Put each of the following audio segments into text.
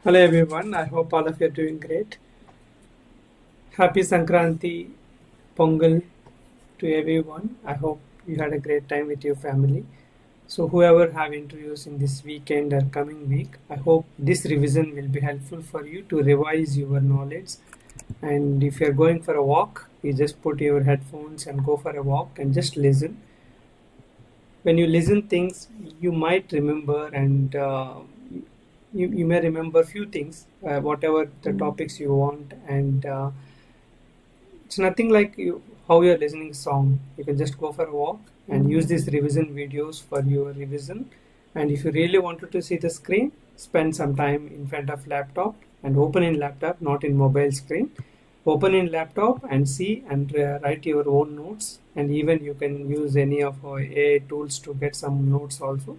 Hello everyone, I hope all of you are doing great. Happy Sankranti Pongal to everyone. I hope you had a great time with your family. So whoever have interviews in this weekend or coming week, I hope this revision will be helpful for you to revise your knowledge. And if you're going for a walk, you just put your headphones and go for a walk and just listen. When you listen things, you might remember and you may remember few things, whatever the topics you want, and it's nothing like how you're listening song. You can just go for a walk and use these revision videos for your revision. And if you really wanted to see the screen, spend some time in front of laptop and open in laptop, not in mobile screen. Open in laptop and see and write your own notes. And even you can use any of our AI tools to get some notes also.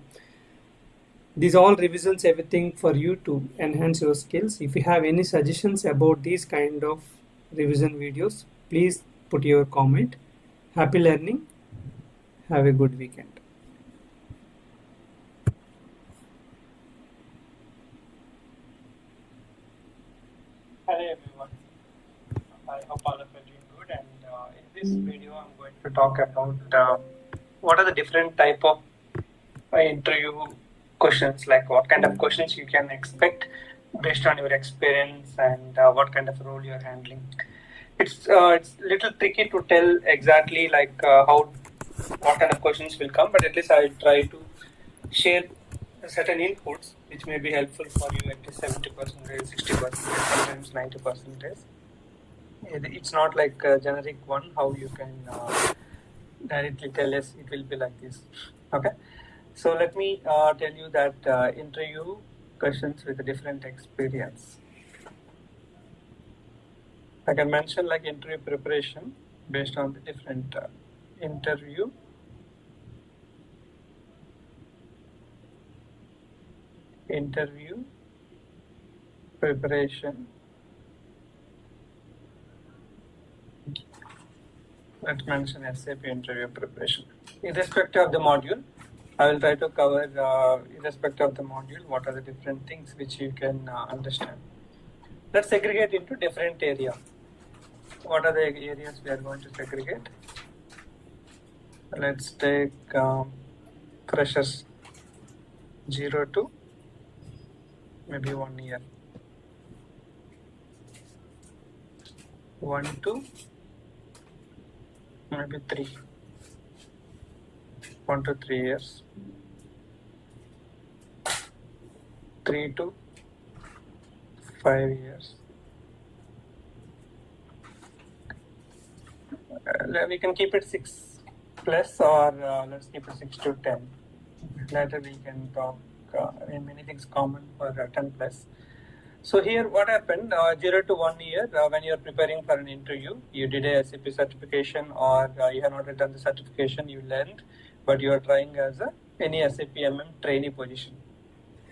These all revisions everything for you to enhance your skills. If you have any suggestions about these kind of revision videos, please put your comment. Happy learning. Have a good weekend. Hello everyone. I hope all of you are doing good. And in this video, I'm going to talk about what are the different type of interview questions, like what kind of questions you can expect based on your experience and what kind of role you're handling. It's little tricky to tell exactly like how what kind of questions will come, but at least I try to share certain inputs which may be helpful for you at least 70%, 60%, sometimes 90%. It's not like a generic one how you can directly tell us it will be like this. Okay, so let me tell you that interview questions with a different experience. I can mention like interview preparation based on the different interview preparation. Let's mention SAP interview preparation. Irrespective of the module, I will try to cover irrespective of the module, what are the different things which you can understand. Let's segregate into different area. What are the areas we are going to segregate? Let's take freshers 0 to maybe 1 year, 1 to maybe 3, 1 to 3 years, 3 to 5 years. We can keep it 6 plus, or let's keep it 6 to 10. Later we can talk many things common for 10 plus. So here what happened, 0 to 1 year, when you are preparing for an interview, you did a SAP certification, or you have not done the certification, you learned, but you are trying as any SAP trainee position.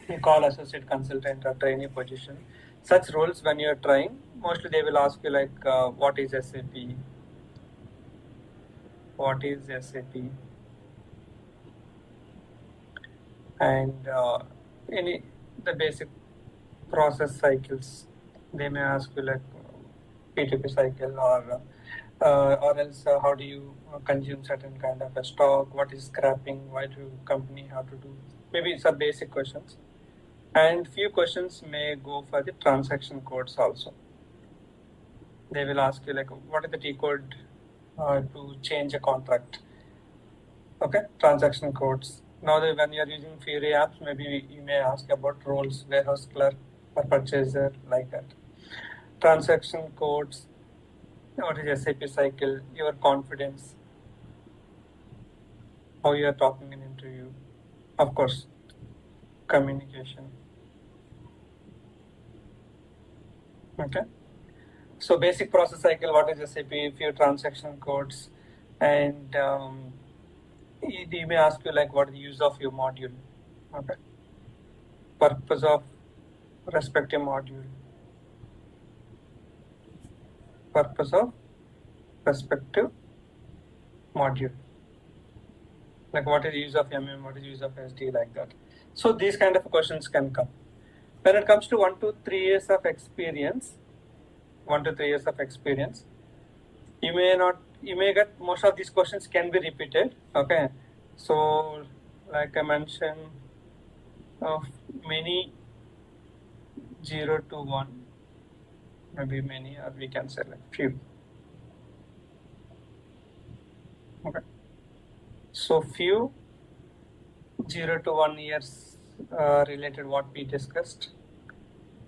You call associate consultant or trainee position. Such roles when you are trying, mostly they will ask you like, what is SAP? What is SAP? And the basic process cycles. They may ask you like P2P cycle, or else how do you consume certain kind of a stock? What is scrapping? Why do company have to do? Maybe some basic questions. And few questions may go for the transaction codes also. They will ask you like, what is the T code to change a contract? Okay, transaction codes. Now when you are using Fury apps, maybe you may ask about roles, warehouse clerk or purchaser, like that. Transaction codes, what is SAP cycle, your confidence, how you are talking in interview, of course, communication. Okay, so basic process cycle, what is SAP, few transaction codes, and they may ask you like what is the use of your module. Okay, purpose of respective module, purpose of respective module, like what is the use of MM, what is the use of SD, like that. So these kind of questions can come. When it comes to 1 to 3 years of experience, you may get most of these questions can be repeated. Okay, so like I mentioned, many 0 to 1, maybe many, or we can say like few. Okay, so few 0 to 1 years related what we discussed.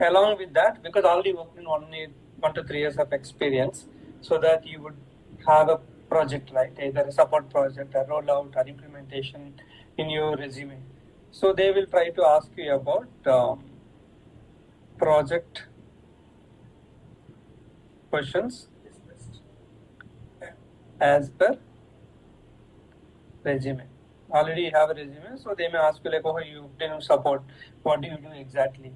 Along with that, because already worked in 1 to 3 years of experience, so that you would have a project, right? Either a support project, a rollout, or implementation in your resume. So they will try to ask you about project questions as per resume. Already you have a resume, so they may ask you like, oh, you didn't support. What do you do exactly?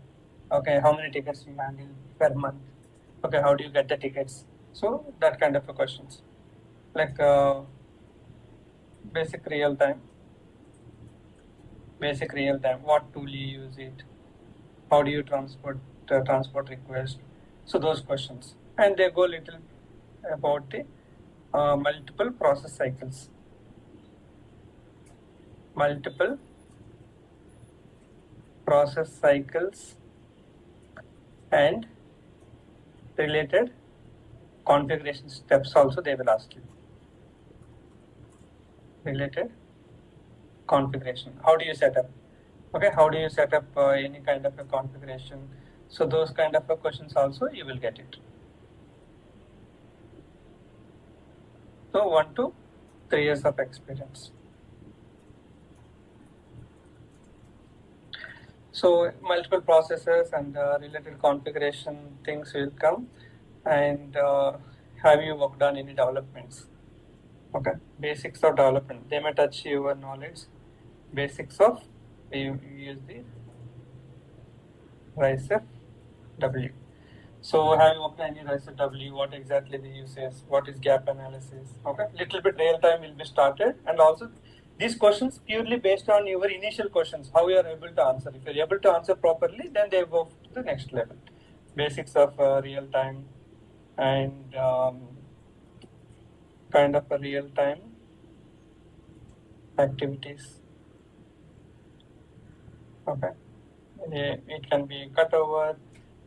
Okay, how many tickets you handle per month? Okay, how do you get the tickets? So that kind of a questions, like basic real time. What tool you use it? How do you transport request? So those questions, and they go little about the multiple process cycles. Multiple process cycles and related configuration steps also they will ask you. Related configuration. How do you set up? Okay, how do you set up any kind of a configuration? So those kind of questions also you will get it. So 1 to 3 years of experience. So multiple processes and related configuration things will come. And have you worked on any developments? Okay, basics of development. They may touch your knowledge. Basics of, you use the RISE W. So have you worked on any RISE W? What exactly the use is? What is gap analysis? Okay, little bit real time will be started, and also these questions purely based on your initial questions, how you are able to answer. If you are able to answer properly, then they go to the next level. Basics of real time and kind of a real time activities. Okay, it can be cutover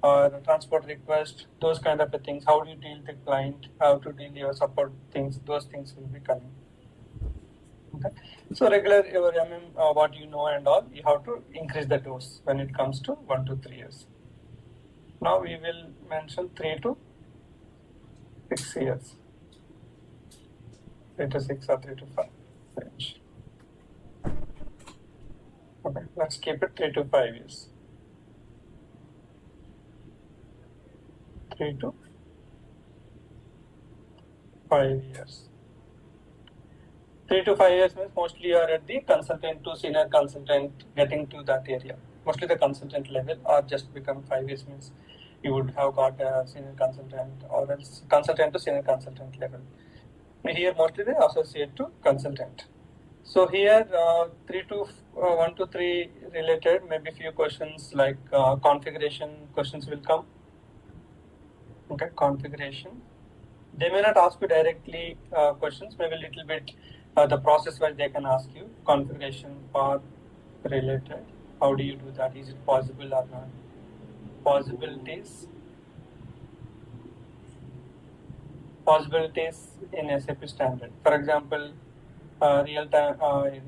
or transport request, those kind of things. How do you deal with the client? How to deal your support things? Those things will be coming. Okay, so regular your what you know and all, you have to increase the dose when it comes to 1 to 3 years. Now we will mention 3 to 6 years. 3 to 6 or 3 to 5 range. Okay, let's keep it 3 to 5 years. 3 to 5 years. 3 to 5 years means mostly you are at the consultant to senior consultant, getting to that area. Mostly the consultant level, or just become 5 years means you would have got a senior consultant, or else consultant to senior consultant level. Here mostly the associate to consultant. So here 1 to 3 related, maybe few questions like configuration questions will come. Okay, configuration. They may not ask you directly questions, maybe a little bit the process wise they can ask you. Configuration part related. How do you do that? Is it possible or not? Possibilities in SAP standard. For example, real time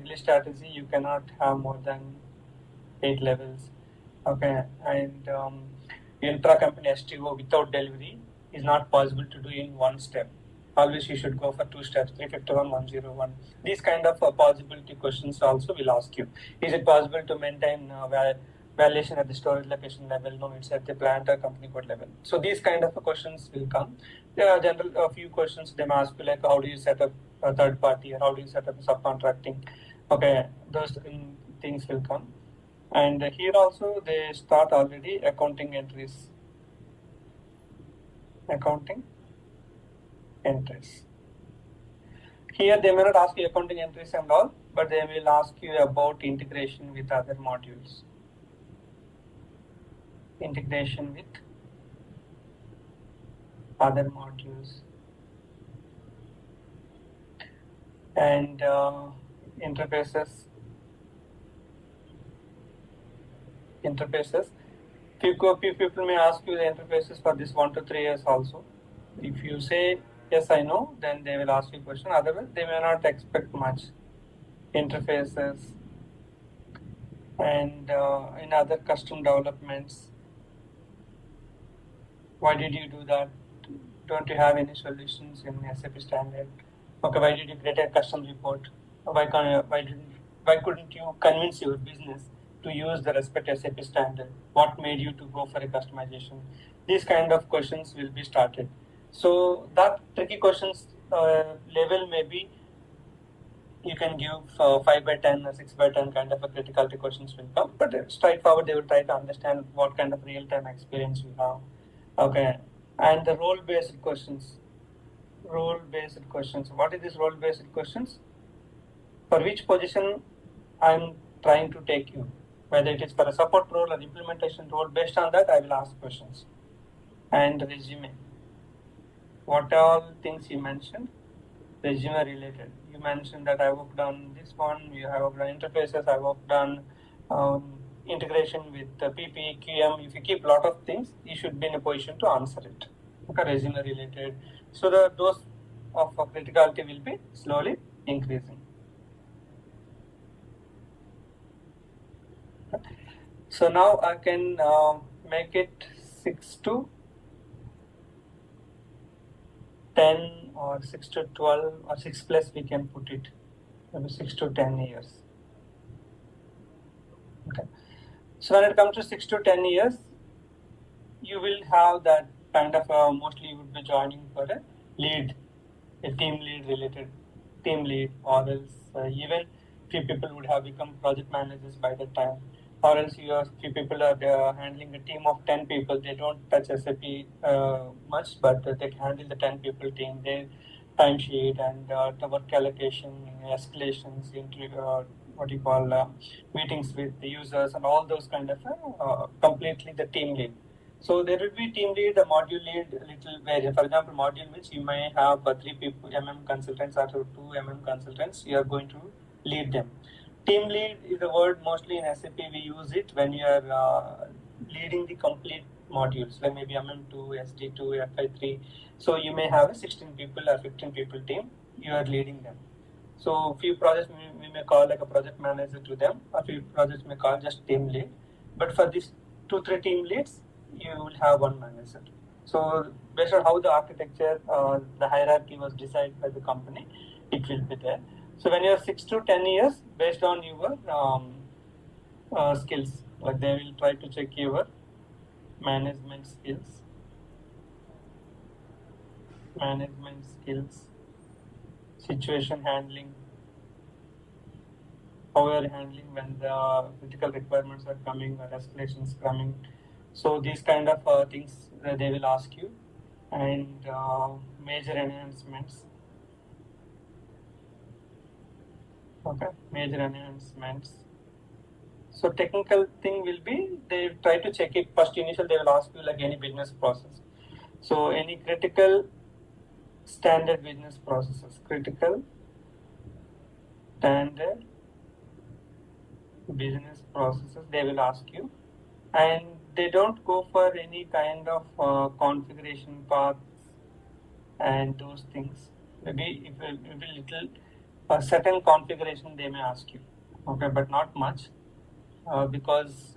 release strategy, you cannot have more than 8 levels. Okay, and intra-company STO without delivery is not possible to do in one step. Always you should go for 2 steps, 351, 101. These kind of possibility questions also will ask you. Is it possible to maintain validation at the storage location level? No, it's at the plant or company code level. So these kind of questions will come. There are general a few questions they may ask you, like how do you set up a third party, or how do you set up subcontracting? Okay, those things will come. And here also they start already accounting entries. Accounting entries. Here they may not ask you accounting entries and all, but they will ask you about integration with other modules. integration with other modules, and interfaces. Few people may ask you the interfaces for this 1 to 3 years also. If you say yes, I know, then they will ask you a question. Otherwise, they may not expect much. Interfaces and in other custom developments. Why did you do that? Don't you have any solutions in SAP standard? Okay, why did you create a custom report? Why couldn't you convince your business to use the respective SAP standard? What made you to go for a customization? These kind of questions will be started. So that tricky questions level may be, you can give 5 by 10 or 6 by 10 kind of a criticality questions will come, but straightforward they will try to understand what kind of real-time experience you have. Okay, and the role-based questions. Role-based questions. What is this role-based questions? For which position I'm trying to take you, whether it is for a support role or implementation role, based on that I will ask questions. And resume. What all things you mentioned, resume related. You mentioned that I worked on this one, you have worked on interfaces, I worked on integration with PP, QM. If you keep a lot of things, you should be in a position to answer it. Okay, resume related. So the dose of criticality will be slowly increasing. So now I can make it 6 to 10 or 6 to 12 or 6 plus we can put it, maybe 6 to 10 years. Okay. So when it comes to 6 to 10 years, you will have that kind of mostly you would be joining for a lead, a team lead related, team lead, or else even few people would have become project managers by the time, or else few people are handling a team of 10 people. They don't touch SAP much, but they can handle the 10 people team, their timesheet and the work allocation, escalations, what you call meetings with the users and all those kind of completely the team lead. So there will be team lead, a module lead, little vary. For example, module means you may have 3 people, consultants or 2 consultants. You are going to lead them. Team lead is a word mostly in SAP we use it when you are leading the complete modules, like maybe MM2, SD2, FI3. So you may have a 16 people or 15 people team. You are leading them. So few projects we may call like a project manager to them, or few projects may call just team lead. But for these 2-3 team leads, you will have one manager. So based on how the architecture, the hierarchy was decided by the company, it will be there. So when you are 6 to 10 years, based on your skills, like they will try to check your management skills, situation handling, how you are handling when the critical requirements are coming or escalations coming. So these kind of things they will ask you, and major enhancements. Okay, major enhancements. So technical thing will be, they try to check it first. Initial they will ask you like any business process. So any critical standard business processes, critical standard business processes they will ask you, and they don't go for any kind of configuration paths and those things. Maybe if a little a certain configuration they may ask you, okay, but not much, because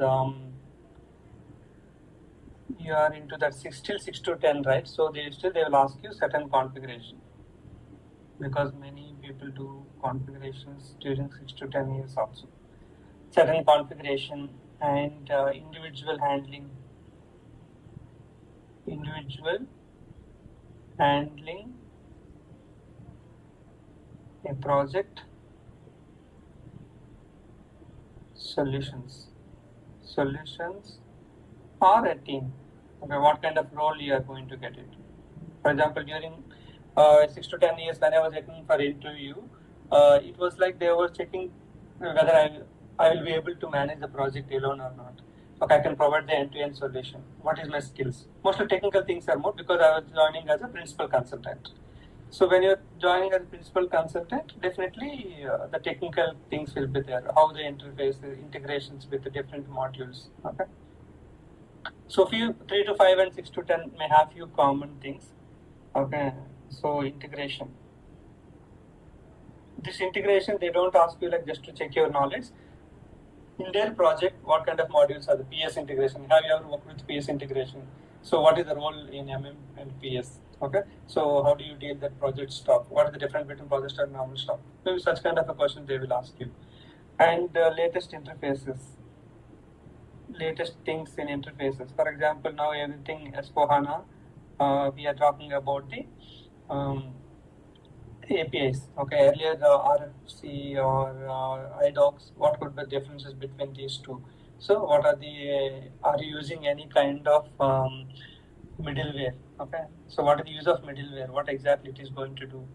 you are into that still 6 to 10, right? So they will ask you certain configuration, because many people do configurations during 6 to 10 years also. Certain configuration and individual handling a project, solutions or a team. Okay, what kind of role you are going to get it. For example, during 6 to 10 years when I was looking for interview, it was like they were checking whether I will be able to manage the project alone or not. Okay, I can provide the end-to-end solution. What is my skills? Mostly technical things are more because I was joining as a principal consultant. So when you're joining as a principal consultant, definitely the technical things will be there. How the interface, integrations with the different modules. Okay. So few 3 to 5 and 6 to 10 may have few common things. Okay. So integration. This integration, they don't ask you like just to check your knowledge. In their project, what kind of modules are the PS integration? Have you ever worked with PS integration? So what is the role in MM and PS? Okay. So how do you deal that project stop? What is the difference between project and normal stop? Maybe such kind of a question they will ask you. And latest interfaces, latest things in interfaces. For example, now everything S4HANA, we are talking about the APIs. Okay, earlier the RFC or iDocs, what could be the differences between these two? So what are you using any kind of middleware? Okay, so what is the use of middleware? What exactly it is going to do?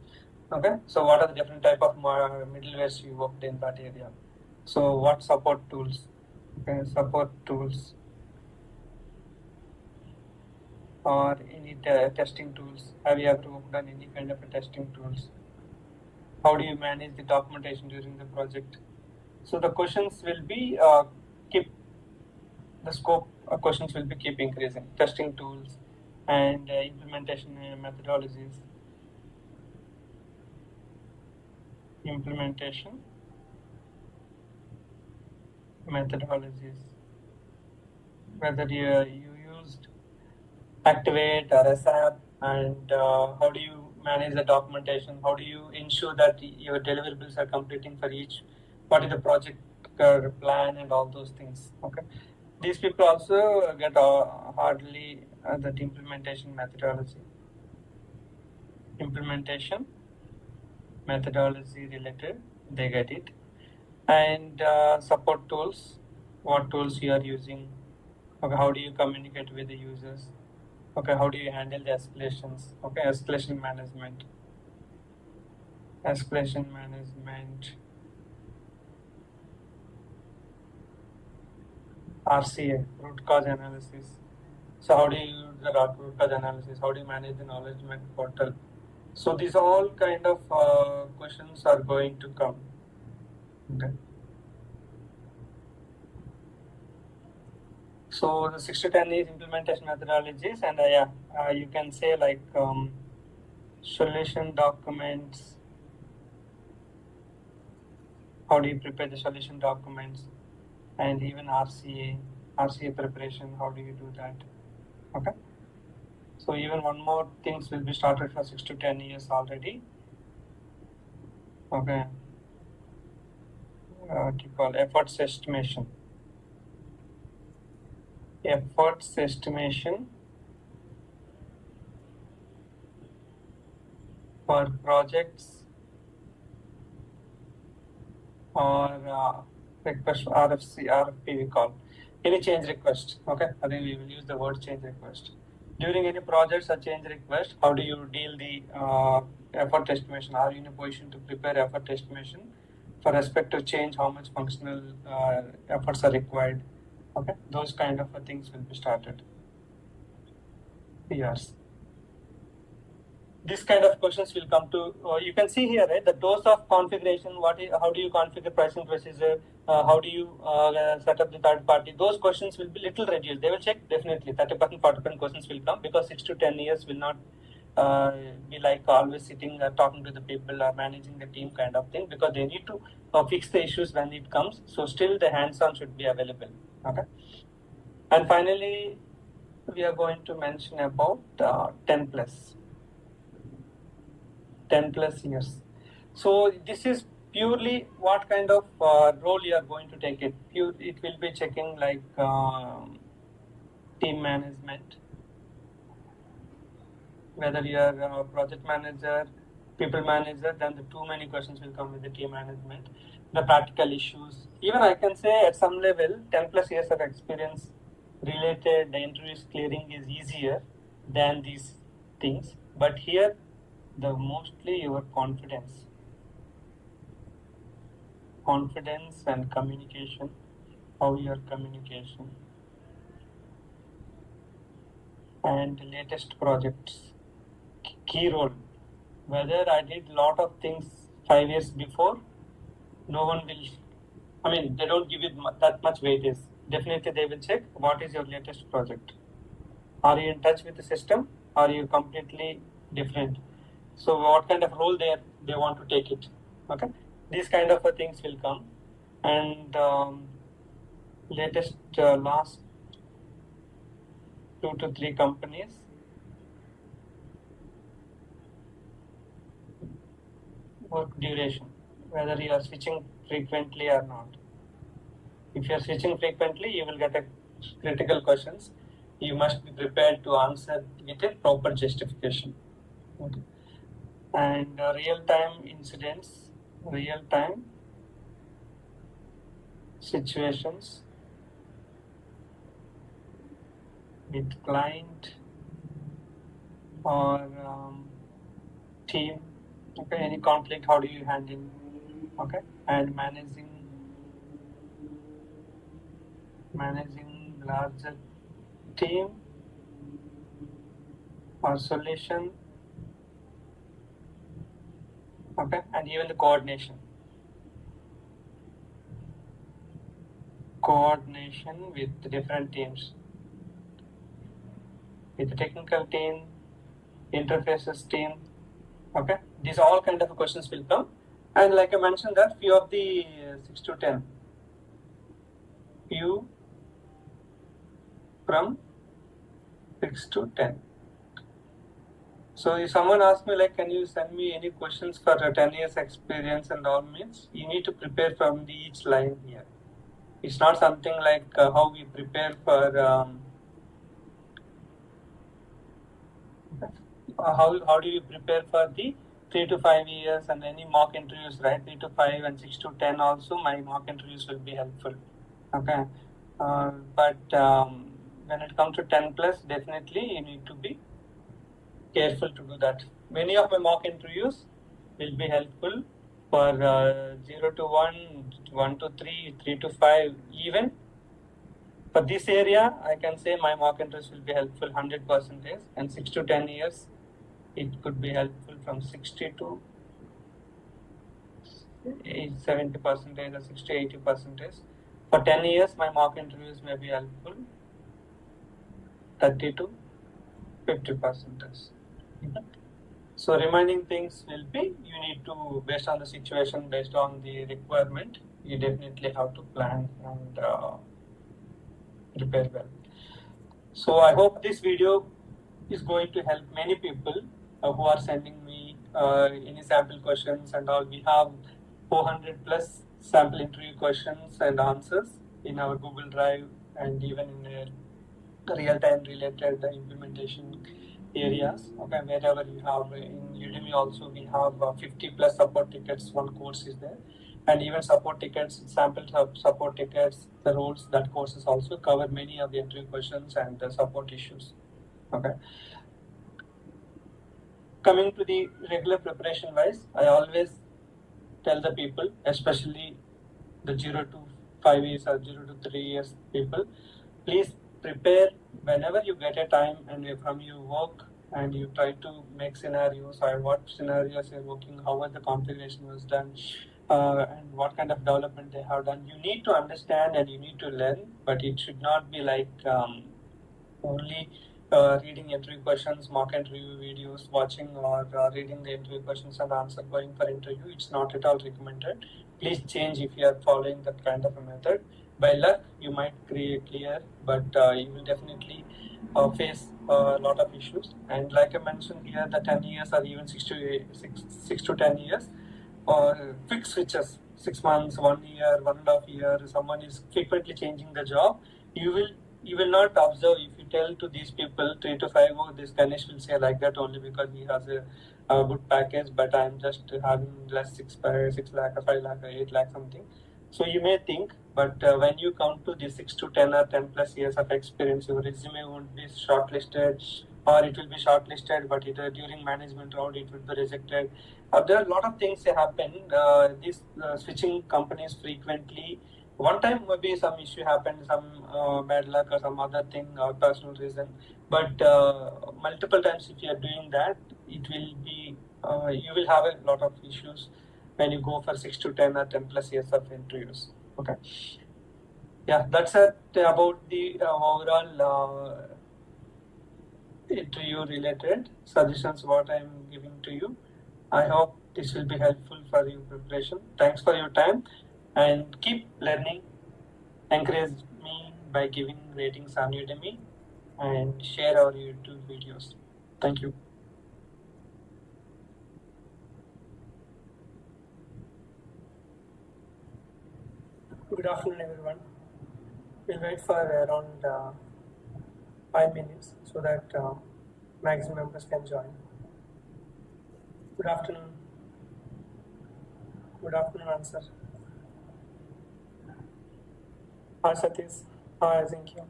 Okay, so what are the different type of middlewares you worked in that area? So what support tools? Okay, support tools or any testing tools. Have you ever worked on any kind of a testing tools? How do you manage the documentation during the project? So the questions will be keep the scope. Questions will be keep increasing. Testing tools and implementation methodologies. Implementation methodologies. Whether you used Activate or SAP, and how do you manage the documentation? How do you ensure that your deliverables are completing for each? What is the project plan and all those things? Okay, these people also get hardly that implementation methodology. Implementation methodology related, they get it, and support tools. What tools you are using? Okay, how do you communicate with the users? Okay, how do you handle the escalations? Okay, escalation management. Escalation management. RCA, root cause analysis. So how do you use the root cause analysis? How do you manage the knowledge portal? So these all kind of questions are going to come. Okay. So the 6 to 10 is implementation methodologies, and you can say like solution documents. How do you prepare the solution documents? And even RCA preparation, how do you do that? Okay. So even one more things will be started for 6 to 10 years already. Okay. What you call efforts estimation. Efforts estimation for projects or request RFP we call. Any change request. Okay, I think we will use the word change request. During any projects or change request, how do you deal the effort estimation? Are you in a position to prepare effort estimation for respect to change? How much functional efforts are required? Okay, those kind of things will be started. Yes. This kind of questions will come to, you can see here, right, the dose of configuration, how do you configure pricing procedure, how do you set up the third party, those questions will be little reduced. They will check definitely, 30%, 40% questions will come because 6 to 10 years will not be like always sitting talking to the people or managing the team kind of thing, because they need to fix the issues when it comes. So still the hands-on should be available. Okay. And finally, we are going to mention about 10 plus years. So this is purely what kind of role you are going to take it. It will be checking like team management, whether you are a project manager, people manager, then the too many questions will come with the team management, the practical issues. Even I can say at some level, 10 plus years of experience related, the interviews clearing is easier than these things. But here, the mostly your confidence and communication, how your communication, and latest projects. Key role. Whether I did lot of things 5 years before, no one will, I mean, they don't give it that much weightage. Definitely they will check what is your latest project. Are you in touch with the system? Are you completely different? So what kind of role they want to take it? Okay, these kind of things will come, and latest last 2 to 3 companies. Work duration, whether you are switching frequently or not. If you are switching frequently, you will get a critical questions. You must be prepared to answer with a proper justification. Okay. And real-time incidents, real-time situations with client or team. Okay, any conflict, how do you handle? Okay, and managing larger team or solution. Okay, and even the coordination with different teams, with the technical team, interfaces team. Okay, these all kind of questions will come, and like I mentioned that few of the 6 to 10, few from 6 to 10. So if someone asks me like, can you send me any questions for 10 years experience and all, means you need to prepare from the each line here. It's not something like how we prepare for how do you prepare for the 3 to 5 years and any mock interviews, right? 3 to 5 and 6 to 10 also my mock interviews will be helpful. Okay, but when it comes to 10 plus, definitely you need to be careful to do that. Many of my mock interviews will be helpful for 0 to 1, 1 to 3, 3 to 5, even. For this area, I can say my mock interviews will be helpful 100%, and 6 to 10 years, it could be helpful from 60 to 70% or 60 to 80%. For 10 years, my mock interviews may be helpful 30 to 50%. So remaining things will be, you need to, based on the situation, based on the requirement, you definitely have to plan and prepare well. So I hope this video is going to help many people who are sending me any sample questions and all. We have 400 plus sample interview questions and answers in our Google Drive, and even in real-time related implementation areas. Okay, wherever you have in Udemy also, we have 50 plus support tickets. One course is there, and even support tickets, sample support tickets, the roles, that courses also cover many of the interview questions and the support issues. Okay. Coming to the regular preparation wise, I always tell the people, especially the 0 to 5 years or 0 to 3 years people, please prepare whenever you get a time and from your work, and you try to make scenarios or what scenarios you're working, how the configuration was done, and what kind of development they have done. You need to understand and you need to learn, but it should not be like only reading interview questions, mock interview videos, watching or reading the interview questions and answer, going for interview. It's not at all recommended. Please change if you are following that kind of a method. By luck, you might clear, but you will definitely face a lot of issues. And like I mentioned here, the 10 years or even 6 to 10 years, or quick switches, 6 months, 1 year, 1.5 years, someone is frequently changing the job, you will not observe. If you tell to these people 3 to 5, oh, this Ganesh will say like that only because he has a good package, but I'm just having less 6 lakh or 5 lakh or 8 lakh something. So you may think, but when you come to the 6 to 10 or 10 plus years of experience, your resume won't be shortlisted, or it will be shortlisted, but during management round it will be rejected. There are a lot of things that happen. These switching companies frequently. One time maybe some issue happened, some bad luck or some other thing or personal reason. But multiple times if you are doing that, it will be you will have a lot of issues when you go for 6 to 10 or 10 plus years of interviews. Okay. Yeah, that's it about the overall interview related suggestions what I am giving to you. I hope this will be helpful for your preparation. Thanks for your time and keep learning. Encourage me by giving ratings on Udemy and share our YouTube videos. Thank you. Good afternoon, everyone. We'll wait for around 5 minutes so that maximum members can join. Good afternoon. Good afternoon, answer. Hi, Satish. Hi, thank you.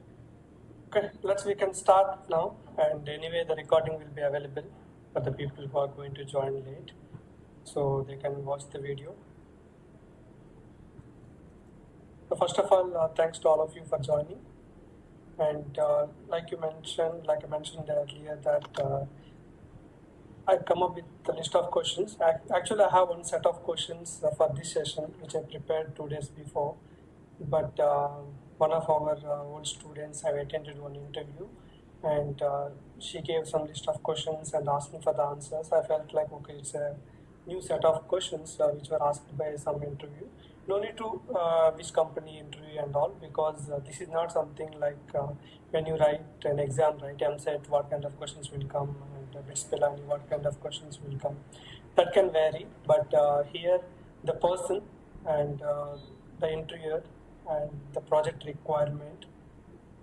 Okay, we can start now. And anyway, the recording will be available for the people who are going to join late, so they can watch the video. So first of all, thanks to all of you for joining. And like I mentioned earlier, that I come up with a list of questions. Actually, I have one set of questions for this session, which I prepared 2 days before. But one of our old students have attended one interview, and she gave some list of questions and asked me for the answers. I felt like, okay, it's a new set of questions which were asked by some interview. No need to which company interview and all, because this is not something like when you write an exam, right? MSET, what kind of questions will come, and Spelani, what kind of questions will come. That can vary, but here the person and the interviewer and the project requirement,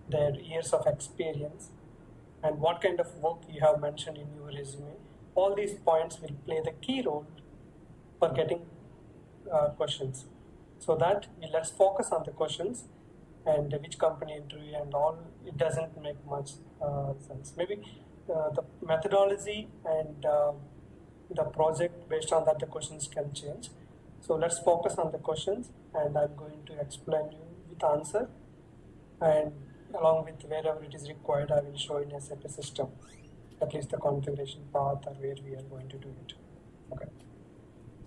their years of experience, and what kind of work you have mentioned in your resume, all these points will play the key role for getting questions. So that let's focus on the questions and which company interview and all. It doesn't make much sense. Maybe the methodology and the project, based on that the questions can change. So let's focus on the questions, and I'm going to explain you with answer, and along with wherever it is required, I will show in SAP system, at least the configuration path or where we are going to do it. Okay.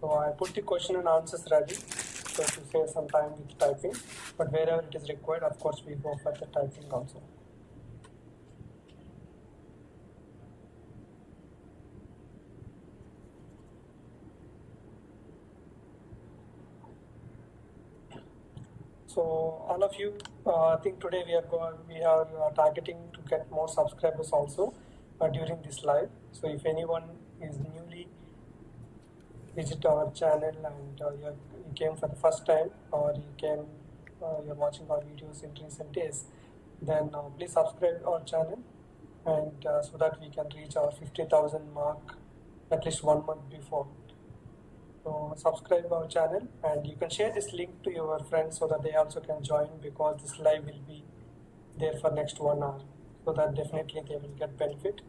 So I put the question and answers ready, so to save some time with typing, but wherever it is required, of course, we go for the typing also. So all of you, I think today we are targeting to get more subscribers also during this live. So if anyone is newly visit our channel and you came for the first time, or you're watching our videos in recent days, then please subscribe our channel, and so that we can reach our 50,000 mark at least 1 month before. So subscribe our channel, and you can share this link to your friends so that they also can join, because this live will be there for next 1 hour, so that definitely they will get benefit.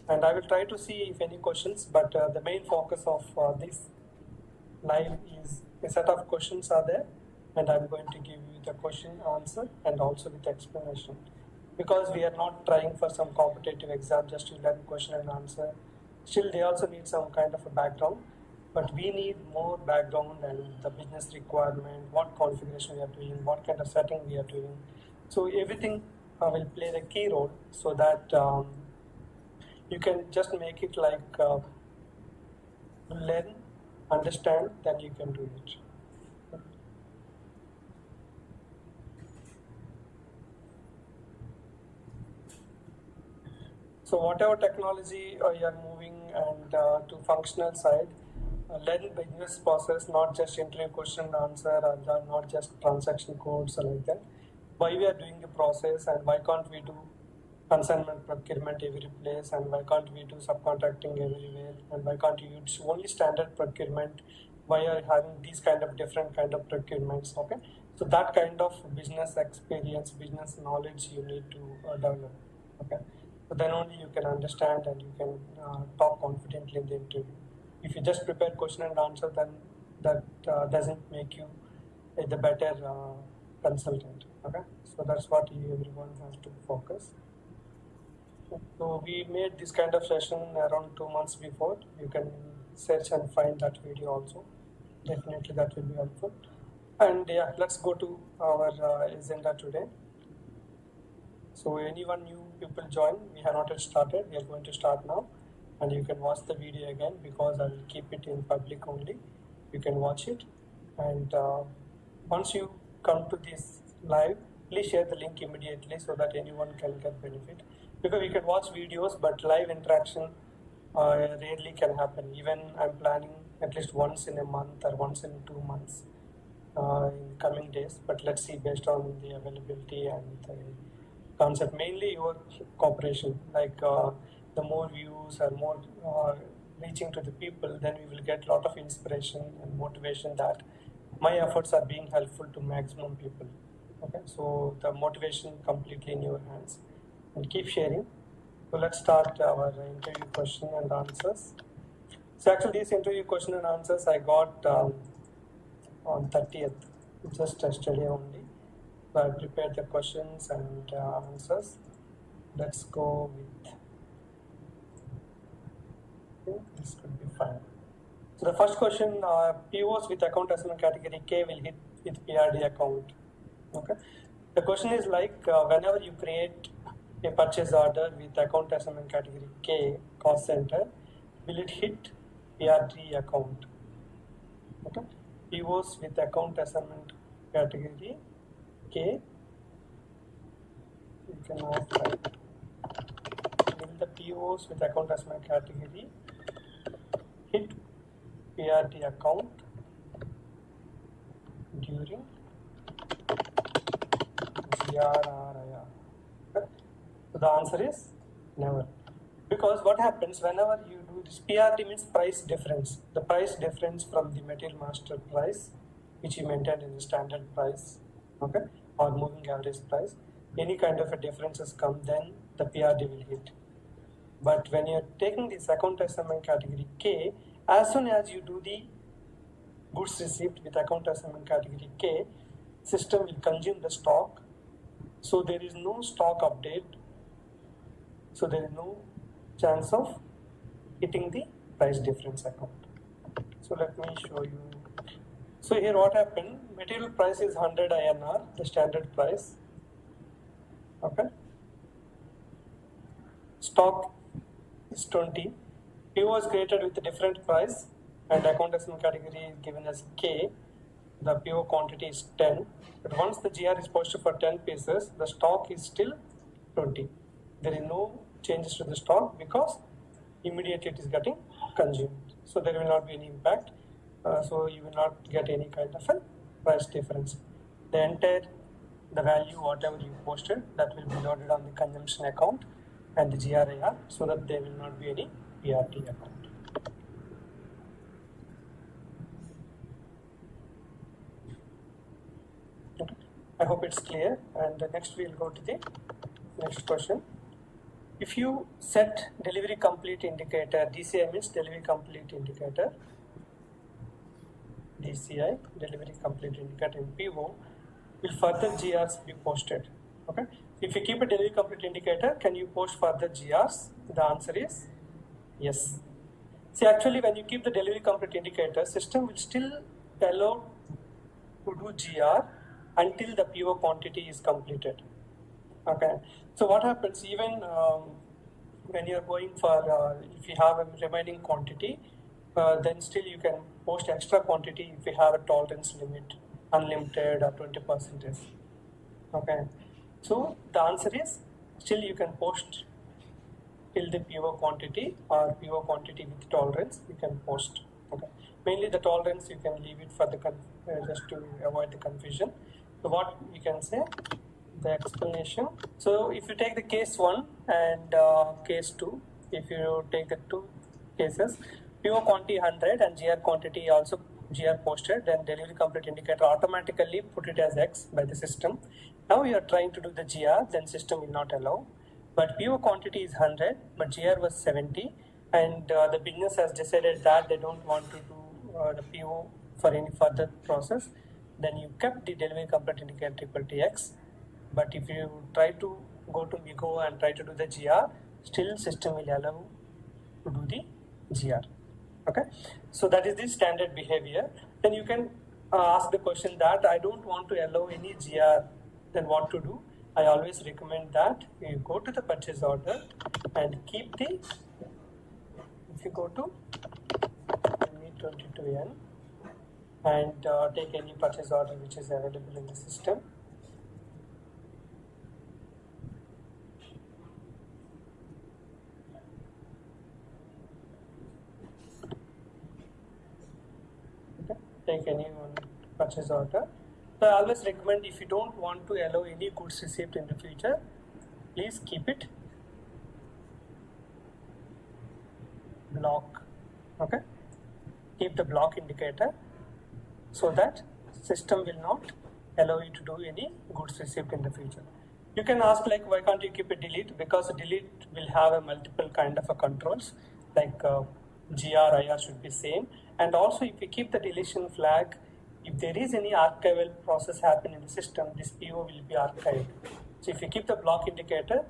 And I will try to see if any questions, but the main focus of this live is a set of questions are there, and I'm going to give you the question answer and also with explanation, because we are not trying for some competitive exam just to learn question and answer. Still, they also need some kind of a background, but we need more background and the business requirement, what configuration we are doing, what kind of setting we are doing. So everything will play the key role, so that you can just make it like learn, understand, then you can do it. So whatever technology you are moving and to functional side, learn business process, not just interview question and answer, and not just transaction codes or like that. Why we are doing the process, and why can't we do consignment procurement every place, and why can't we do subcontracting everywhere, and why can't you use only standard procurement? Why are you having these kind of different kind of procurements? Okay, so that kind of business experience, business knowledge you need to develop. Okay, so then only you can understand and you can talk confidently in the interview. If you just prepare question and answer, then that doesn't make you the better consultant. Okay, so that's what everyone has to focus. So we made this kind of session around 2 months before. You can search and find that video also. Definitely that will be helpful. And yeah, let's go to our agenda today. So anyone new people join, we have not yet started. We are going to start now, and you can watch the video again because I will keep it in public only. You can watch it, and once you come to this live, please share the link immediately so that anyone can get benefit. Because we can watch videos, but live interaction rarely can happen. Even I'm planning at least once in a month or once in 2 months in coming days. But let's see based on the availability and the concept. Mainly your cooperation. Like the more views or more reaching to the people, then we will get a lot of inspiration and motivation that my efforts are being helpful to maximum people. Okay, so the motivation completely in your hands, and keep sharing. So let's start our interview question and answers. So actually this interview question and answers I got on 30th, just yesterday only. So I prepared the questions and answers. Let's go with, okay, this could be fine. So the first question, POs with account assignment category K will hit with PRD account. Okay. The question is like whenever you create a purchase order with account assignment category K cost center, will it hit PRD account? Okay. POs with account assignment category K, you can ask like, will the POs with account assignment category hit PRD account during GRRIR? Okay. So the answer is never. Because what happens whenever you do this, PRD means price difference. The price difference from the material master price, which you maintain in the standard price, okay, or moving average price. Any kind of a differences come, then the PRD will hit. But when you're taking this account assignment category K, as soon as you do the goods received with account assignment category K, system will consume the stock. So there is no stock update. So there is no chance of hitting the price difference account. So let me show you. So here what happened, material price is 100 INR, the standard price. Okay. Stock is 20. PO is created with a different price and account assignment category is given as K. The PO quantity is 10. But once the GR is posted for 10 pieces, the stock is still 20. There is no changes to the stock because immediately it is getting consumed. So there will not be any impact. So you will not get any kind of a price difference. The value whatever you posted, that will be loaded on the consumption account and the GRIR, so that there will not be any PRD account. Okay. I hope it's clear. And next we'll go to the next question. If you set delivery complete indicator, DCI means delivery complete indicator, DCI, delivery complete indicator in PO, will further GRs be posted? Okay. If you keep a delivery complete indicator, can you post further GRs? The answer is yes. See, actually, when you keep the delivery complete indicator, system will still allow to do GR until the PO quantity is completed. Okay. So what happens even when you are going for if you have a remaining quantity, then still you can post extra quantity if you have a tolerance limit, unlimited or 20%. Okay. So the answer is still you can post till the PO quantity or PO quantity with tolerance you can post. Okay. Mainly the tolerance you can leave it for the just to avoid the confusion. So what we can say, the explanation. So if you take the case 1 and case 2, if you take the 2 cases, PO quantity 100 and GR quantity also GR posted, then delivery complete indicator automatically put it as X by the system. Now you are trying to do the GR, then system will not allow. But PO quantity is 100, but GR was 70, and the business has decided that they don't want to do the PO for any further process. Then you kept the delivery complete indicator equal to X. But if you try to go to MIGO and try to do the GR, still system will allow to do the GR. Okay, so that is the standard behavior. Then you can ask the question that I don't want to allow any GR, then what to do? I always recommend that you go to the purchase order and keep the, if you go to ME22N and take any purchase order which is available in the system. Okay. Take any one purchase order. So I always recommend, if you don't want to allow any goods received in the future, please keep it block. Okay, keep the block indicator so that system will not allow you to do any goods received in the future. You can ask like, why can't you keep a delete? Because delete will have a multiple kind of a controls, like GR, IR should be same. And also if you keep the deletion flag, if there is any archival process happen in the system, this PO will be archived. So if you keep the block indicator,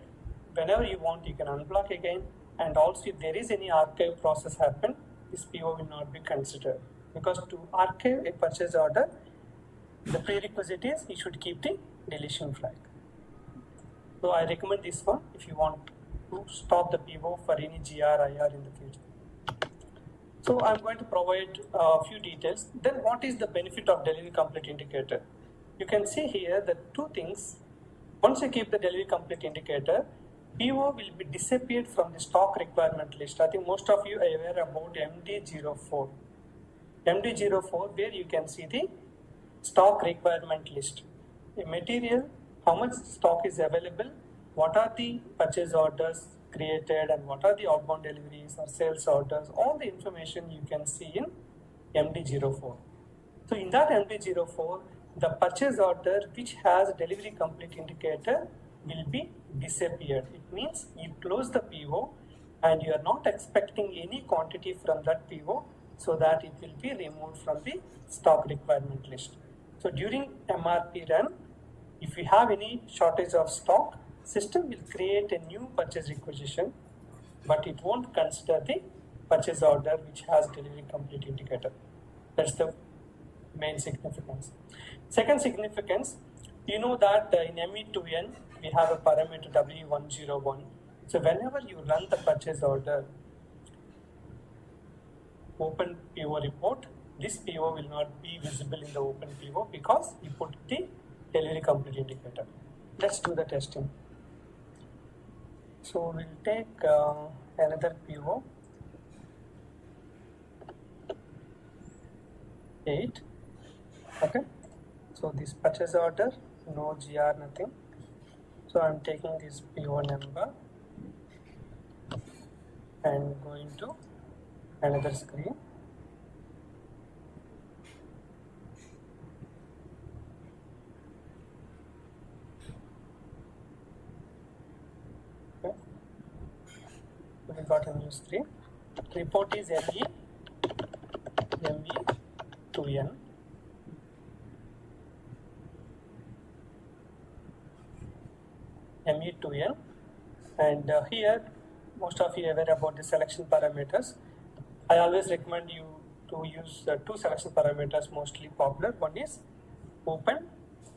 whenever you want, you can unblock again. And also if there is any archive process happen, this PO will not be considered. Because to archive a purchase order, the prerequisite is you should keep the deletion flag. So I recommend this one if you want to stop the PO for any GR, IR in the future. So I'm going to provide a few details. Then what is the benefit of delivery complete indicator? You can see here the two things. Once you keep the delivery complete indicator, PO will be disappeared from the stock requirement list. I think most of you are aware about MD04. MD04, where you can see the stock requirement list. The material, how much stock is available, what are the purchase orders created, and what are the outbound deliveries or sales orders, all the information you can see in MD04. So in that MD04, the purchase order which has delivery complete indicator will be disappeared. It means you close the PO and you are not expecting any quantity from that PO, so that it will be removed from the stock requirement list. So during MRP run, if you have any shortage of stock, system will create a new purchase requisition, but it won't consider the purchase order which has delivery complete indicator. That's the main significance. Second significance, you know that in ME2N we have a parameter W101. So whenever you run the purchase order, open PO report, this PO will not be visible in the open PO because you put the delivery complete indicator. Let's do the testing. So we'll take another PO 8. Okay, so this purchase order, no GR, nothing. So I'm taking this PO number and going to another screen. Okay, so we got a new screen. Report is ME2N. ME2N, and here most of you are aware about the selection parameters. I always recommend you to use two selection parameters mostly popular. One is open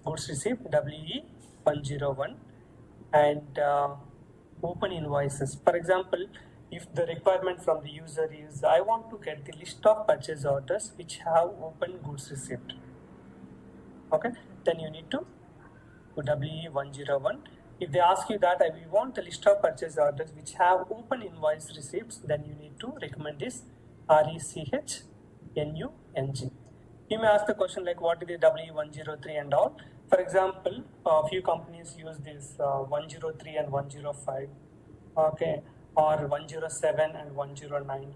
goods received WE101 and open invoices. For example, if the requirement from the user is I want to get the list of purchase orders which have open goods received, okay, then you need to go WE101. If they ask you that we want a list of purchase orders which have open invoice receipts, then you need to recommend this RECHNUNG. You may ask the question like what is the W103 and all. For example, a few companies use this 103 and 105, okay, or 107 and 109.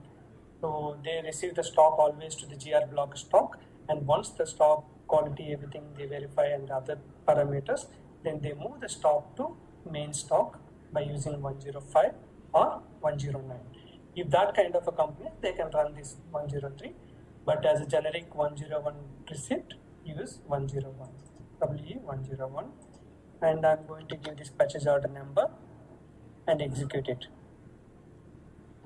So they receive the stock always to the GR block stock, and once the stock quality, everything they verify and other parameters, then they move the stock to main stock by using 105 or 109. If that kind of a company, they can run this 103, but as a generic 101 receipt, use 101, WE101, and I'm going to give this purchase order number and execute it.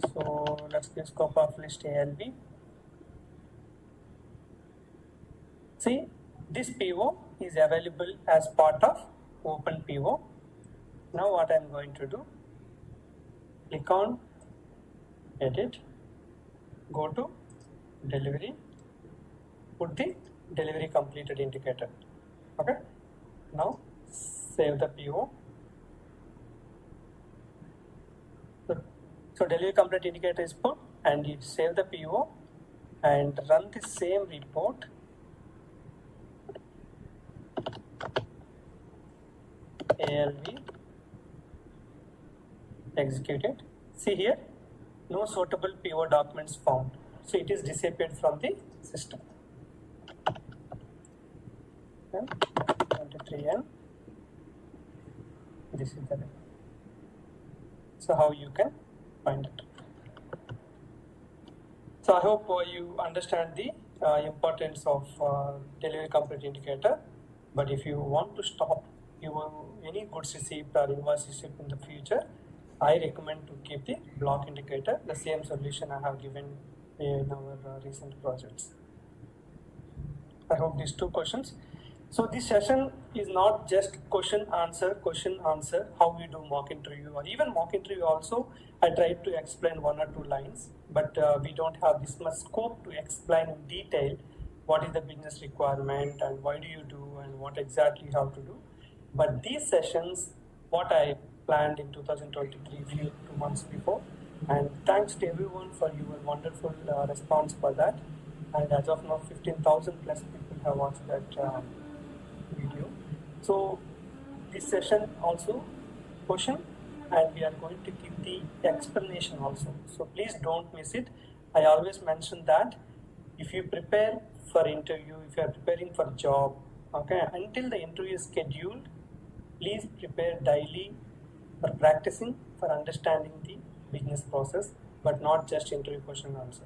So let's give scope of list ALB. See, this PO is available as part of open PO. Now what I'm going to do, click on edit, go to delivery, put the delivery completed indicator. Okay, now save the PO. So delivery complete indicator is put, and you save the PO and run the same report. ALV executed. See here, no suitable PO documents found. So it is disappeared from the system. 23N. This is the way. So how you can find it. So I hope you understand the importance of delivery complete indicator. But if you want to stop any goods receipt or invoice receipt in the future, I recommend to keep the block indicator, the same solution I have given in our recent projects. I hope these two questions. So this session is not just question answer, how we do mock interview, or even mock interview also. I tried to explain 1 or 2 lines, but we don't have this much scope to explain in detail what is the business requirement and why do you do and what exactly you have to do. But these sessions, what I planned in 2023, 2 months before, and thanks to everyone for your wonderful response for that. And as of now, 15,000 plus people have watched that video. So this session also question, and we are going to give the explanation also. So please don't miss it. I always mention that if you prepare for interview, if you are preparing for job, okay, until the interview is scheduled, please prepare daily for practicing, for understanding the business process, but not just interview question and answer.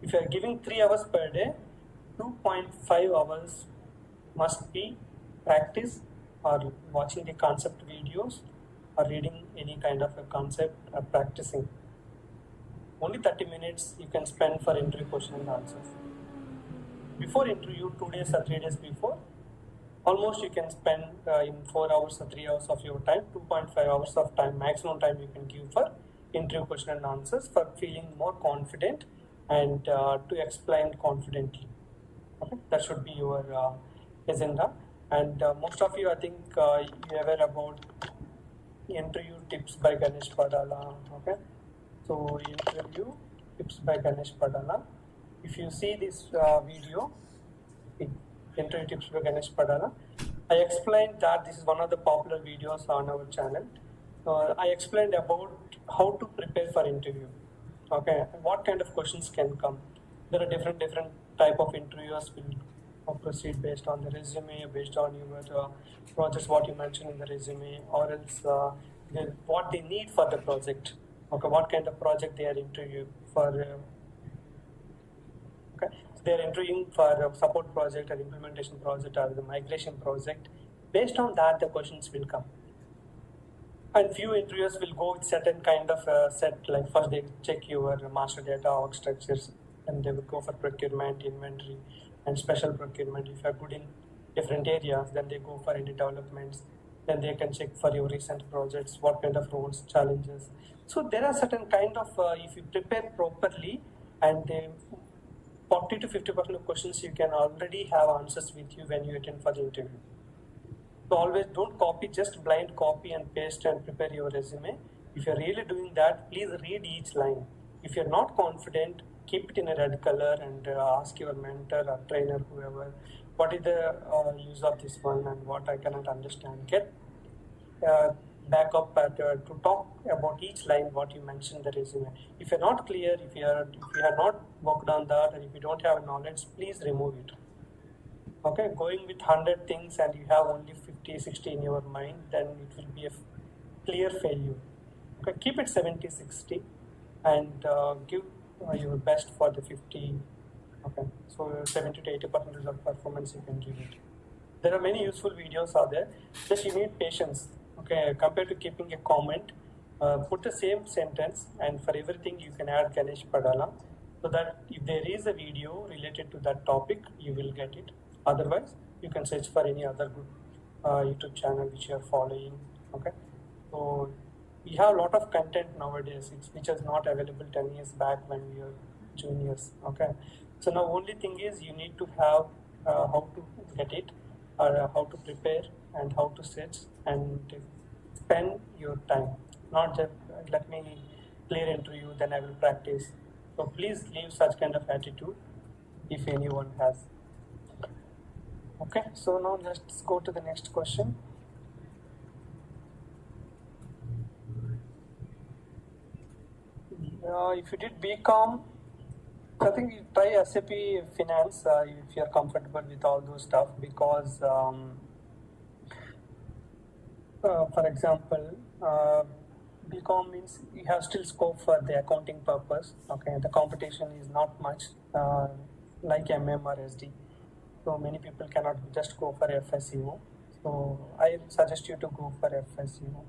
If you are giving 3 hours per day, 2.5 hours must be practice or watching the concept videos or reading any kind of a concept or practicing. Only 30 minutes you can spend for interview question and answers. Before interview, 2 days or 3 days before, almost you can spend in 4 hours or 3 hours of your time, 2.5 hours of time, maximum time you can give for interview question and answers, for feeling more confident and to explain confidently. Okay, that should be your agenda. And most of you, I think, you are aware about interview tips by Ganesh Padala. Okay, so interview tips by Ganesh Padala. If you see this video, interview tips by Ganesh Padala, I explained that this is one of the popular videos on our channel. I explained about how to prepare for interview. Okay, what kind of questions can come. There are different type of interviewers will proceed based on the resume, based on your projects, what you mentioned in the resume, or else what they need for the project. Okay, what kind of project they are interviewing for. Okay, so they are interviewing for a support project or implementation project or the migration project. Based on that, the questions will come. And few interviewers will go with certain kind of set, like first they check your master data, org structures, and they will go for procurement, inventory, and special procurement. If you are good in different areas, then they go for any developments. Then they can check for your recent projects, what kind of roles, challenges. So there are certain kind of, if you prepare properly, and 40 to 50% of questions you can already have answers with you when you attend for the interview. So always don't copy, just blind copy and paste and prepare your resume. If you're really doing that, please read each line. If you're not confident, keep it in a red color and ask your mentor or trainer, whoever, what is the use of this one and what I cannot understand. Get back up to talk about each line what you mentioned in the resume. If you're not clear, if you have not worked on that, or if you don't have knowledge, please remove it. Okay, going with 100 things and you have only 50, 60 in your mind, then it will be a clear failure. Okay, keep it 70, 60 and give your best for the 50. Okay, so 70 to 80% of performance you can give it. There are many useful videos out there. Just you need patience. Okay, compared to keeping a comment, put the same sentence, and for everything you can add Ganesh Padala, so that if there is a video related to that topic, you will get it. Otherwise, you can search for any other good YouTube channel which you are following. Okay, so we have a lot of content nowadays, which is not available 10 years back when we were juniors. Okay, so now only thing is you need to have how to get it, or how to prepare, and how to search and spend your time. Not just let me clear interview, then I will practice. So please leave such kind of attitude if anyone has. Okay, so now let's go to the next question. If you did BCom, I think you try SAP Finance if you're comfortable with all those stuff, because for example, BCom means you have still scope for the accounting purpose. Okay, the competition is not much like MM or SD. So many people cannot just go for FSCO. So I suggest you to go for FSCO.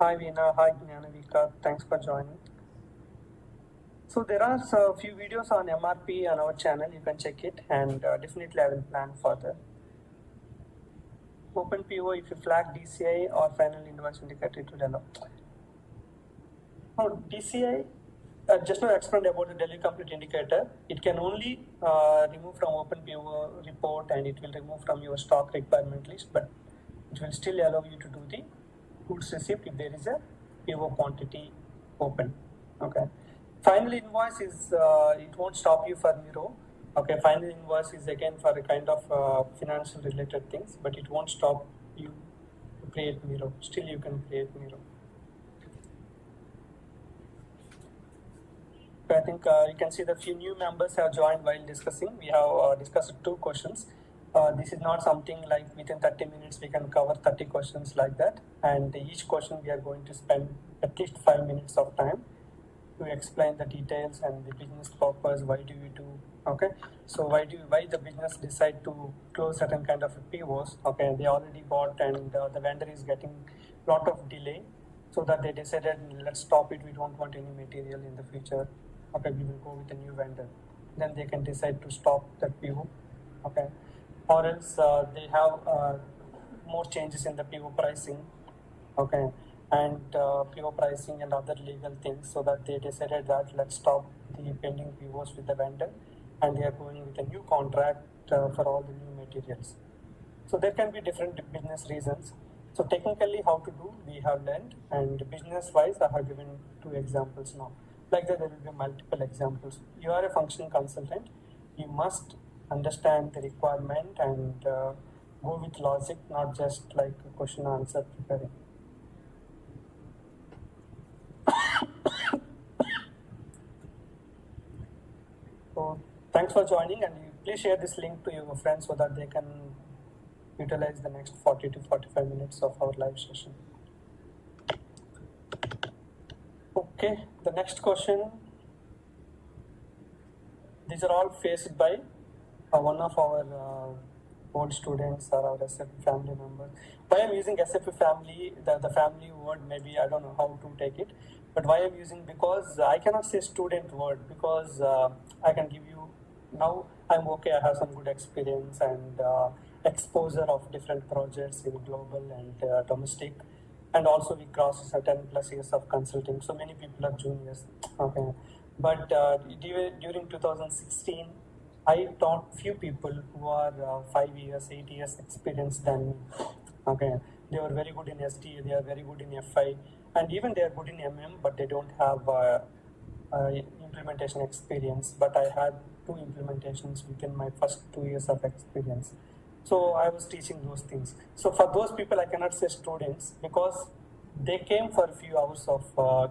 Hi Veena, hi Jnanavika, thanks for joining. So there are a few videos on MRP on our channel, you can check it, and definitely I will plan further. Open PO, if you flag DCI or final invoice indicator, it will allow. Now DCI, just now explained about the daily complete indicator, it can only remove from open PO report, and it will remove from your stock requirement list, but it will still allow you to do the goods receipt if there is a PO quantity open. Okay. Final invoice is, it won't stop you for Miro. Okay, final invoice is again for a kind of financial related things, but it won't stop you to create Miro. Still you can create Miro. I think you can see the few new members have joined while discussing. We have discussed 2 questions. This is not something like within 30 minutes we can cover 30 questions like that, and each question we are going to spend at least 5 minutes of time to explain the details and the business purpose. Why do we do? Okay, so why the business decide to close certain kind of POs? Okay, they already bought, and the vendor is getting lot of delay, so that they decided, let's stop it. We don't want any material in the future. Okay, we will go with a new vendor. Then they can decide to stop that PO. Okay, or else they have more changes in the PO pricing. Okay, and PO pricing and other legal things, so that they decided that let's stop the pending POs with the vendor, and they are going with a new contract for all the new materials. So there can be different business reasons. So technically how to do, we have learned, and business wise I have given 2 examples now. Like that there will be multiple examples. You are a functional consultant, you must understand the requirement and go with logic, not just like a question answer preparing. So thanks for joining, and please share this link to your friends so that they can utilize the next 40 to 45 minutes of our live session. Okay, the next question. These are all faced by one of our old students or our SAP family members. Why I'm using SAP family, the family word, maybe I don't know how to take it, but why I'm using, because I cannot say student word, because I can give you, now I'm okay, I have some good experience and exposure of different projects in global and domestic, and also we cross 10+ years of consulting, so many people are juniors. Okay, but during 2016 I taught few people who are 5 years, 8 years experience than me. Okay, they were very good in SD, they are very good in FI, and even they are good in MM, but they don't have implementation experience. But I had 2 implementations within my first 2 years of experience. So I was teaching those things. So for those people, I cannot say students, because they came for a few hours of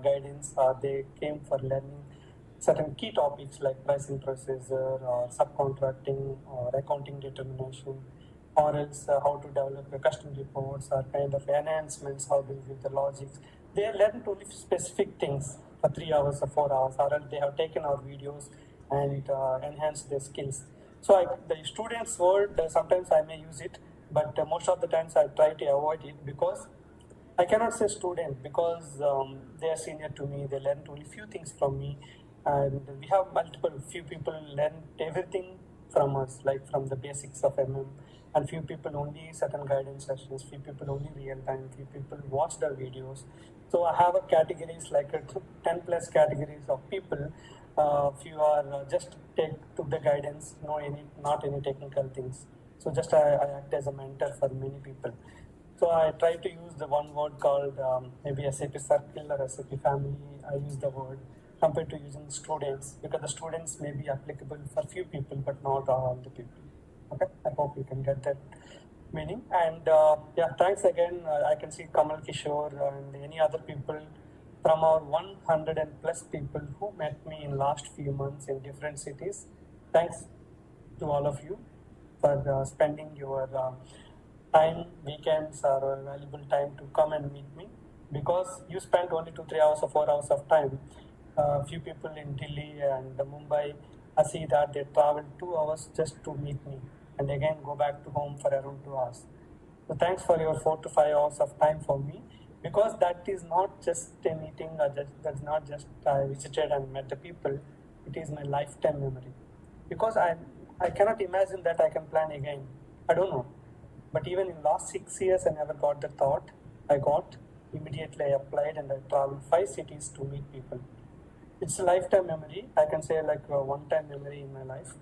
guidance, they came for learning certain key topics like pricing procedure or subcontracting or accounting determination, or else how to develop the custom reports or kind of enhancements, how to give the logics. They learned only specific things for 3 hours or 4 hours, or else they have taken our videos and enhanced their skills. So the students' word, sometimes I may use it, but most of the times I try to avoid it because I cannot say student because they are senior to me. They learned only few things from me, and we have few people learn everything from us, like from the basics of MM, and few people only certain guidance sessions, few people only real time, few people watch the videos. So I have a categories like 10 plus categories of people. Few are just took the guidance, not any technical things. So just I act as a mentor for many people. So I try to use the one word called maybe SAP circle or SAP family. I use the word compared to using students because the students may be applicable for few people but not all the people. Okay, I hope you can get that meaning. And yeah, thanks again. I can see Kamal Kishore and any other people from our 100 and plus people who met me in last few months in different cities. Thanks to all of you for spending your time, weekends or valuable time to come and meet me because you spent only 2-3 hours or 4 hours of time. Few people in Delhi and Mumbai, I see that they travel 2 hours just to meet me and again go back to home for around 2 hours. So thanks for your 4 to 5 hours of time for me because that is not just a meeting or that's not just I visited and met the people. It is my lifetime memory because I cannot imagine that I can plan again. I don't know. But even in last 6 years, I never got the thought. I got immediately I applied and I traveled 5 cities to meet people. It's a lifetime memory. I can say like a one-time memory in my life.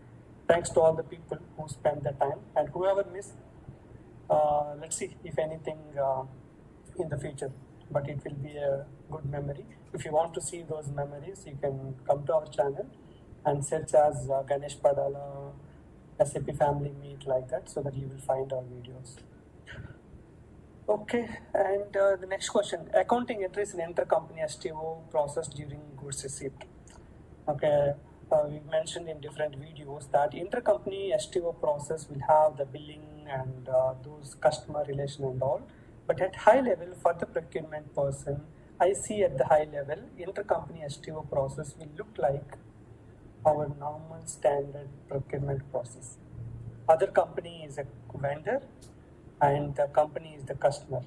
Thanks to all the people who spent the time and whoever missed. Let's see if anything in the future. But it will be a good memory. If you want to see those memories, you can come to our channel and search as Ganesh Padala SAP family meet like that so that you will find our videos. Okay, and the next question, accounting entries in intercompany STO process during goods receipt. Okay, we mentioned in different videos that intercompany STO process will have the billing and those customer relation and all, but at high level for the procurement person, I see at the high level intercompany STO process will look like our normal standard procurement process. Other company is a vendor and the company is the customer.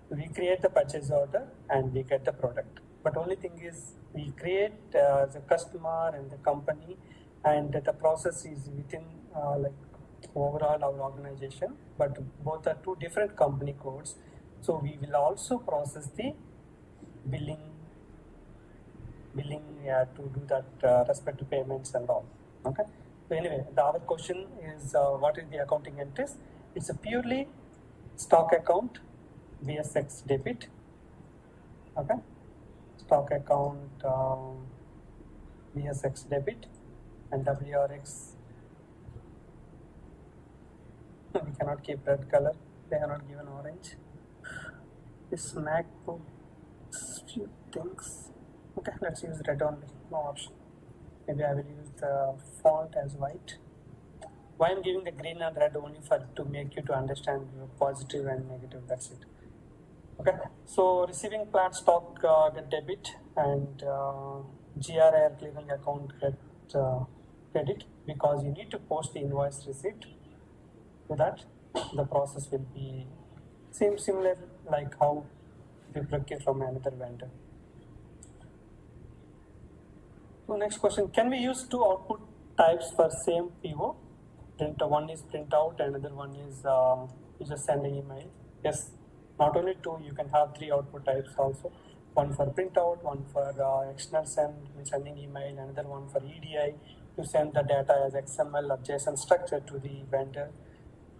We create the purchase order and we get the product. But only thing is we create the customer and the company and the process is within like overall our organization, but both are two different company codes. So we will also process the billing to do that respect to payments and all. Okay. So anyway, the other question is what is the accounting entries? It's a purely stock account, VSX debit. Okay. Stock account, VSX debit, and WRX. We cannot keep red color. They are not given orange. This MacBook, few things. Okay, let's use red only, no option. Maybe I will use the font as white. Why I'm giving the green and red only for to make you to understand positive and negative, that's it. Okay, so receiving plant stock get debit and GRIR clearing account get credit because you need to post the invoice receipt. So that the process will be similar like how we procure from another vendor. So next question, can we use two output types for same PO? One is printout, another one is you just send an email. Yes, not only two, you can have 3 output types also. One for printout, one for external send, sending email, another one for EDI, to send the data as XML or JSON structure to the vendor.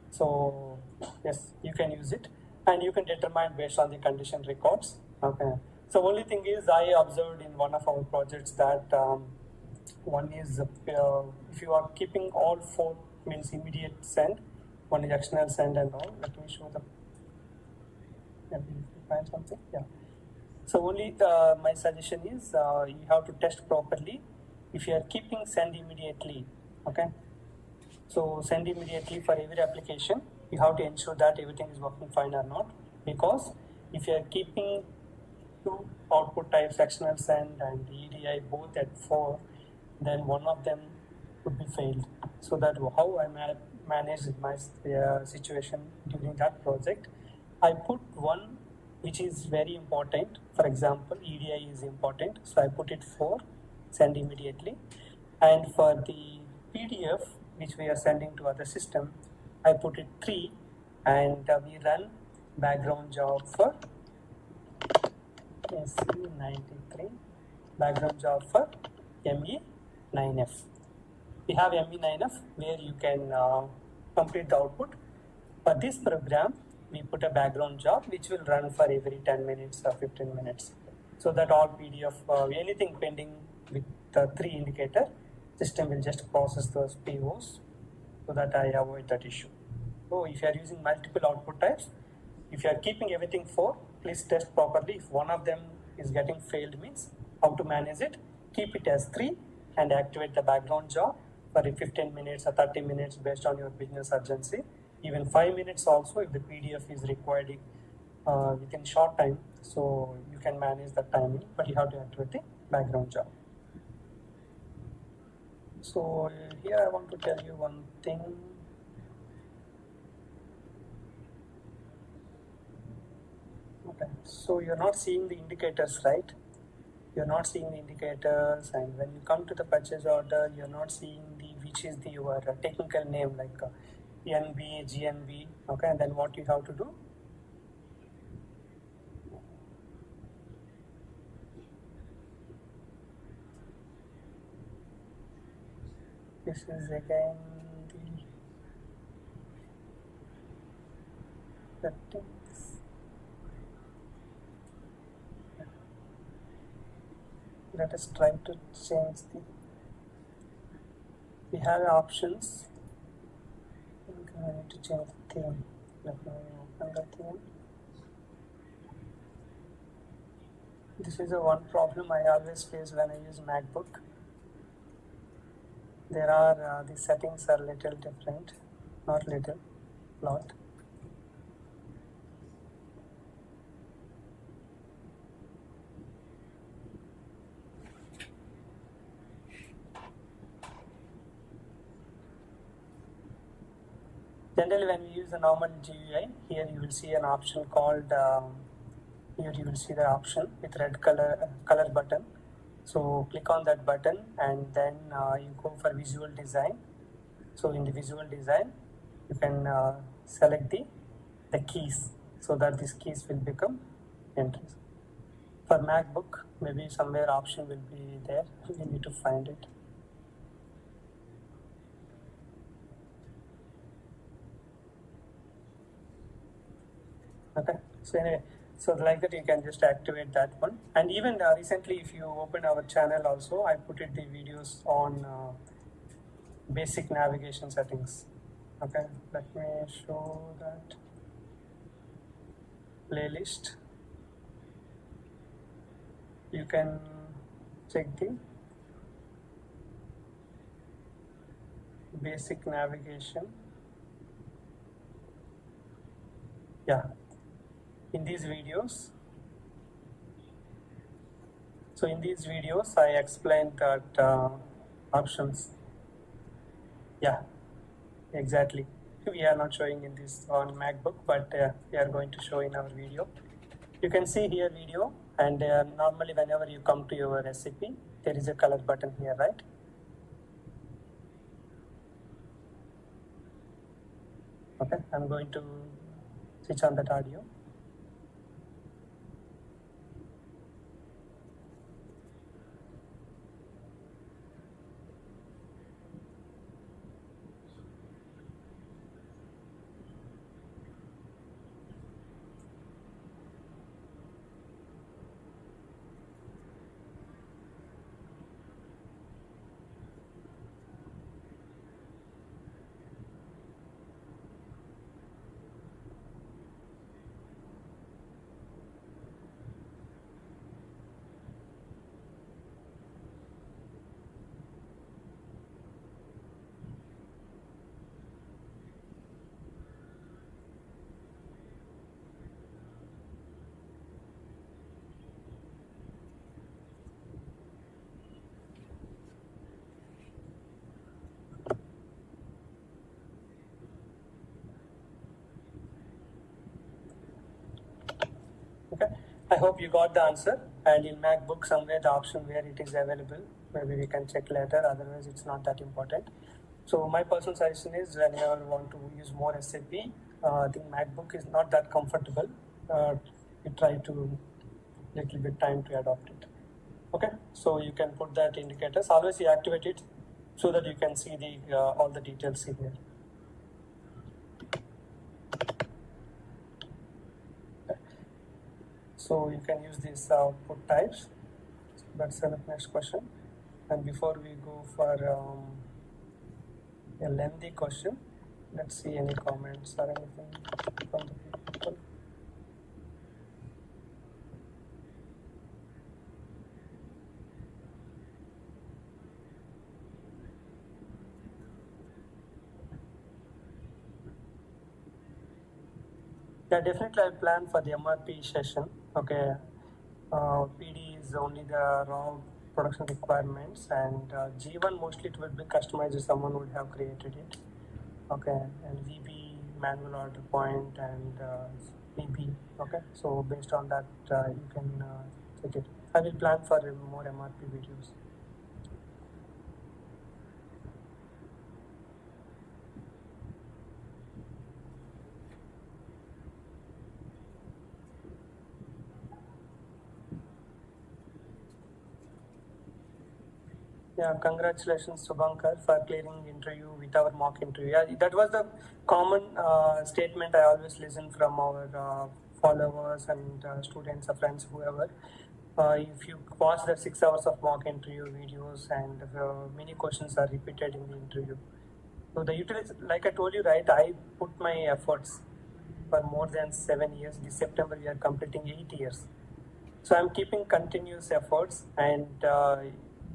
So yes, you can use it and you can determine based on the condition records. Okay. So only thing is I observed in one of our projects that one is if you are keeping all 4 means immediate send, one is external send and all. Let me show the, let me find something. Yeah. So only my suggestion is you have to test properly if you are keeping send immediately. Okay. So send immediately for every application. You have to ensure that everything is working fine or not, because if you are keeping 2 output types, external send and EDI both at 4, then one of them could be failed. So that how I managed my situation during that project. I put one which is very important. For example, EDI is important, so I put it 4, send immediately. And for the PDF which we are sending to other system, I put it 3, and we run background job for SC93, background job for ME9F. We have ME9F where you can complete the output. For this program, we put a background job which will run for every 10 minutes or 15 minutes. So that all PDF, anything pending with the 3 indicator, system will just process those POs so that I avoid that issue. So if you are using multiple output types, if you are keeping everything 4, please test properly. If one of them is getting failed, means how to manage it. Keep it as 3 and activate the background job for 15 minutes or 30 minutes based on your business urgency. Even 5 minutes also if the PDF is required within short time. So you can manage the timing, but you have to activate the background job. So here I want to tell you one thing. Okay, so you're not seeing the indicators, right? You're not seeing the indicators, and when you come to the purchase order, you're not seeing the which is the your technical name like NB, GNB. Okay, and then what you have to do? This is again the settings. Let us try to change the. We have options. I need to change the theme. Let me open the theme. This is the one problem I always face when I use MacBook. There are the settings are little different, not little, lot. Generally, when we use the normal GUI, here you will see an option called. Here you will see the option with red color button. So click on that button and then you go for visual design. So in the visual design, you can select the keys so that these keys will become entries. For MacBook, maybe somewhere option will be there. You need to find it. Okay, so anyway, so like that you can just activate that one. And even recently, if you open our channel also, I put it the videos on basic navigation settings. Okay, let me show that playlist. You can check the basic navigation. Yeah, in these videos. So in these videos, I explained that options. Yeah, exactly. We are not showing in this on MacBook, but we are going to show in our video. You can see here video, and normally whenever you come to your SAP, there is a color button here, right? Okay, I'm going to switch on that audio. I hope you got the answer, and in MacBook somewhere the option where it is available, maybe we can check later, otherwise it's not that important. So my personal suggestion is whenever you want to use more SAP, I think MacBook is not that comfortable. You try to little bit time to adopt it. Okay, so you can put that indicators, always you activate it so that you can see the all the details in here. So you can use these output types. So let's select next question. And before we go for a lengthy question, let's see any comments or anything from the people. Yeah, definitely I plan for the MRP session. Okay, PD is only the raw production requirements, and G1 mostly it will be customized. Someone would have created it. Okay, and VB manual order point and VB. Okay, so based on that you can check it. I will plan for more MRP videos. Yeah, congratulations, Subhankar, for clearing interview with our mock interview. Yeah, that was the common statement I always listen from our followers and students or friends, whoever. If you watch the 6 hours of mock interview videos and many questions are repeated in the interview. So the utility, like I told you, right, I put my efforts for more than 7 years. This September we are completing 8 years. So I'm keeping continuous efforts, and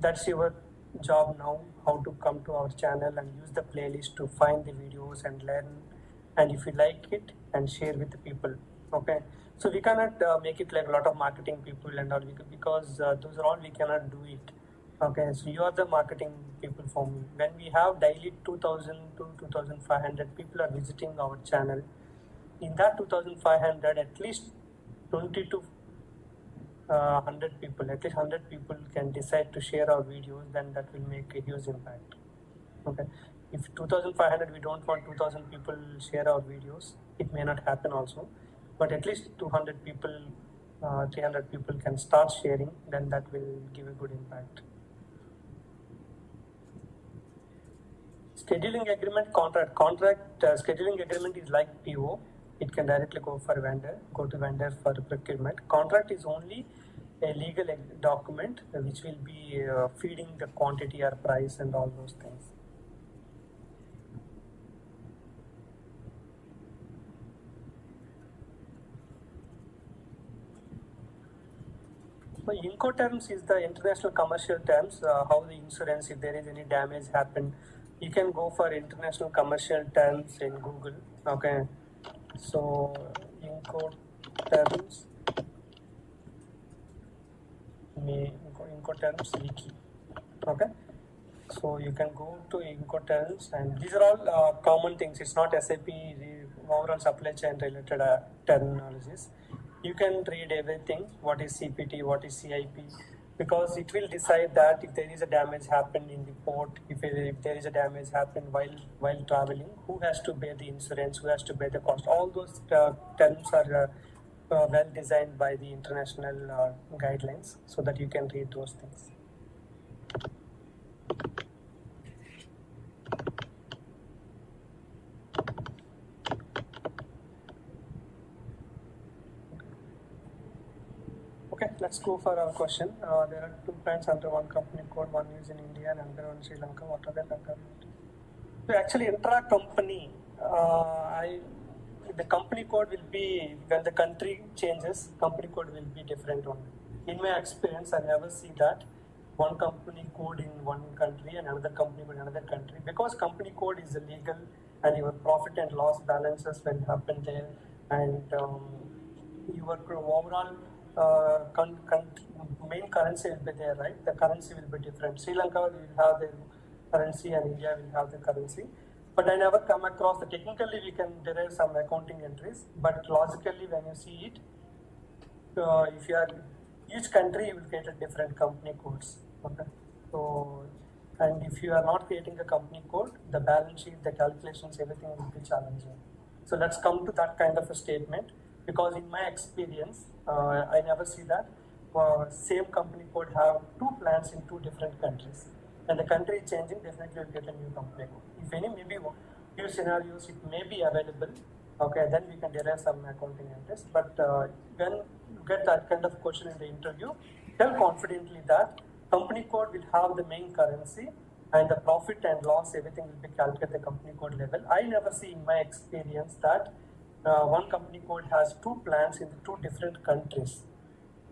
that's your job now, how to come to our channel and use the playlist to find the videos and learn, and if you like it, and share with the people. Okay, so we cannot make it like a lot of marketing people and all, because those are all we cannot do it. Okay, so you are the marketing people for me. When we have daily 2000 to 2500 people are visiting our channel, in that 2500 at least 20 to 100 people, at least 100 people can decide to share our videos, then that will make a huge impact. Okay, if 2500 we don't want 2000 people share our videos, it may not happen also, but at least 200 people, 300 people can start sharing, then that will give a good impact. Scheduling agreement, contract scheduling agreement is like PO. It can directly go to vendor for procurement. Contract is only a legal document which will be feeding the quantity or price and all those things. So Incoterms is the international commercial terms, how the insurance, if there is any damage happen, you can go for international commercial terms in Google. Okay, so Incoterms, Incoterms wiki. Okay, so you can go to Incoterms, and these are all common things. It's not SAP overall supply chain related terminologies. You can read everything, what is CPT, what is CIP, because it will decide that if there is a damage happen in the port, if there is a damage happen while traveling, who has to bear the insurance, who has to bear the cost. All those terms are well designed by the international guidelines, so that you can read those things. Okay, let's go for our question. There are 2 plants under one company code. One is in India and another one in Sri Lanka. What are the So actually, intra-company, the company code will be, when the country changes, company code will be different only. In my experience, I never see that one company code in one country and another company code in another country, because company code is illegal and your profit and loss balances will happen there, and your overall main currency will be there, right? The currency will be different. Sri Lanka will have their currency and India will have the currency. But I never come across the technically we can derive some accounting entries, but logically when you see it, if you are each country, you will create a different company codes. Okay, so and if you are not creating a company code, the balance sheet, the calculations, everything will be challenging. So let's come to that kind of a statement, because in my experience, I never see that same company code have two plants in two different countries, and the country is changing, definitely you'll get a new company code. If any, maybe few scenarios it may be available. Okay, then we can derive some accounting entries. But when you get that kind of question in the interview, tell confidently that company code will have the main currency, and the profit and loss, everything will be calculated at the company code level. I never see in my experience that one company code has two plans in two different countries,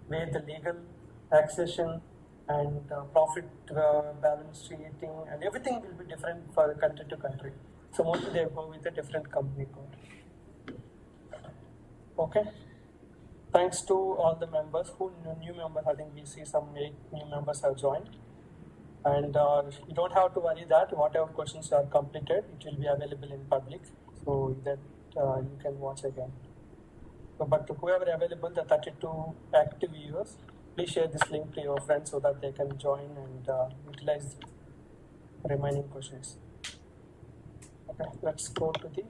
where the legal, taxation, and profit balance sheeting and everything will be different for country to country. So mostly they go with a different company code. Okay. Thanks to all the members who new members. I think we see some 8 new members have joined, and you don't have to worry that whatever questions are completed, it will be available in public, so that you can watch again. So, but to whoever available, the 32 active viewers, please share this link to your friends so that they can join and utilize the remaining questions. Okay, let's go to the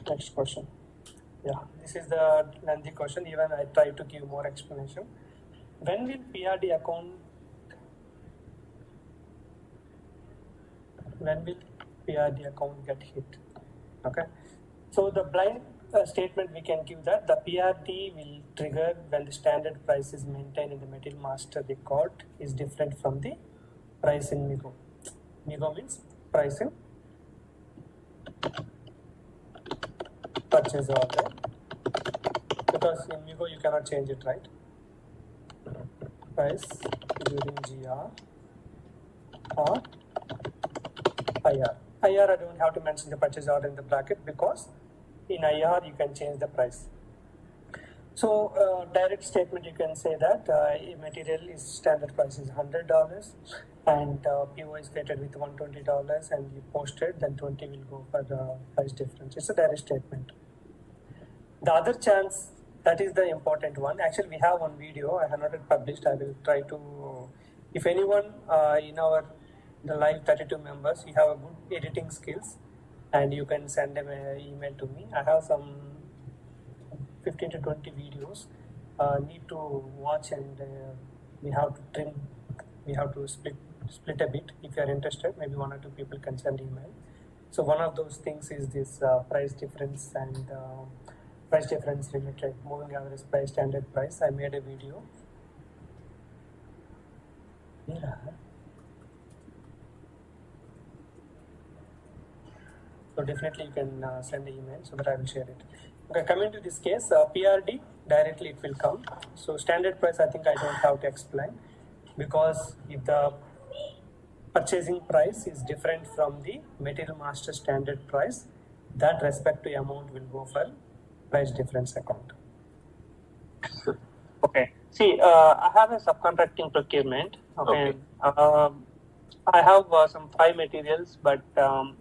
next question. Yeah, this is the lengthy question. Even I try to give more explanation. When will PRD account? When will PRD account get hit? Okay, so the blind statement we can give that the PRD will trigger when the standard price is maintained in the material master record is different from the price in MIGO. MIGO means price in purchase order, because in MIGO you cannot change it, right? Price during GR or IR. IR, I don't have to mention the purchase order in the bracket, because in IR you can change the price. So direct statement, you can say that material is standard price is $100 and PO is created with $120 and you posted, then 20 will go for the price difference. It's a direct statement. The other chance, that is the important one. Actually, we have one video. I have not yet published. I will try to, if anyone in the live 32 members, you have a good editing skills, and you can send them an email to me. I have some 15 to 20 videos. Need to watch, and we have to trim. We have to split a bit. If you are interested, maybe 1 or 2 people can send email. So one of those things is this price difference and price difference related moving average price, standard price. I made a video. Yeah. So definitely you can send an email so that I will share it. Okay, coming to this case, PRD, directly it will come. So standard price, I think I don't have to explain, because if the purchasing price is different from the material master standard price, that respective amount will go for price difference account. Okay. See, I have a subcontracting procurement. Okay. I have some 5 materials, but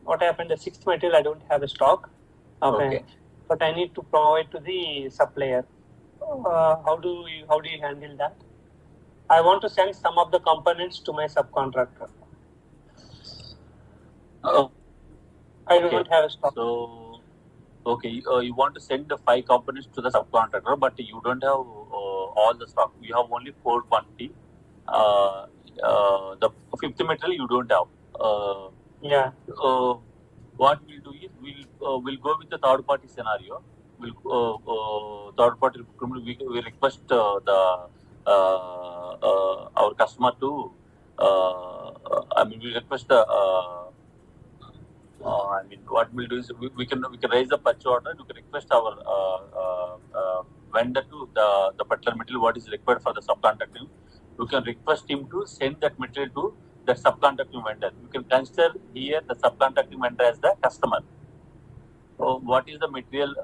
what happened, the 6th material I don't have a stock. Okay. But I need to provide to the supplier. How do you handle that? I want to send some of the components to my subcontractor. I don't have a stock. So, you want to send the 5 components to the subcontractor, but you don't have all the stock. You have only 4 quantity. The 5th material you don't have. Yeah. What we'll do is we'll go with the third party scenario. Third party procurement. We request our customer to. We request the. What we'll do is we can raise the purchase order. We can request our vendor to the particular material what is required for the subcontracting. You can request him to send that material to the subcontracting vendor. You can consider here the subcontracting vendor as the customer. So what is the material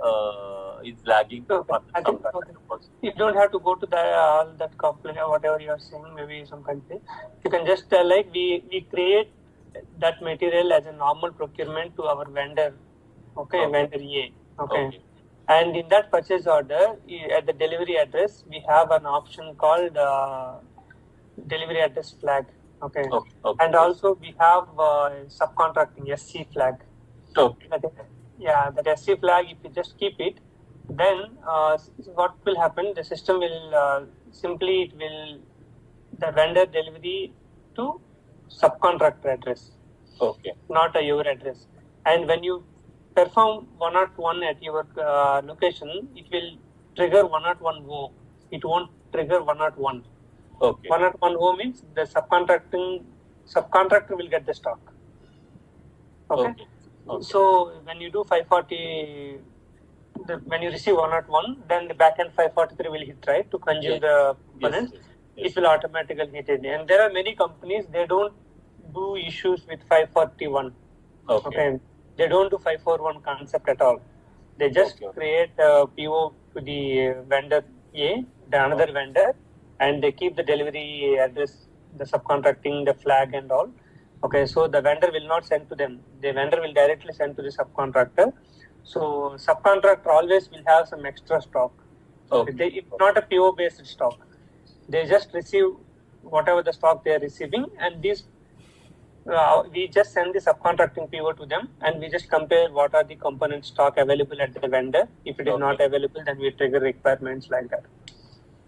is lagging for the subcontracting? You don't have to go to all that company or whatever you are saying, maybe some country. You can just tell like we create that material as a normal procurement to our vendor. Okay. Vendor A. Okay. And in that purchase order, at the delivery address, we have an option called delivery address flag. Okay. And also we have subcontracting SC flag. Okay. That SC flag, if you just keep it, then what will happen? The system will the vendor delivery to subcontractor address. Okay. Not your address. And when you perform 101 at your location, it will trigger 101 O. It won't trigger 101. Okay. 101 O means the subcontractor will get the stock. Okay. So when you do 540, when you receive 101, then the backend 543 will hit, right, to consume the components. Yes. It will automatically hit it. And there are many companies, they don't do issues with 541. Okay. They don't do 541 concept at all. They just create a PO to the vendor A, the another vendor, and they keep the delivery address, the subcontracting, the flag and all. Okay, so the vendor will not send to them. The vendor will directly send to the subcontractor. So subcontractor always will have some extra stock. It's not a PO based stock. They just receive whatever the stock they are receiving, and this we just send the subcontracting PO to them, and we just compare what are the component stock available at the vendor. If it is not available, then we trigger requirements like that.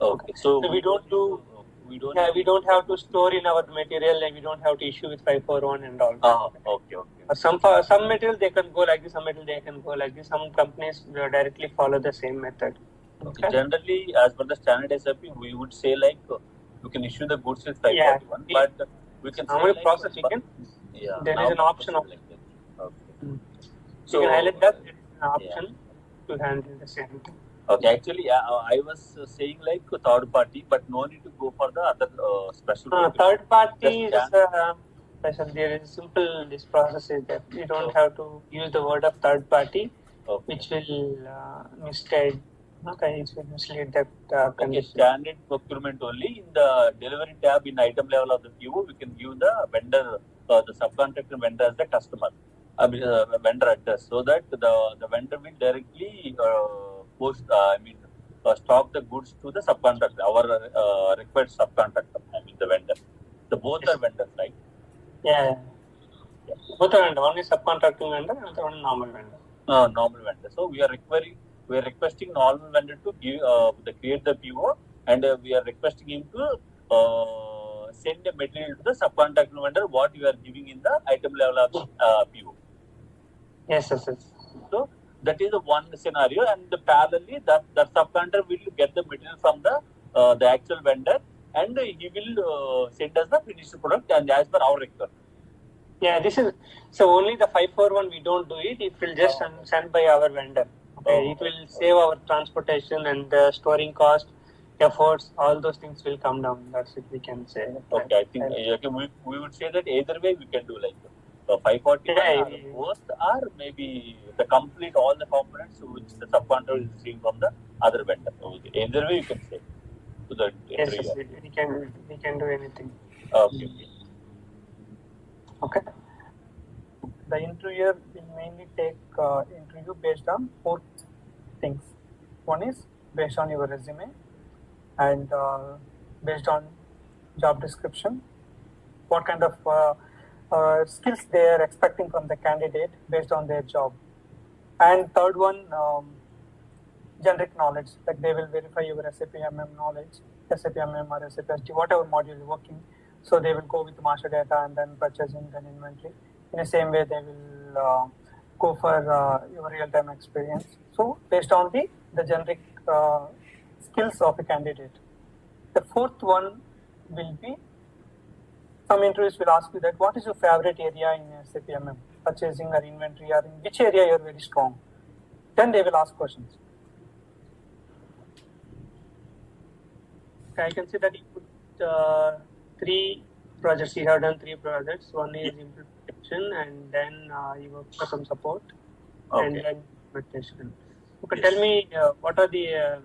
Okay. So we don't have to store in our material, and we don't have to issue with 541 and all. Okay. Some material they can go like this, some material they can go like this. Some companies directly follow the same method. Okay. Generally, as per the standard SAP, we would say like you can issue the goods with 541, but we can say like process there is an option of like that. Okay. So you can highlight that option to handle the same thing. Okay, actually, I was saying like third party, but no need to go for the other special. Third party is special. There is simple. This process is that you don't have to use the word of third party, which will mislead. Okay, it will mislead that condition. Standard procurement only in the delivery tab in item level of the PO, we can give the vendor, the subcontractor vendor as the customer, vendor address, so that the vendor will directly stock the goods to the subcontractor, our required subcontractor, the vendor. The both are vendors, right? Yeah. Both are vendor. One is subcontracting vendor, and the one is normal vendor. Normal vendor. So we are requesting normal vendor to give create the PO, and we are requesting him to send the material to the subcontractor vendor what you are giving in the item level of PO. Yes. So that is the one scenario, and parallelly that subcontractor will get the material from the actual vendor, and he will send us the finished product and as per our requirement. Yeah, this is so only the 541 we don't do it. It will just sent by our vendor. Okay, it will save our transportation and the storing cost, efforts. All those things will come down. That's it. We can say. Okay, I think we would say that either way we can do like 541 both, or maybe the complete all the components which the subcontractor is receiving from the other vendor. Either way you can say to the yes, we can do anything. Okay. The interviewer will mainly take interview based on 4 things. One is based on your resume, and based on job description, what kind of skills they are expecting from the candidate based on their job. And third one, generic knowledge, like they will verify your SAP MM knowledge, SAP MM or SAP SD, whatever module you're working. So they will go with master data and then purchasing, then inventory. In the same way, they will go for your real-time experience. So based on the generic skills of a candidate. The fourth one will be, some interviews will ask you that what is your favorite area in SAP MM, purchasing or inventory, or in which area you are very strong. Then they will ask questions. Okay, I can see that you put 3 projects. You have done 3 projects. One is implementation, and then you work for some support, and then implementation. Okay, tell me what are the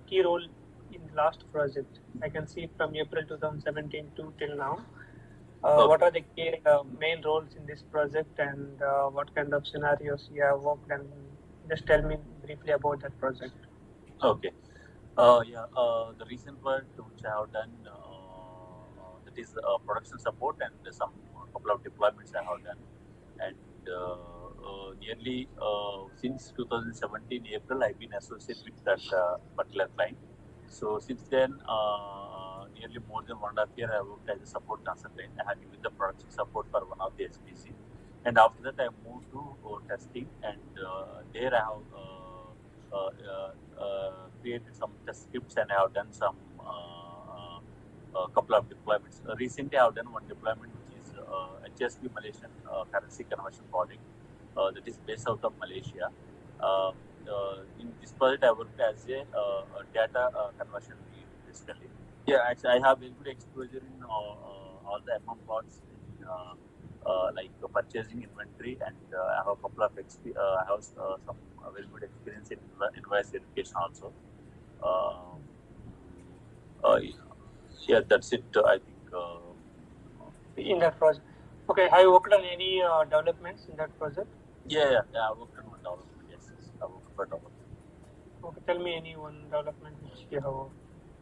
key role in the last project? I can see from April 2017 to till now. What are the key main roles in this project, and what kind of scenarios you have worked and Just tell me briefly about that project. Okay. The recent work which I have done, that is production support and some couple of deployments I have done, and nearly since 2017 April I've been associated with that particular client. So since then, nearly more than 1.5 years I worked as a support consultant. I have given the production support for one of the SPC, and after that I moved to testing, and there I have created some test scripts, and I have done some couple of deployments. Recently, I have done one deployment which is HSP Malaysian currency conversion project that is based out of Malaysia. In this project, I worked as a data conversion lead basically. Yeah, actually, I have very good exposure in all the MM parts, like purchasing, inventory, and I have a couple of I have some very good experience in invoice verification also. Yeah, that's it. I think in that project. Okay, have you worked on any developments in that project? Yeah, I worked on one development. Yes, I worked for development. Okay, tell me any one development which you have worked.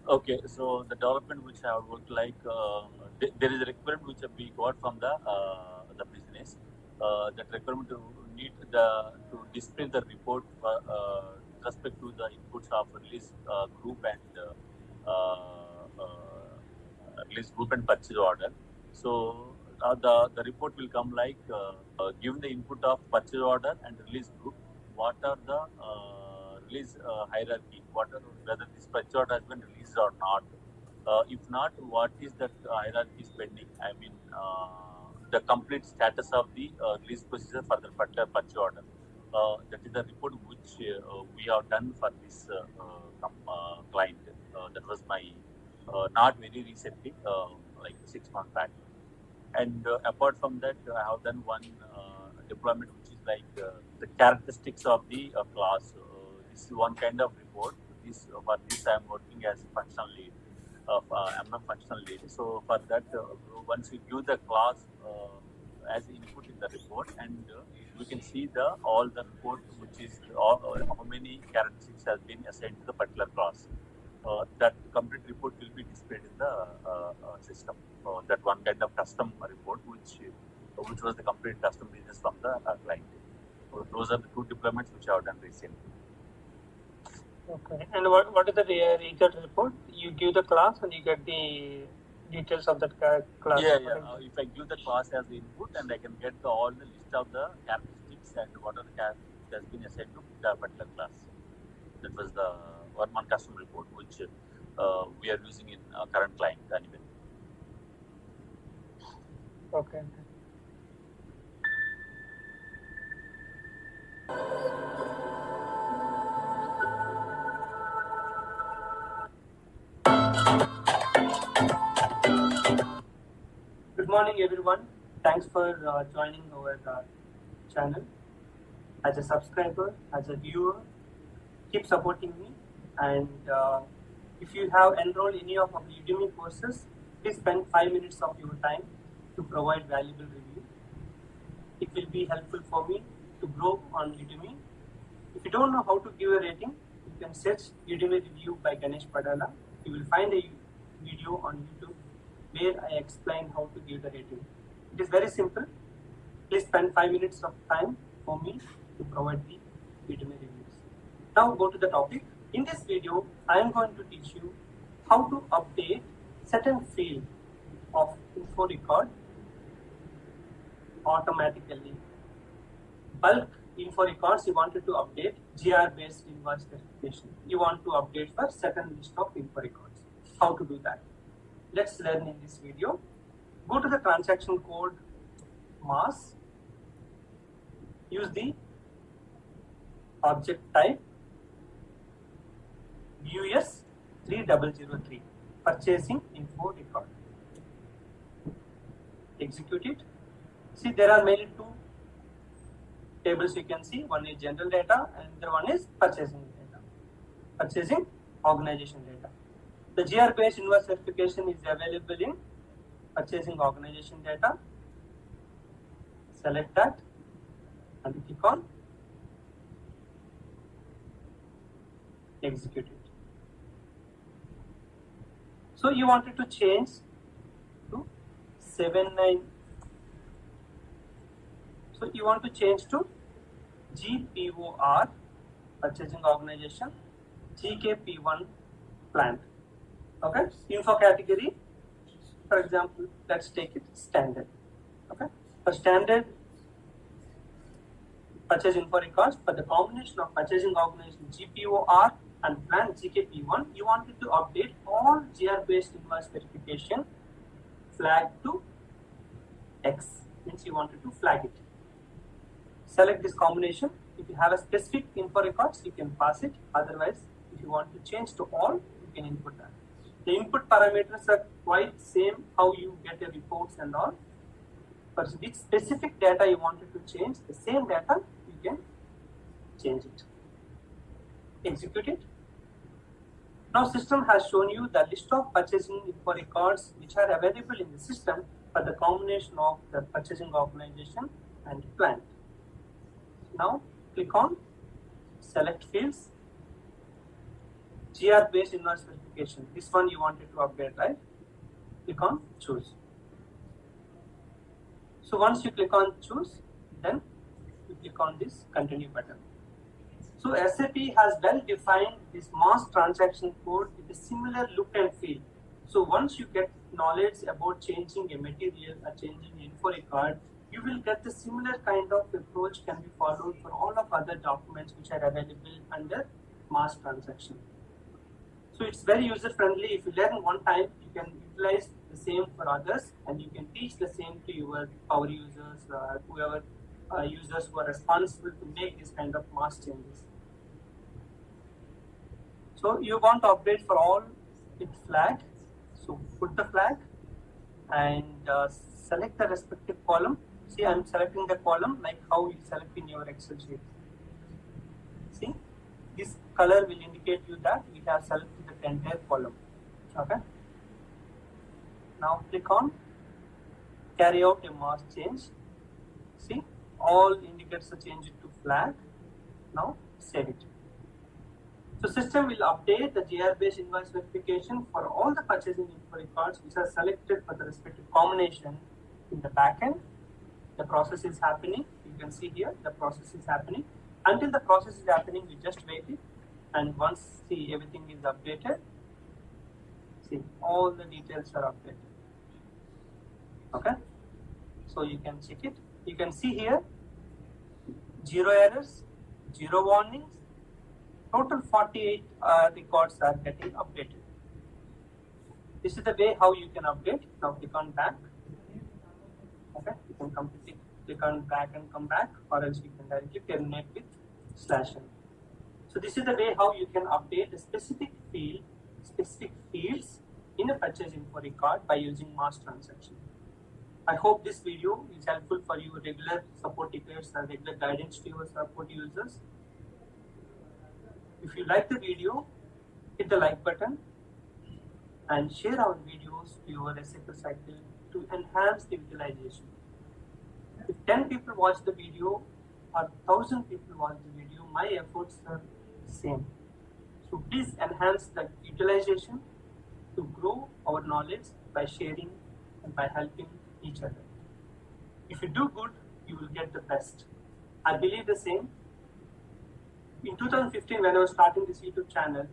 Okay, so the development which I have worked, like there is a requirement which we got from the business. That requirement to need to display the report with respect to the inputs of release group and release group and purchase order. So the report will come like given the input of purchase order and release group, what are the release hierarchy, whether this purchase order has been released or not. If not, what is that hierarchy pending? I mean, the complete status of the release procedure for the particular purchase order. That is the report which we have done for this client. That was my not very recently, like 6 months back. And apart from that, I have done one deployment which is like the characteristics of the class. This is one kind of report. For this I am working as a functional lead. I'm a functional lead. So for that, once we give the class as input in the report, and we can see all the report, which is how many characteristics has been assigned to the particular class. That complete report will be displayed in the system. That one kind of custom report, which was the complete custom business from the client. So those are the two deployments which I have done recently. Okay, and what is the result report? You give the class and you get the details of that class. Yeah. If I give the class as the input, and I can get all the list of the characteristics and what are the characteristics that has been assigned to the particular class. That was the one custom report which we are using in current client anyway. Okay. Good morning, everyone. Thanks for joining our channel. As a subscriber, as a viewer, keep supporting me. And if you have enrolled any of our Udemy courses, please spend 5 minutes of your time to provide valuable review. It will be helpful for me to grow on Udemy. If you don't know how to give a rating, you can search Udemy review by Ganesh Padala. You will find a video on YouTube where I explain how to give the rating. It is very simple. Please spend 5 minutes of time for me to provide the Udemy reviews. Now go to the topic. In this video, I am going to teach you how to update certain field of info record automatically. Bulk info records you wanted to update, GR based invoice verification. You want to update for certain list of info records. How to do that? Let's learn in this video. Go to the transaction code mass. Use the object type US 3003 purchasing info record. Execute it. See, there are mainly two tables you can see. One is general data and the other one is purchasing data. Purchasing organization data. The GR based invoice verification is available in purchasing organization data. Select that and click on execute it. So you wanted to change to 79. So you want to change to GPOR, purchasing organization, GKP1 plant. Okay, info category, for example, let's take it standard. Okay, for standard purchase info records, for the combination of purchasing organization GPOR and plant GKP1, you wanted to update all GR based invoice verification flag to X, means you wanted to flag it. Select this combination. If you have a specific info records, you can pass it. Otherwise, if you want to change to all, you can input that. The input parameters are quite same how you get the reports and all. For which specific data you wanted to change, the same data you can change it. Execute it. Now system has shown you the list of purchasing info records which are available in the system for the combination of the purchasing organization and plant. Now click on select fields, GR based invoice verification. This one you wanted to update, right? Click on choose. So once you click on choose, then you click on this continue button. So SAP has well defined this mass transaction code with a similar look and feel. So once you get knowledge about changing a material or changing info record, you will get the similar kind of approach can be followed for all of other documents which are available under mass transaction. So it's very user friendly. If you learn one time, you can utilize the same for others, and you can teach the same to your power users, whoever users who are responsible to make this kind of mass changes. So you want to update for all with flag. So put the flag and select the respective column. See, I'm selecting the column like how you select in your Excel sheet. See, this color will indicate you that we have selected the entire column. Okay. Now click on carry out a mass change. See, all indicates the change it to flag. Now save it. So system will update the GR based invoice verification for all the purchasing info records which are selected for the respective combination in the backend. The process is happening. You can see here the process is happening. Until the process is happening, we just wait it, and once see everything is updated, see all the details are updated. Okay, so you can check it. You can see here 0 errors, 0 warnings. Total 48 records are getting updated. This is the way how you can update. Now click on back. Okay, you can completely click on back and come back, or else you can directly terminate with /n. So this is the way how you can update a specific fields in a purchase info record by using mass transaction. I hope this video is helpful for you regular support tickets and regular guidance to your support users. If you like the video, hit the like button and share our videos to your SAP cycle to enhance the utilization. If 10 people watch the video or 1,000 people watch the video, my efforts are the same. So please enhance the utilization to grow our knowledge by sharing and by helping each other. If you do good, you will get the best. I believe the same. In 2015, when I was starting this YouTube channel,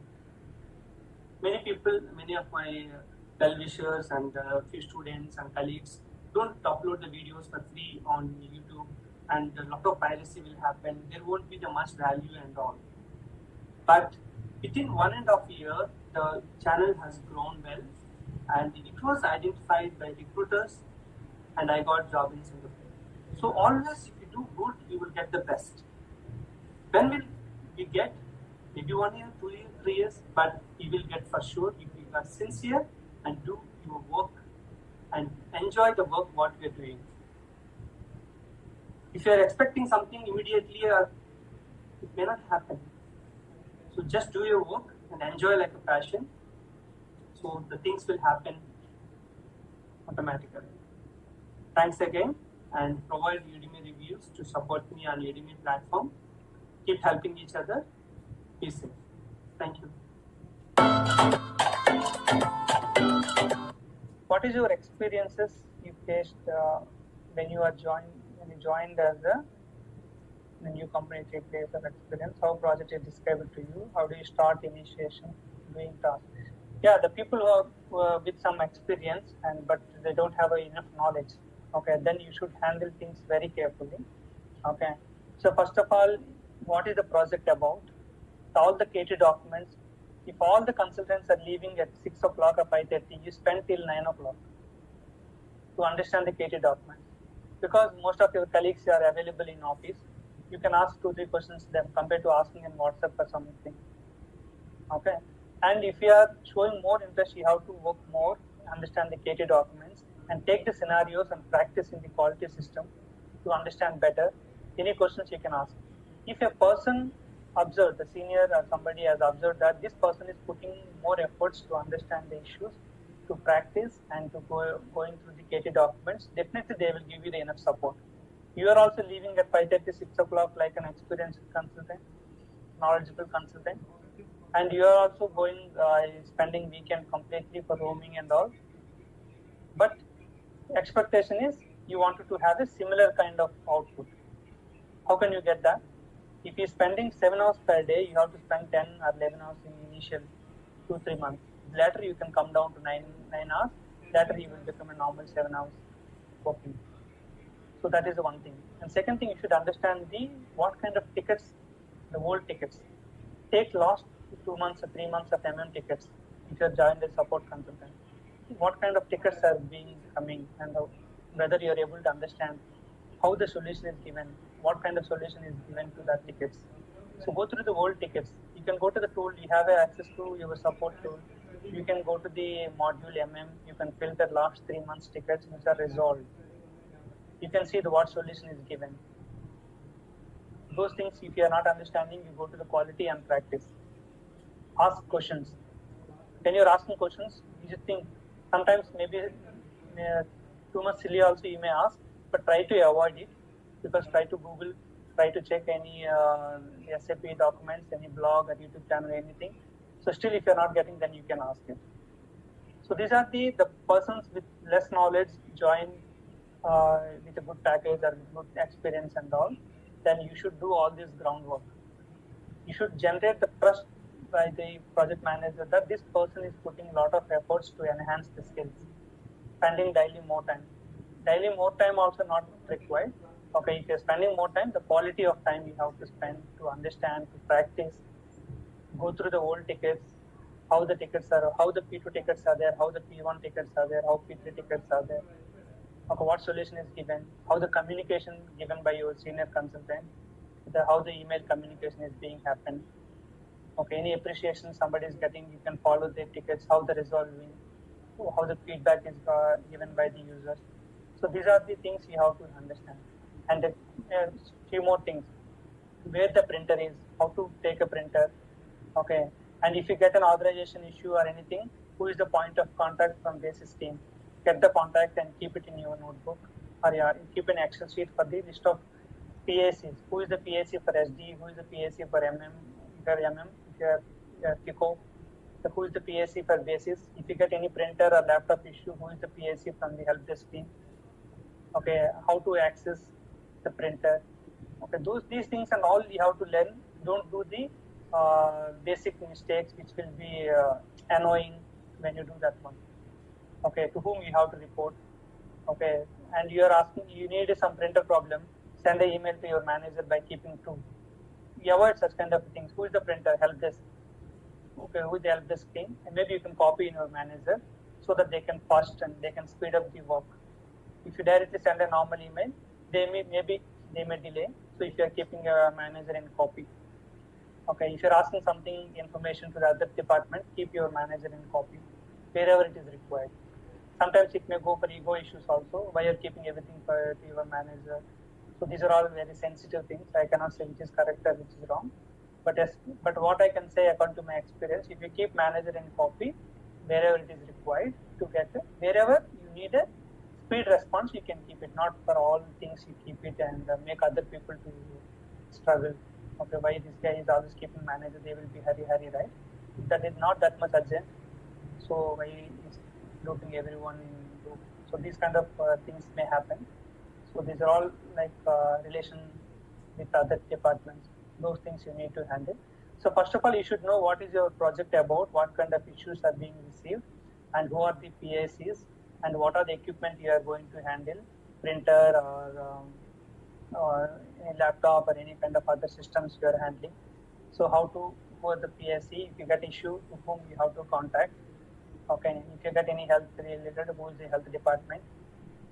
many people, many of my well-wishers and few students and colleagues don't upload the videos for free on YouTube, and a lot of piracy will happen. There won't be the much value and all. But within 1.5 years, the channel has grown well, and it was identified by recruiters, and I got job in Singapore. So always, if you do good, you will get the best. When will we get? Maybe 1 year, 2 years, 3 years, but you will get for sure if you are sincere and do your work and enjoy the work what we are doing. If you are expecting something immediately, it may not happen. So just do your work and enjoy like a passion. So the things will happen automatically. Thanks again, and provide Udemy reviews to support me on Udemy platform. Keep helping each other. Be safe. Thank you. What is your experiences you faced when you joined as a new company? 3 years of experience. How project is described to you? How do you start initiation, doing tasks? Yeah, the people who are with some experience but they don't have enough knowledge. Okay, then you should handle things very carefully. Okay, so first of all, what is the project about? All the KT documents. If all the consultants are leaving at 6 o'clock or 5:30, you spend till 9 o'clock to understand the KT documents. Because most of your colleagues are available in office, you can ask 2-3 questions to them compared to asking in WhatsApp or something. Okay, and if you are showing more interest, you have to work more, understand the KT documents, and take the scenarios and practice in the quality system to understand better. Any questions you can ask. If a person observed, the senior or somebody has observed that this person is putting more efforts to understand the issues, to practice and to going through the KT documents, definitely they will give you the enough support. You are also leaving at 5:30, 6 o'clock like an experienced consultant, knowledgeable consultant, and you are also going spending weekend completely for roaming and all. But expectation is you wanted to have a similar kind of output. How can you get that? If you're spending 7 hours per day, you have to spend 10 or 11 hours in initial 2-3 months. Later you can come down to 9 hours. Later you will become a normal 7 hours working. So that is the one thing. And second thing, you should understand what kind of tickets, the old tickets. Take last 2 months or 3 months of tickets if you are joined as support consultant. What kind of tickets are being coming and whether you are able to understand how the solution is given, what kind of solution is given to that tickets. So go through the old tickets. You can go to the tool, you have access to your support tool. You can go to the module you can filter last 3 months tickets which are resolved. You can see what solution is given. Those things, if you are not understanding, you go to the quality and practice. Ask questions. When you are asking questions, you just think, sometimes maybe too much silly also you may ask, but try to avoid it, because try to Google, try to check any SAP documents, any blog or YouTube channel, anything. So still if you are not getting, then you can ask it. So these are the persons with less knowledge join with a good package or with good experience and all, then you should do all this groundwork. You should generate the trust by the project manager that this person is putting a lot of efforts to enhance the skills, spending daily more time. Daily more time also not required. Okay, if you're spending more time, the quality of time you have to spend to understand, to practice, go through the old tickets, how the tickets are, how the P2 tickets are there, how the P1 tickets are there, how P3 tickets are there. Okay, what solution is given, how the communication given by your senior consultant, how the email communication is being happened. Okay, any appreciation somebody is getting, you can follow their tickets, how the resolving, how the feedback is given by the users. So these are the things you have to understand. And a few more things, where the printer is, how to take a printer. Okay, and if you get an authorization issue or anything, who is the point of contact from basis team? Get the contact and keep it in your notebook, or keep an Excel sheet for the list of PACs. Who is the PAC for SD? Who is the PAC for MM? If you are MM, if you are FICO, so who is the PAC for basis? If you get any printer or laptop issue, who is the PAC from the help desk team? Okay, how to access the printer? Okay, these things and all you have to learn. Don't do the basic mistakes which will be annoying when you do that one. Okay, to whom you have to report. Okay, and you are asking, you need some printer problem, send an email to your manager by keeping two. You avoid such kind of things. Who is the printer? Help desk. Okay, who is the help desk team? And maybe you can copy in your manager so that they can fast and they can speed up the work. If you directly send a normal email, they may delay. So if you are keeping your manager in copy. Okay, if you are asking something, information to the other department, keep your manager in copy wherever it is required. Sometimes it may go for ego issues also, why you are keeping everything to your manager. So these are all very sensitive things. I cannot say which is correct or which is wrong. But what I can say according to my experience, if you keep manager in copy wherever it is required to get it, wherever you need a speed response, you can keep it. Not for all things you keep it and make other people to struggle. Okay, why this guy is always keeping manager? They will be hurry, right? That is not that much urgent. So why is looping everyone in loop? So these kind of things may happen. So these are all like relation with other departments. Those things you need to handle. So first of all, you should know what is your project about, what kind of issues are being received, and who are the PACs, and what are the equipment you are going to handle, printer or any laptop or any kind of other systems you are handling. So how to go the PAC, if you get issue, to whom you have to contact. Okay, if you get any health related, who is the health department?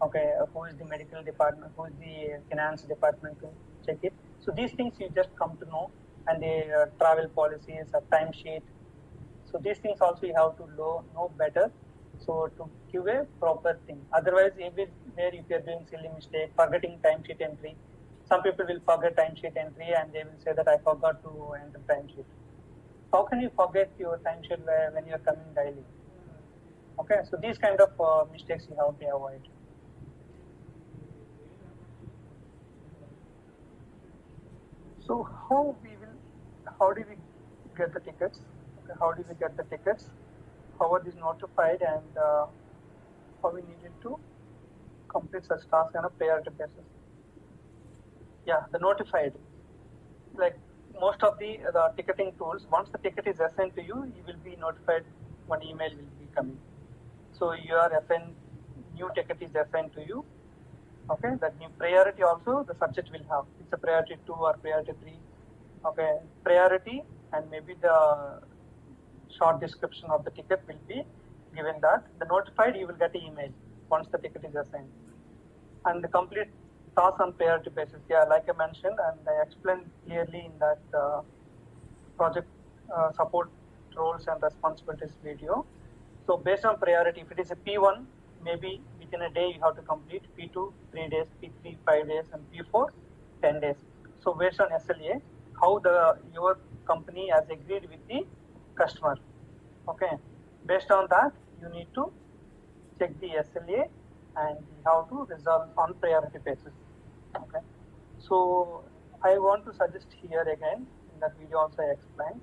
Okay, who is the medical department? Who is the finance department to check it? So these things you just come to know, and the travel policies, a timesheet. So these things also you have to know better. So to give a proper thing. Otherwise, everywhere if you are doing silly mistake, forgetting timesheet entry. Some people will forget timesheet entry and they will say that I forgot to enter timesheet. How can you forget your timesheet when you are coming daily? Okay, so these kind of mistakes you have to avoid. So how do we get the tickets? Okay, how do we get the tickets? How are these notified, and how we needed to complete such tasks on a priority basis? Yeah, the notified. Like most of the ticketing tools, once the ticket is assigned to you, you will be notified. One email will be coming. So your new ticket is assigned to you. Okay, that new priority also the subject will have. It's a priority 2 or priority 3. Okay, priority and maybe the short description of the ticket will be given that. The notified you will get an email once the ticket is assigned. And the complete task on priority basis. Yeah, like I mentioned and I explained clearly in that project support roles and responsibilities video. So based on priority, if it is a P1, maybe within a day you have to complete, P2 3 days, P3 5 days, and P4 10 days. So based on SLA, how your company has agreed with the customer. Okay, based on that you need to check the SLA and how to resolve on priority basis. Okay, so I want to suggest here again in that video also I explained.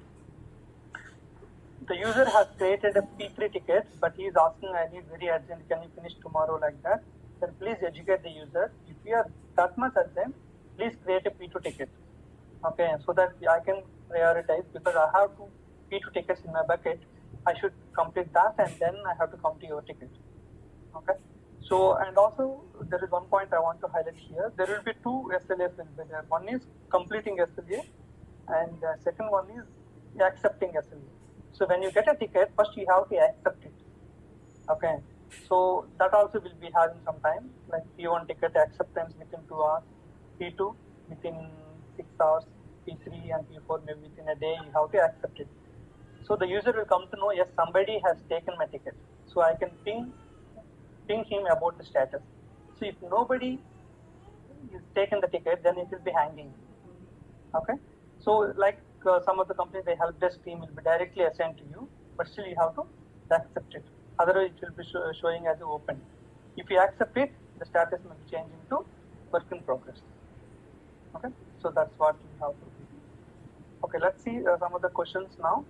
The user has created a P3 ticket, but he is asking, I need very urgent, can you finish tomorrow, like that? Then please educate the user. If you are that much urgent, please create a P2 ticket. Okay, so that I can prioritize, because I have two P2 tickets in my bucket. I should complete that and then I have to complete your ticket. Okay, so and also there is one point I want to highlight here. There will be two SLAs will be there. One is completing SLA and the second one is accepting SLA. So when you get a ticket, first you have to accept it. Okay, so that also will be having some time, like P1 ticket acceptance within 2 hours, P2 within 6 hours, P3 and P4 maybe within a day you have to accept it. So the user will come to know, yes, somebody has taken my ticket. So I can ping him about the status. So if nobody is taken the ticket, then it will be hanging. Okay, so like some of the companies, the help desk team will be directly assigned to you, but still you have to accept it. Otherwise, it will be showing as open. If you accept it, the status may be changing to work in progress. Okay, so that's what you have to do. Okay, let's see some of the questions now.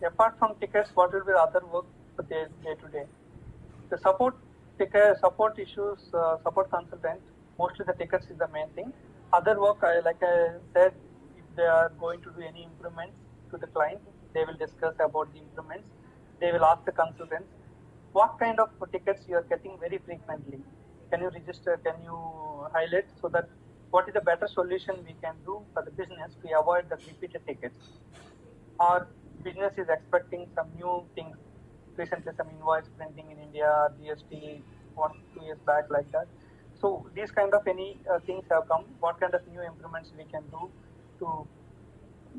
Apart from tickets, what will be the other work for day to day? The support issues, support consultant, mostly the tickets is the main thing. Other work, like I said, if they are going to do any improvements to the client, they will discuss about the improvements. They will ask the consultants, what kind of tickets you are getting very frequently? Can you register, can you highlight, so that what is the better solution we can do for the business to avoid the repeated tickets? Or business is expecting some new things. Recently, some invoice printing in India, GST 1-2 years back, like that. So these kind of any things have come. What kind of new improvements we can do to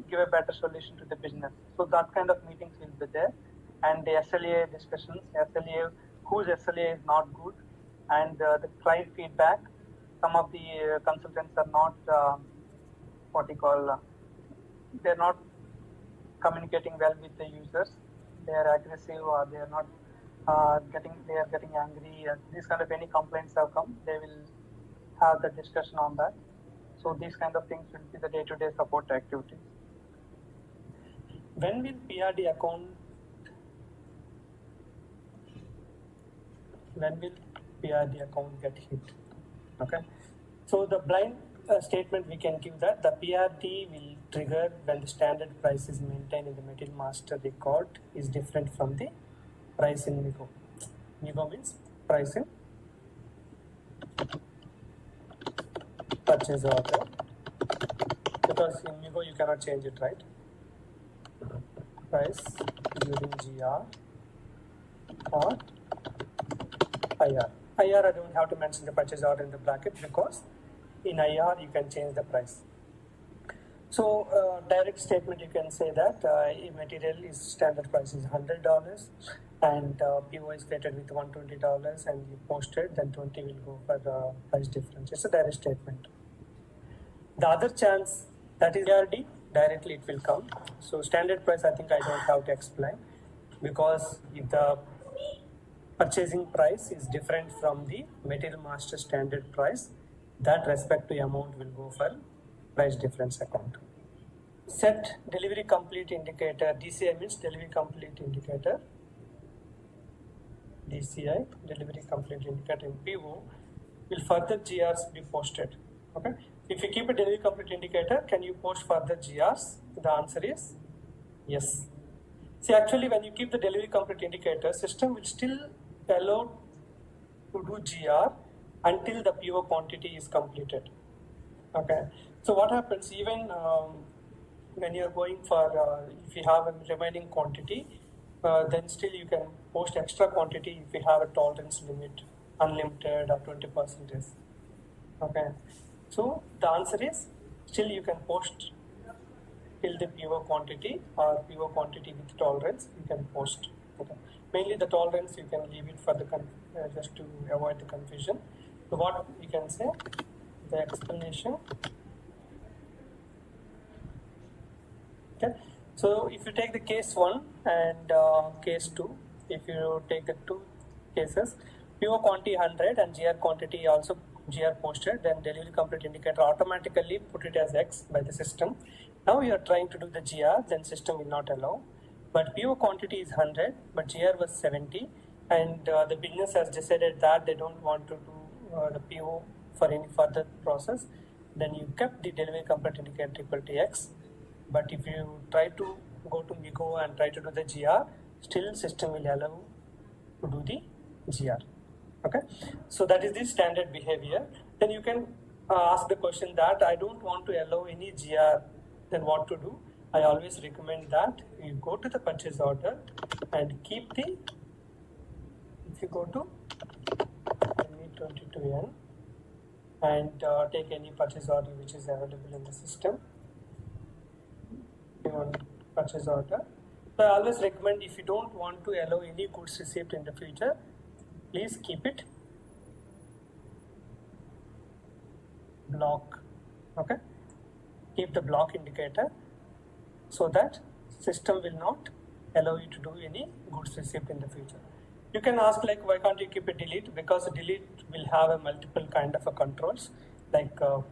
give a better solution to the business? So that kind of meetings will be there, and the SLA discussions, SLA, whose SLA is not good, and the client feedback. Some of the consultants are not they're not communicating well with the users. they are aggressive or they are not they are getting angry. These kind of any complaints have come, they will have the discussion on that. So these kind of things will be the day-to-day support activities. When will PRD account get hit? Okay, so the blind statement we can give that the PRD will trigger when the standard price is maintained in the material master record is different from the price in MIGO. MIGO means price in purchase order, because in MIGO you cannot change it, right? Price during GR or IR. IR I don't have to mention the purchase order in the bracket because in IR you can change the price. So direct statement you can say that a material is standard price is $100 and PO is created with $120 and you posted, then 20 will go for the price difference. It's a direct statement. The other chance, that is PRD, directly it will come. So standard price I think I don't have to explain, because if the purchasing price is different from the material master standard price, that respective amount will go for price difference account. Set delivery complete indicator. DCI means delivery complete indicator. DCI, delivery complete indicator in PO, will further GRs be posted. Okay. If you keep a delivery complete indicator, can you post further GRs? The answer is yes. See, actually, when you keep the delivery complete indicator, system will still allow to do GR until the PO quantity is completed. Okay. So what happens even when you are going for if you have a remaining quantity, then still you can post extra quantity if you have a tolerance limit, unlimited or 20%. Okay. So the answer is still you can post till the PO quantity or PO quantity with tolerance you can post. Okay. Mainly the tolerance you can leave it for the just to avoid the confusion. So what you can say, the explanation. Okay. So if you take the case 1 and case 2, if you take the two cases, PO quantity 100 and GR quantity also GR posted, then delivery complete indicator automatically put it as X by the system. Now you are trying to do the GR, then system will not allow. But PO quantity is 100, but GR was 70, and the business has decided that they don't want to do the PO for any further process. Then you kept the delivery complete indicator equal to X. But if you try to go to MIGO and try to do the GR, still system will allow to do the GR. Okay, so that is the standard behavior. Then you can ask the question that I don't want to allow any GR, then what to do? I always recommend that you go to the purchase order and keep the, if you go to 22N and take any purchase order which is available in the system, purchase order. So I always recommend, if you don't want to allow any goods receipt in the future, please keep it block. Okay, keep the block indicator so that system will not allow you to do any goods receipt in the future. You can ask like, why can't you keep a delete? Because delete will have a multiple kind of a controls, like GR,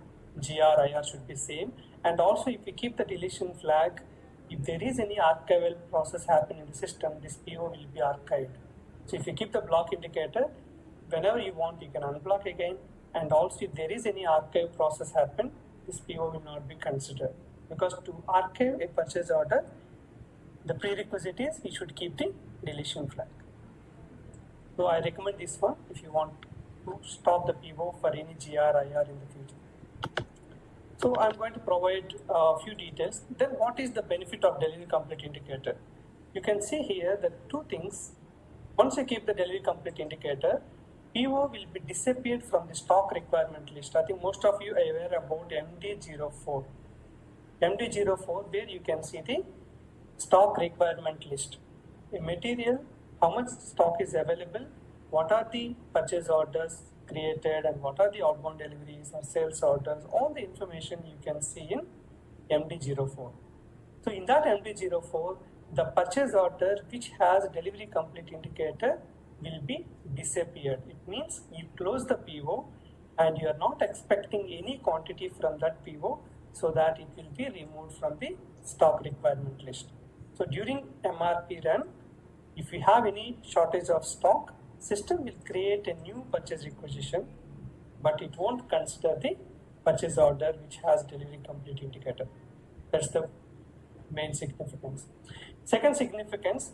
IR should be same. And also if you keep the deletion flag, if there is any archival process happening in the system, this PO will be archived. So if you keep the block indicator, whenever you want, you can unblock again. And also if there is any archive process happen, this PO will not be considered. Because to archive a purchase order, the prerequisite is you should keep the deletion flag. So I recommend this one if you want to stop the PO for any GR, IR in the future. So I'm going to provide a few details. Then what is the benefit of delivery complete indicator? You can see here that two things. Once you keep the delivery complete indicator, PO will be disappeared from the stock requirement list. I think most of you are aware about MD04. MD04, where you can see the stock requirement list. A material, how much stock is available, what are the purchase orders created, and what are the outbound deliveries or sales orders, all the information you can see in MD04. So in that MD04, the purchase order which has delivery complete indicator will be disappeared. It means you close the PO and you are not expecting any quantity from that PO, so that it will be removed from the stock requirement list. So during MRP run, if you have any shortage of stock, system will create a new purchase requisition, but it won't consider the purchase order which has delivery complete indicator. That's the main significance. Second significance,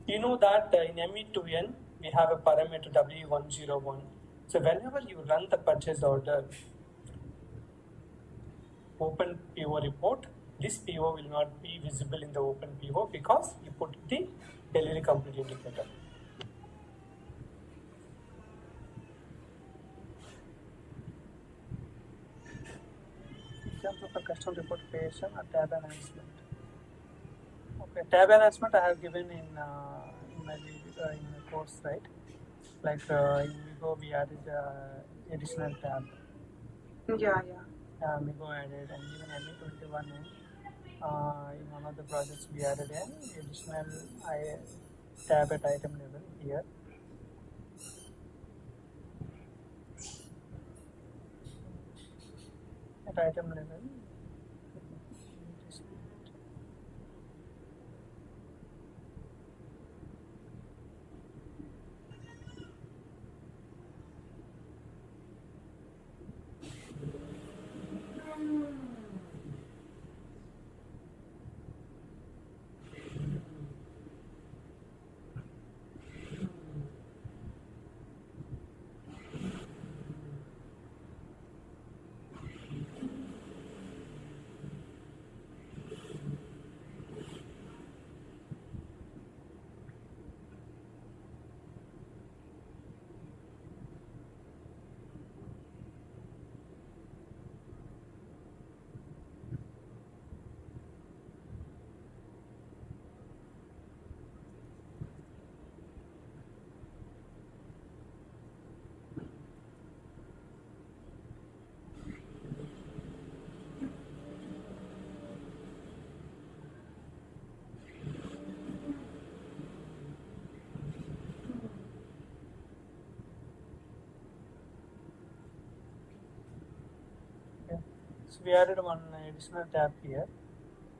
you know that in ME2N we have a parameter W101. So whenever you run the purchase order open PO report, this PO will not be visible in the open PO because you put the delivery complete indicator. Example for custom report creation or tab enhancement. Okay, tab enhancement I have given in my course, right? Like in Migo we added additional tab. Yeah. Migo added, and even ME21 in one of the projects we added an additional tab at item level here. At item level, so we added one additional tab here.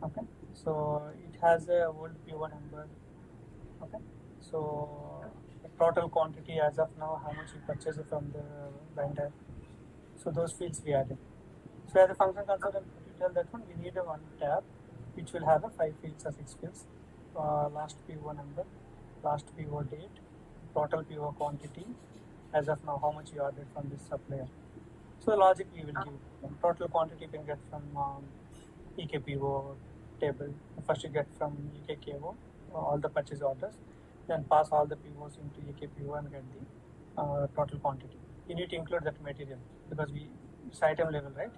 Okay, so it has a old PO number. Okay, so the total quantity as of now, how much you purchased from the vendor. So those fields we added. So as a function consultant, you tell that one we need a one tab which will have a 5 fields or 6 fields. Last PO number, last PO date, total PO quantity, as of now how much you ordered from this supplier. So the logic we will give. Total quantity you can get from EKPO table. First you get from EKKO all the purchase orders, then pass all the POs into EKPO and get the total quantity. You need to include that material because it's item level, right?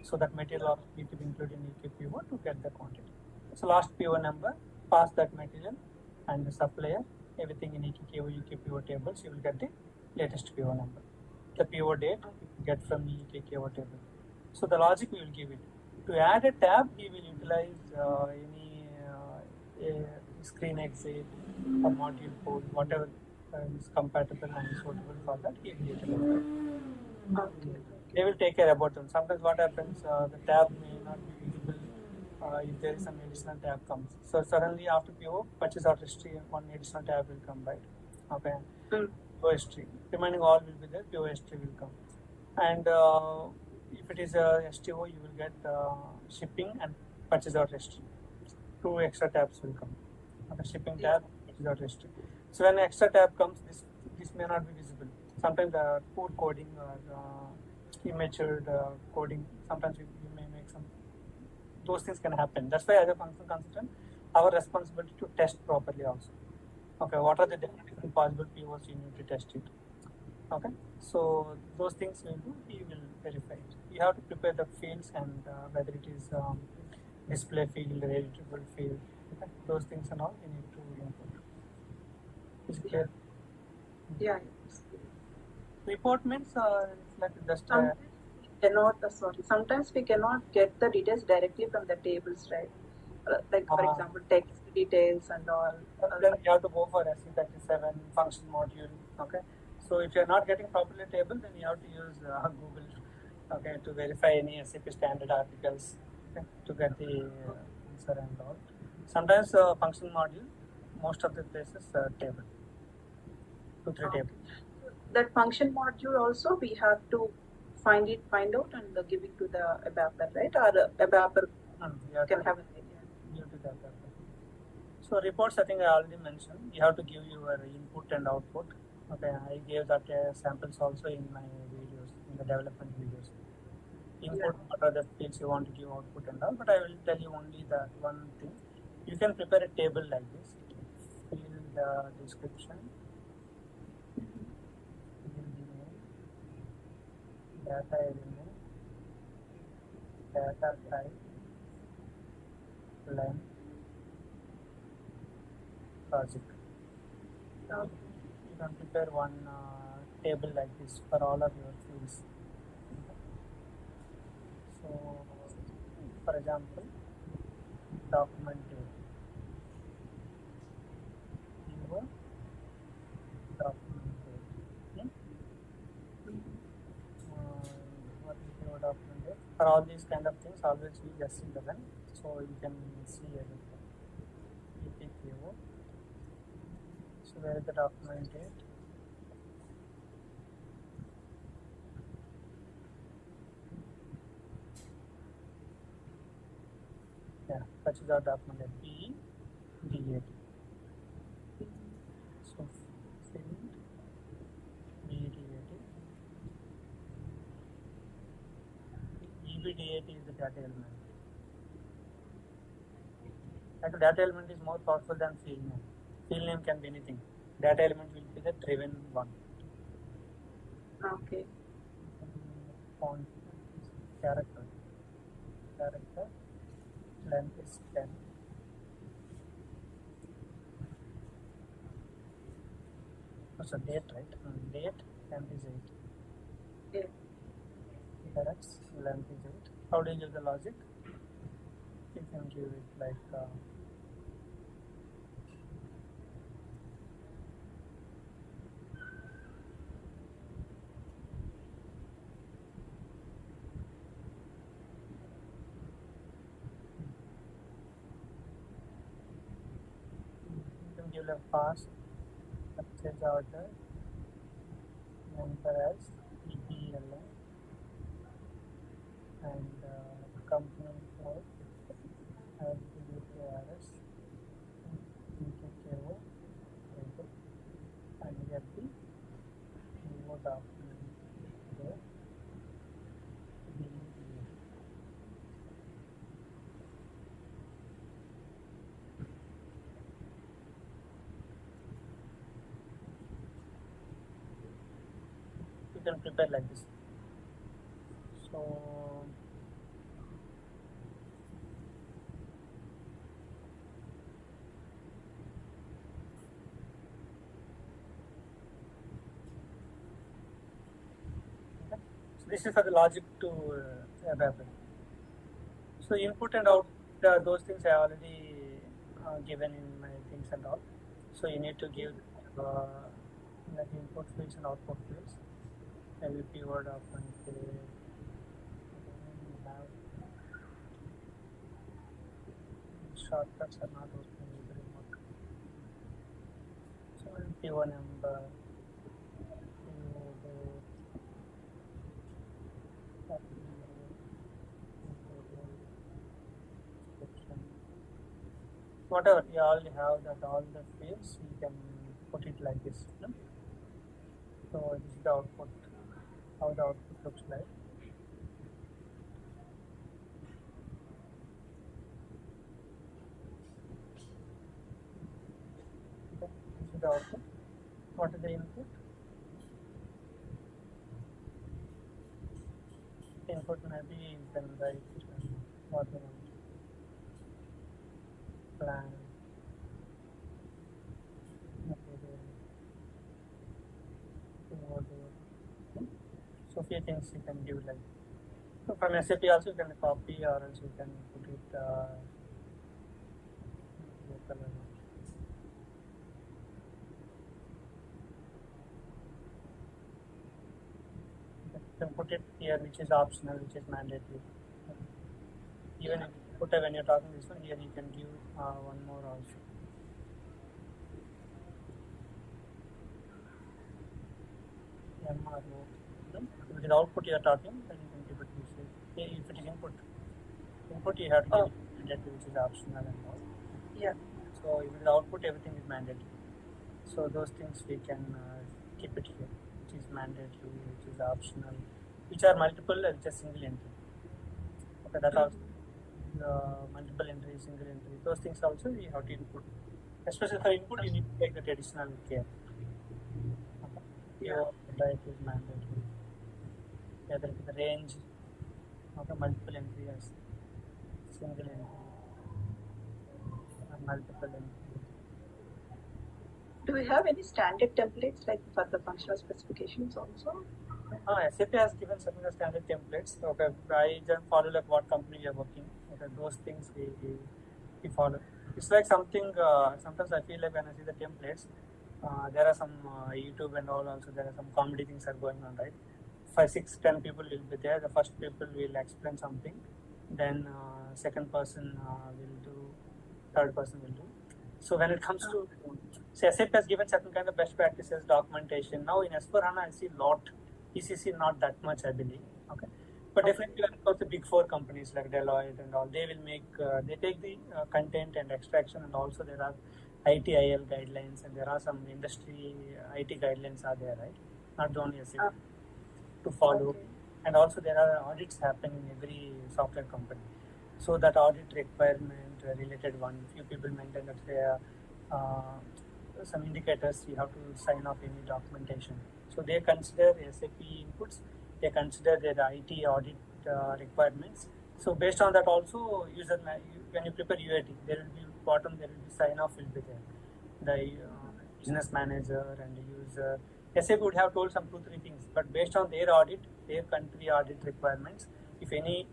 So that material need to be included in EKPO to get the quantity. So last PO number, pass that material and the supplier, everything in EKPO tables, you will get the latest PO number. The PO date you get from the EKPO table. So the logic we will give it. To add a tab, he will utilize any screen exit or module code, whatever is compatible and suitable for that, he will utilize that. Okay. They will take care about them. Sometimes what happens, the tab may not be visible if there is some additional tab comes. So suddenly after PO, purchase order history, one additional tab will come, right? Okay. PO history. Remaining all will be there, PO history will come. And if it is a STO, you will get shipping and purchase order history. 2 extra tabs will come. Okay, shipping tab, purchase order history. So when extra tab comes, this may not be visible. Sometimes the poor coding or immature coding, sometimes you may make some, those things can happen. That's why as a function consultant, our responsibility to test properly also. Okay, what are the different possible POs you need to test it? Okay, so those things will do, he will verify it. You have to prepare the fields and whether it is display field, editable field, okay? Those things and all you need to input. Is it clear? Yeah. Report means it's like just Sometimes we cannot get the details directly from the tables, right? Like for example, text details and all. Then you have to go for SE37 function module. Okay, so if you're not getting properly table, then you have to use Google, okay, to verify any SAP standard articles, okay, to get the answer and all. Sometimes function module, most of the places table, 2-3 table. That function module also we have to find out and give it to the adapter, right? Or the adapter can have an idea. You have to get that. So reports, I think I already mentioned. You have to give your input and output. Okay, I gave that samples also in my videos, in the development videos. Input, what are the fields you want to give output and all, but I will tell you only the one thing. You can prepare a table like this. Field description, field name, data element, data type, length, project. You can prepare one table like this for all of your fields. So, for example, document date. Your document date. Okay? What is your document date? For all these kind of things, always use S11, so you can see everything. PPKO. So where is the document date? Yeah, that is our document date. PEDAT. So field PEDAT. EBDAT is the data element. Like data element is more powerful than field name. Field name can be anything. Data element will be the driven one. Okay. Font character. Length is 10. Oh, so date, right? Date, length is 8. Yeah. Correct. Length is 8. How do you give the logic? You can give it like you can give a fast purchase order, enter as EPLM, and company code as DKRS, DKKO, and get the PO document there. You can prepare like this. So this is for the logic to evaporate. So input and out, those things I already given in my things and all. So you need to give like input fields and output fields. LP word document. Shortcuts are not working with remote. So PO number, whatever you already have that all the fields, you can put it like this. No? So this is the output, how the output looks like. Okay. This is the output. What is the input? Input maybe you can write what you want. Plan. So few things you can give like. So from SAP also you can copy or else you can put it color. can put it here, which is optional, which is mandatory. Even if you put when you're talking this one, here you can give one more also. MRO. With the output you are talking, then you can give it this way. If it is input you have to give mandatory, which is optional and all. Yeah. So if it is output, everything is mandatory. So those things we can keep it here, which is mandatory, which is optional, which are multiple, which are single entry. Okay, that also multiple entry, single entry. Those things also we have to input. Especially for input, you need to take that additional care. Okay. Yeah. That is mandatory. Yeah, there is the range. Okay, multiple entry as single entry, and multiple entry. Do we have any standard templates like for the functional specifications also? SAP has given certain standard templates. Okay, I just follow like what company we are working. Okay, those things we follow. It's like something. Sometimes I feel like when I see the templates, there are some YouTube and all. Also, there are some comedy things are going on, right? 5, 6, 10 people will be there. The first people will explain something, then second person will do, third person will do. So when it comes to, SAP has given certain kind of best practices, documentation. Now in S4HANA, I see lot. ECC not that much, I believe. Okay, but definitely when it comes to big 4 companies like Deloitte and all, they will make they take the content and extraction, and also there are ITIL guidelines, and there are some industry IT guidelines are there, right? Not only SAP to follow, Okay. and also there are audits happening in every software company. So that audit requirement related one, few people maintain that there are some indicators you have to sign off any documentation. So they consider SAP inputs, they consider their IT audit requirements. So based on that also, when you prepare UAT, there will be bottom, there will be sign off will be there. The business manager and the user. SAP would have told some 2-3 things, but based on their audit, their country audit requirements, if any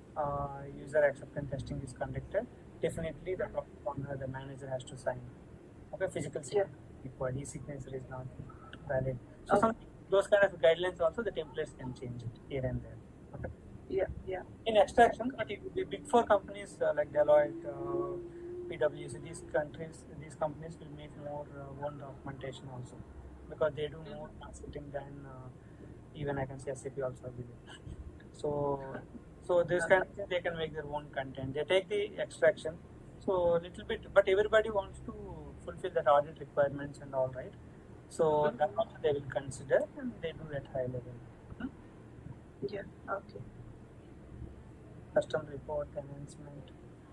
user acceptance testing is conducted, definitely the product owner, the manager has to sign. Okay, physical signature required, e-signature is not valid. So some those kind of guidelines also, the templates can change it here and there. Okay. Yeah. In extraction, but if the big 4 companies like Deloitte, PwC, these companies will make more own documentation also, because they do more consulting than even I can say SAP also, I believe. So this kind of thing, they can make their own content. They take the extraction, so little bit, but everybody wants to fulfill that audit requirements and all, right? So that also they will consider, and they do at high level. Yeah. Okay. Custom report, enhancement.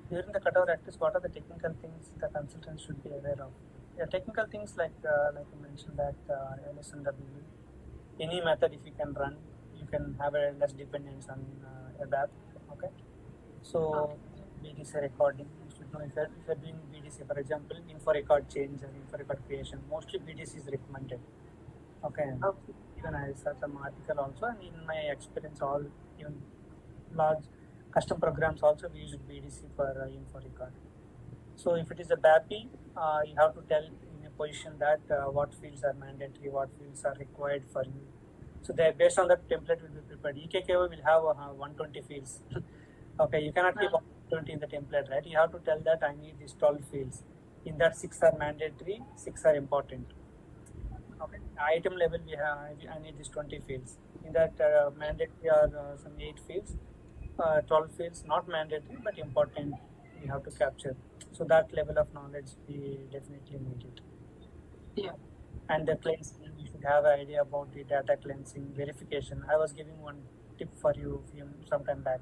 During the cutover practice, what are the technical things the consultants should be aware of? Yeah, technical things like you mentioned that LSMW, any method if you can run, you can have a less dependence on ABAP. Okay, so BDC recording, you should know if you're doing BDC, for example, info record change or info record creation, mostly BDC is recommended. Okay. Even I saw some article also, and in my experience, all even large custom programs also we use BDC for info record. So if it is a BAPI, you have to tell in a position that what fields are mandatory, what fields are required for you. So based on that template will be prepared. EKKO will have 120 fields. Okay, you cannot keep 120 in the template, right? You have to tell that I need these 12 fields. In that 6 are mandatory, 6 are important. Okay, item level I need these 20 fields. In that mandatory are some 8 fields, 12 fields not mandatory but important we have to capture. So that level of knowledge we definitely need it. Yeah. And the cleansing, you should have an idea about the data cleansing, verification. I was giving one tip for you some time back.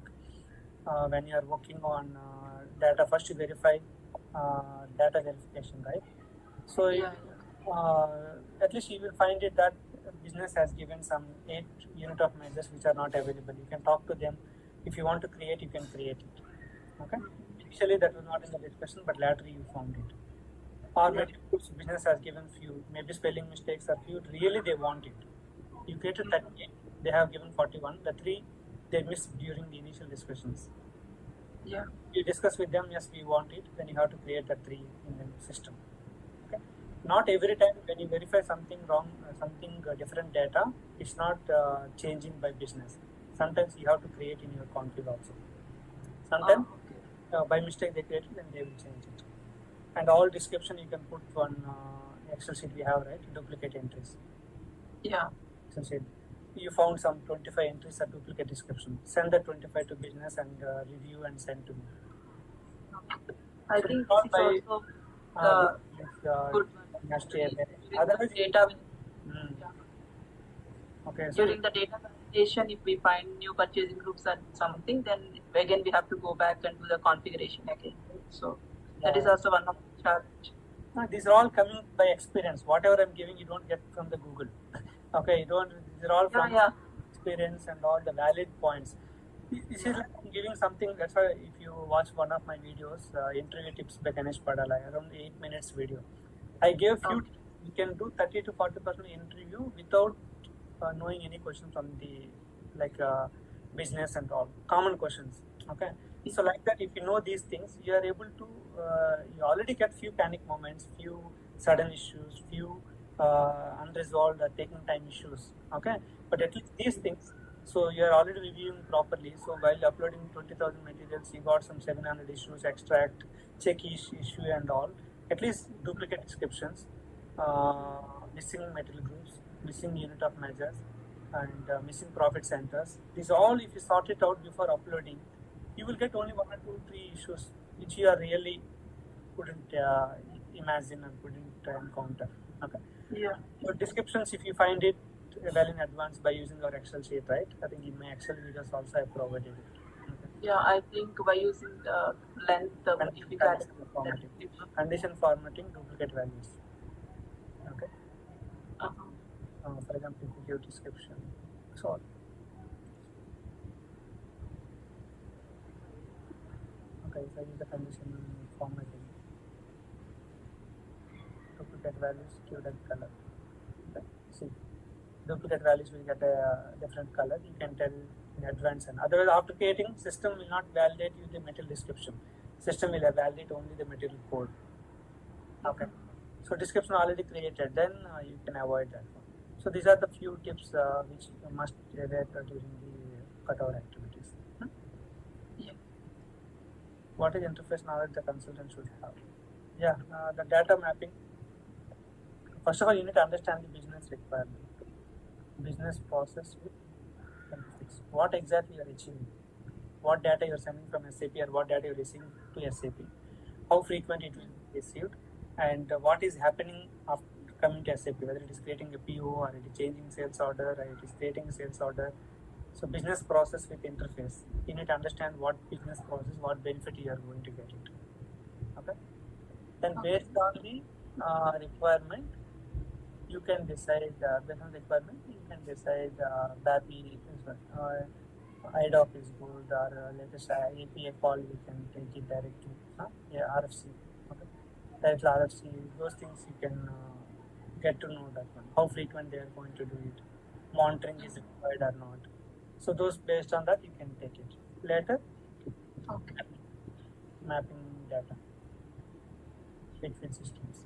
When you are working on data, first you verify data verification, right? So at least you will find it that business has given some 8 unit of measures which are not available. You can talk to them. If you want to create, you can create it. Okay. Initially that was not in the discussion, but later you found it. Or maybe business has given few, maybe spelling mistakes are few. Really they want it. You created 38, they have given 41. The 3 they missed during the initial discussions. Yeah. You discuss with them, yes, we want it. Then you have to create the 3 in the system. Okay. Not every time when you verify something wrong, something different data, it's not changing by business. Sometimes you have to create in your config also. Sometimes by mistake they create it and they will change it. And all description you can put one Excel sheet we have, right? Duplicate entries. Yeah. Excel sheet. You found some 25 entries are duplicate description. Send the 25 to business and review and send to me. I So think not this is by, also good one. Otherwise, Data. Yeah. Okay. So During the data validation, if we find new purchasing groups or something, then again we have to go back and do the configuration again. So that is also one of the challenge. These are all coming by experience. Whatever I'm giving, you don't get from the Google. Okay, you don't. These are all from experience and all the valid points. This is like I'm giving something. That's why if you watch one of my videos, interview tips by Ganesh Padala, around 8 minutes video, I gave few. You can do 30 to 40% interview without knowing any questions from the business and all common questions. Okay, so like that, if you know these things, you are able to. You already get few panic moments, few sudden issues, few unresolved taking time issues. Okay, but at least these things. So you are already reviewing properly. So while uploading 20,000 materials, you got some 700 issues, extract, check issue and all. At least duplicate descriptions, missing material groups, missing unit of measures, and missing profit centers. These all, if you sort it out before uploading, you will get only 1 or 2, 3 issues which you are really couldn't imagine and couldn't encounter. Okay. Yeah. So descriptions, if you find it well in advance by using our Excel sheet, right? I think in my Excel videos also I provided it. Okay. Yeah, I think by using the length, condition formatting, duplicate values. Okay. For example, if you give description, so okay, if I use the condition formatting, duplicate values, give that color. Okay. See, duplicate values will get a different color. You can tell in advance, and otherwise, after creating, system will not validate you the material description. System will validate only the material code. Okay. So description already created, then you can avoid that one. So these are the few tips which you must aware during the cutover activities. Yeah. What is interface knowledge the consultant should have? Yeah, the data mapping. First of all, you need to understand the business requirement, business process with benefits. What exactly you are achieving? What data you are sending from SAP or what data you are receiving to SAP? How frequent it will be received? And what is happening after coming to SAP, whether it is creating a PO or it is changing sales order or it is creating a sales order. So business process with interface. You need to understand what business process, what benefit you are going to get it. Okay. Then based on the requirement, you can decide, based on the requirement, you can decide BAPI is IDOC is good or latest API call, you can take it directly. RFC. Okay. Directly RFC, those things you can get to know that one. How frequent they are going to do it. Monitoring is required or not. So those based on that you can take it. Later, mapping data. Between systems.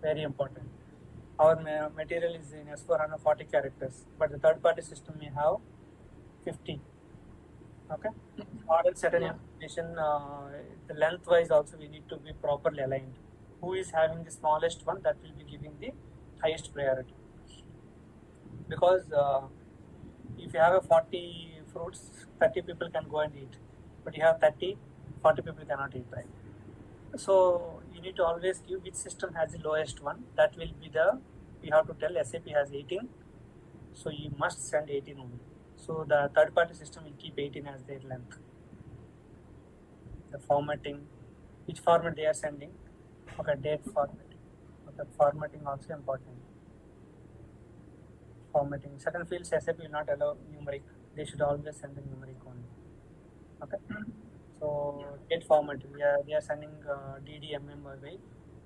Very important. Our material is in S4HANA 40 characters, but the third party system may have 50. Okay. Or certain information, the length wise also we need to be properly aligned. Who is having the smallest one, that will be giving the highest priority. Because if you have a 40 fruits, 30 people can go and eat, but you have 30, 40 people cannot eat, right? So you need to always give which system has the lowest one. That will be you have to tell SAP has 18, so you must send 18 only. So the third party system will keep 18 as their length. The formatting, which format they are sending. Okay, date formatting. Okay, formatting also important. Formatting. Certain fields SAP will not allow numeric. They should always send the numeric only. Okay. So date formatting. We are sending DDMM or Y.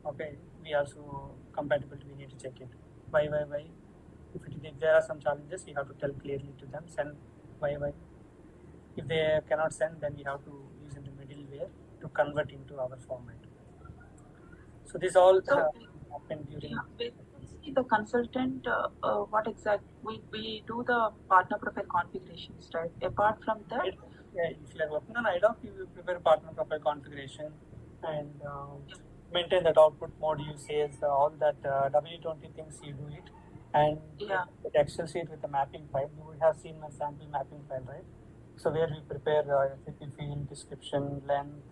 Okay. We also compatibility. We need to check it. Y. If there are some challenges, we have to tell clearly to them. Send Y. If they cannot send, then we have to use in the middleware to convert into our format. So this all happened during. basically the consultant, we do the partner profile configurations, right? Apart from that, if you are working on IDOC, you will prepare partner profile configuration and maintain that output mode usage, all that W20 things you do it, and the Excel sheet with the mapping file. You would have seen my sample mapping file, right? So where we prepare SAP field description, length,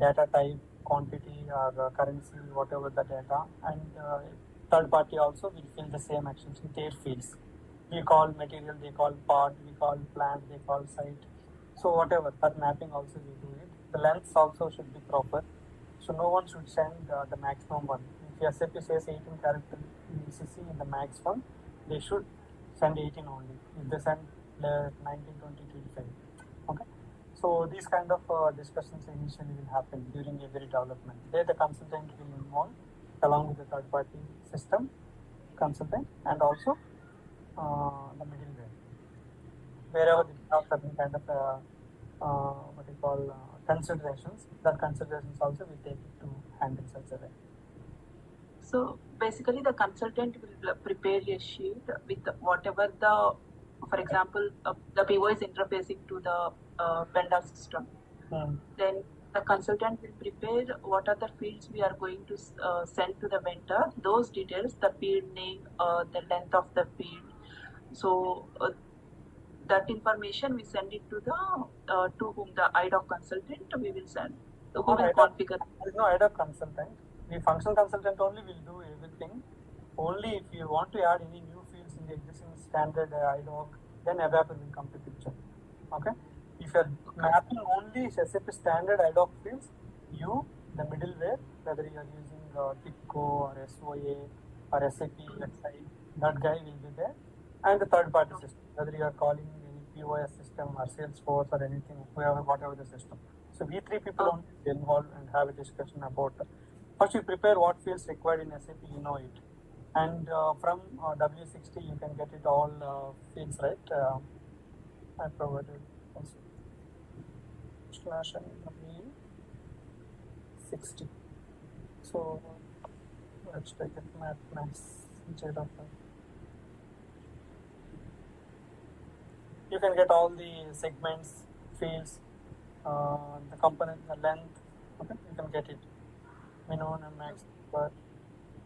data type, quantity or currency, whatever the data, and third party also will fill the same actions with their fields. We call material, they call part, we call plant, they call site. So whatever, that mapping also we do it. The lengths also should be proper. So no one should send the maximum one. If SAP says 18 character ECC in the max one, they should send 18 only. If they send 19, 20, 25. Okay. So these kind of discussions initially will happen during every development. There the consultant will involve along with the third party system consultant and also the middleware. Wherever they have certain kind of considerations, that considerations also we take it to handle such a way. So basically the consultant will prepare a sheet with whatever the, for example, the PO is interfacing to the vendor system. Then the consultant will prepare what are the fields we are going to send to the vendor, those details, the field name, the length of the field. So that information we send it to the to whom the IDOC consultant we will send. Who will configure? There is no IDOC consultant. The functional consultant only will do everything. Only if you want to add any new fields in the existing standard IDOC, then ABAP will come to picture. Okay. If you are mapping only SAP standard IDOC fields, you, the middleware, whether you are using TIPCO or SOA or SAP XI, that guy will be there. And the third party system, whether you are calling any POS system or Salesforce or anything, whatever the system. So we three people only involved and have a discussion about first you prepare what fields required in SAP, you know it. And from W60 you can get it all fields, right? I provided also /W60. So let's take it max Jira. You can get all the segments, fields, the component, the length. Okay, you can get it. Minimum and max, but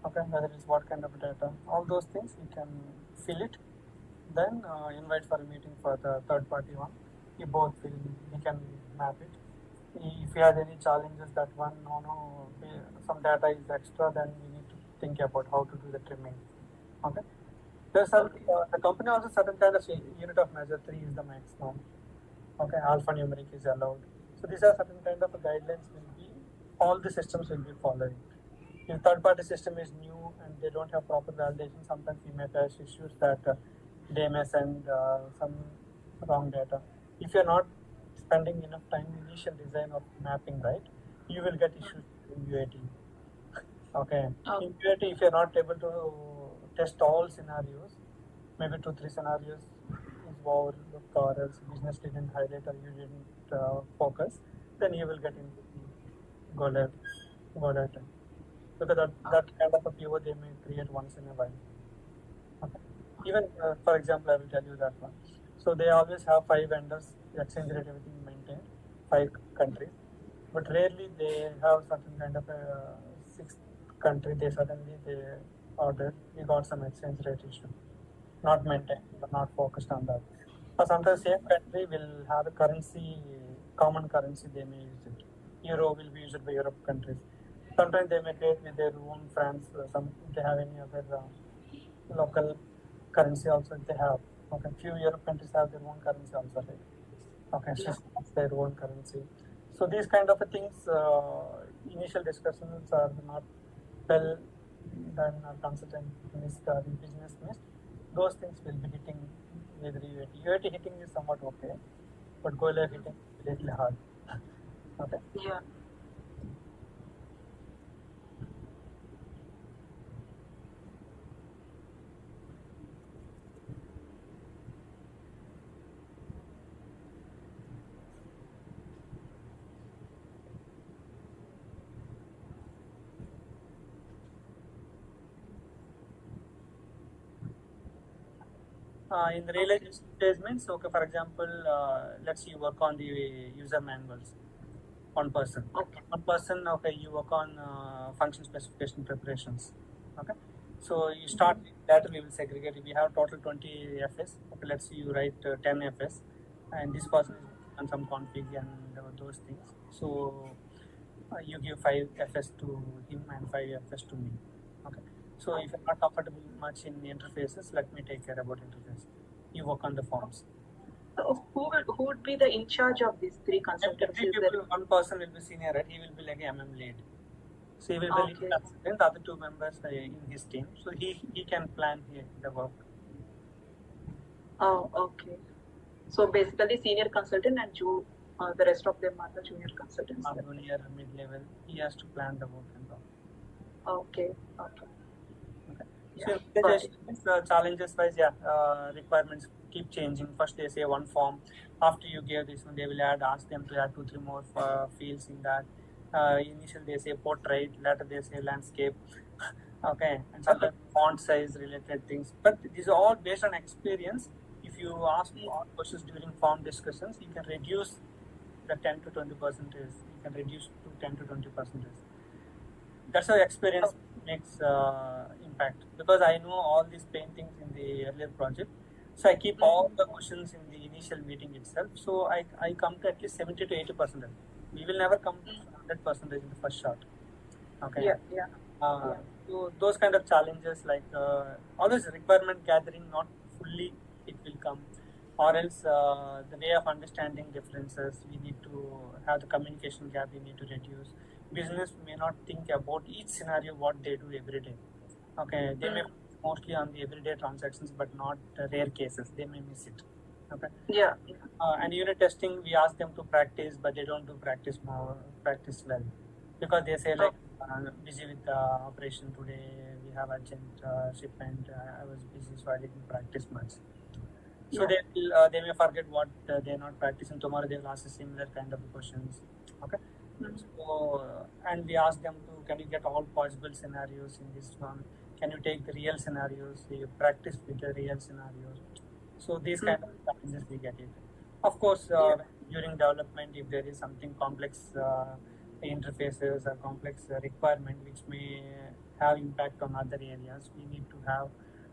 okay, whether it's what kind of data, all those things you can fill it. Then invite for a meeting for the third party one. You both fill, we can map it. If you have any challenges that one, some data is extra, then we need to think about how to do the trimming. Okay. There's the company also certain kind of unit of measure 3 is the maximum. Okay, alphanumeric is allowed. So these are certain kind of guidelines will be, all the systems will be following. If third party system is new and they don't have proper validation, sometimes we may face issues that they may send some wrong data. If you're not spending enough time in initial design of mapping, right, you will get issues in UAT. Okay. In UAT, if you're not able to test all scenarios, maybe 2-3 scenarios is overlooked or else business didn't highlight or you didn't focus, then you will get into go live time. Because that kind of a PO they may create once in a while. Okay. Even for example, I will tell you that one. So they always have 5 vendors, exchange rate, everything maintained, 5 countries, but rarely they have certain kind of a 6th country. They ordered, we got some exchange rate issue, not maintained, but not focused on that. Or sometimes same country will have a currency, common currency, they may use it. Euro will be used by Europe countries. Sometimes they may create with their own France, if they have any other local currency also if they have. Okay, few Europe countries have their own currency also, right? Okay, Swiss has their own currency. So these kind of things, initial discussions are not well done or consultant missed or business missed. Those things will be hitting with UAT. UAT hitting is somewhat okay, but go live hitting is a little hard. Okay. Yeah. In the realization phase means, okay, for example, let's say you work on the user manuals, one person. Okay. One person, okay, you work on function specification preparations. Okay. So you start, later we will segregate. We have total 20 FS. Okay, let's say you write 10 FS, and this person is working on some config and those things. So you give 5 FS to him and 5 FS to me. Okay. So if you're not comfortable much in the interfaces, let me take care about interface. You work on the forms. So who would be the in charge of these 3 consultants? Every people, one person will be senior, right? He will be like a MM lead. So he will be lead consultant, the other 2 members in his team. So he can plan the work. Oh, okay. So basically, senior consultant and the rest of them are the junior consultants. Junior, mid-level, he has to plan the work and all. Okay. So challenges wise, requirements keep changing. First they say one form. After you give this one, they will ask them to add 2-3 more fields in that. Initially they say portrait, later they say landscape. Okay, and sometimes font size related things. But these are all based on experience. If you ask all questions during form discussions, you can reduce the 10 to 20%. You can reduce to 10 to 20%. That's how experience makes impact, because I know all these paintings in the earlier project, so I keep all the questions in the initial meeting itself. So I come to at least 70 to 80%. We will never come to 100% in the first shot. Okay. So those kind of challenges, like always requirement gathering, not fully it will come, or else the way of understanding differences, we need to have the communication gap, we need to reduce. Business may not think about each scenario what they do every day. Okay, they may mostly on the everyday transactions, but not rare cases. They may miss it. Okay. And unit testing, we ask them to practice, but they don't do practice well, because they say like busy with the operation today. We have urgent shipment. I was busy, so I didn't practice much. So they may forget what they are not practicing. Tomorrow they will ask a similar kind of questions. Okay. So and we ask them to, can you get all possible scenarios in this one? Can you take the real scenarios? You practice with the real scenarios. So these kind of challenges we get it. Of course, during development, if there is something complex interfaces or complex requirement which may have impact on other areas, we need to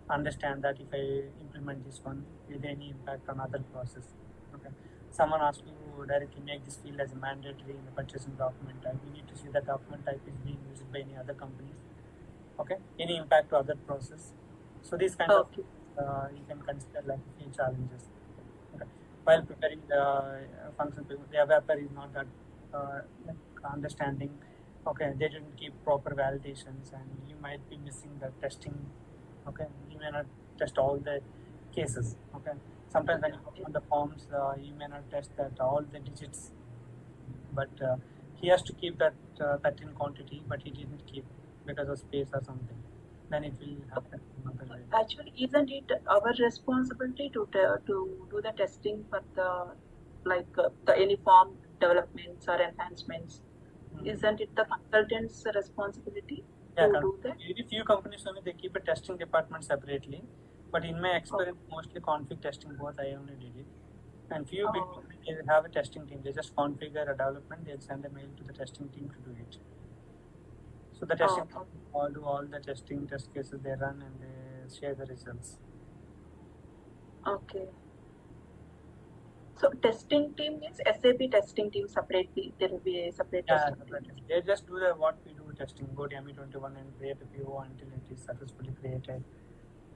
understand that if I implement this one, will there any impact on other process? Okay. Someone asks you to directly make this field as a mandatory in the purchasing document type. You need to see that document type is being used by any other companies. Okay. Any impact to other process. So these kind of you can consider like a few challenges. Okay. While preparing the function, the developer is not that understanding. Okay, they didn't keep proper validations, and you might be missing the testing. Okay, you may not test all the cases. Okay, sometimes when you work on the forms, you may not test that all the digits, but he has to keep that 13 quantity, but he didn't keep because of space or something. Then it will happen. Actually, isn't it our responsibility to do the testing for the any form developments or enhancements? Isn't it the consultant's responsibility to do that? Very few companies only they keep a testing department separately, but in my experience, mostly config testing both I only did it. And few big companies they have a testing team. They just configure a development. They'll send a mail to the testing team to do it. So the testing all do all the testing test cases they run and they share the results. Okay. So testing team means SAP testing team separately. There will be a separate testing team. They just do what we do testing. Go to ME21 and create a PO until it is successfully created.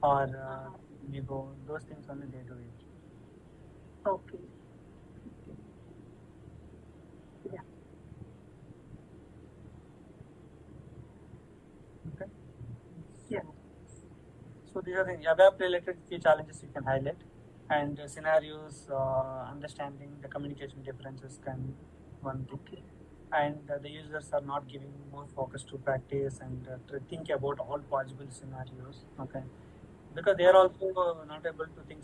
Or we go those things only they do it. Okay. Yeah. Okay. Yeah. So these are the ABAP related key challenges you can highlight. And scenarios, understanding the communication differences can one thing. Okay. And the users are not giving more focus to practice and to think about all possible scenarios. Okay, because they are also not able to think.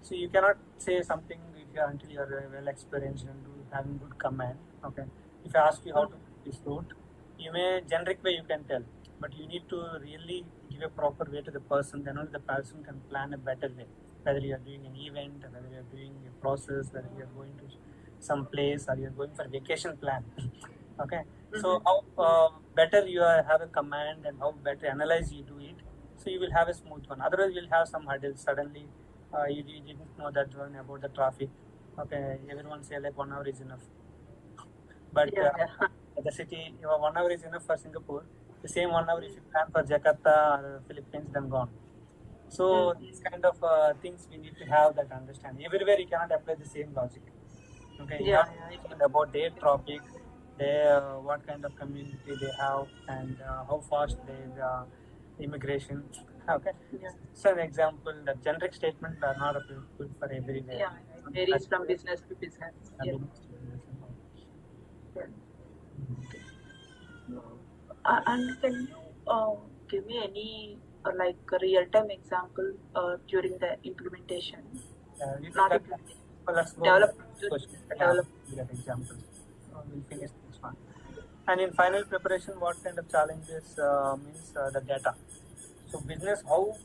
So you cannot say something until you are well experienced and having good command. Okay, if I ask you how to do this route, you may generic way you can tell, but you need to really give a proper way to the person. Then only the person can plan a better way. whether you are doing an event, whether you are doing a process, whether you are going to some place or you are going for a vacation plan. Okay, so how better you have a command and how better analyze you do it, so you will have a smooth one. Otherwise, you will have some hurdles. Suddenly, you didn't know that one about the traffic. Okay, everyone say like 1 hour is enough, but the city, 1 hour is enough for Singapore. The same 1 hour if you plan for Jakarta or Philippines, then gone. So these kind of things we need to have that understanding. Everywhere you cannot apply the same logic. Okay, you have to think about their topic, their what kind of community they have, and how fast their immigration. Okay, so an example, the generic statements are not applicable for everywhere. Yeah, it varies from business to business. And can you give me any like a real-time example during the implementation? Not implementation. Let's go Develop examples. We'll finish this one. And in final preparation, what kind of challenges means the data. So business, how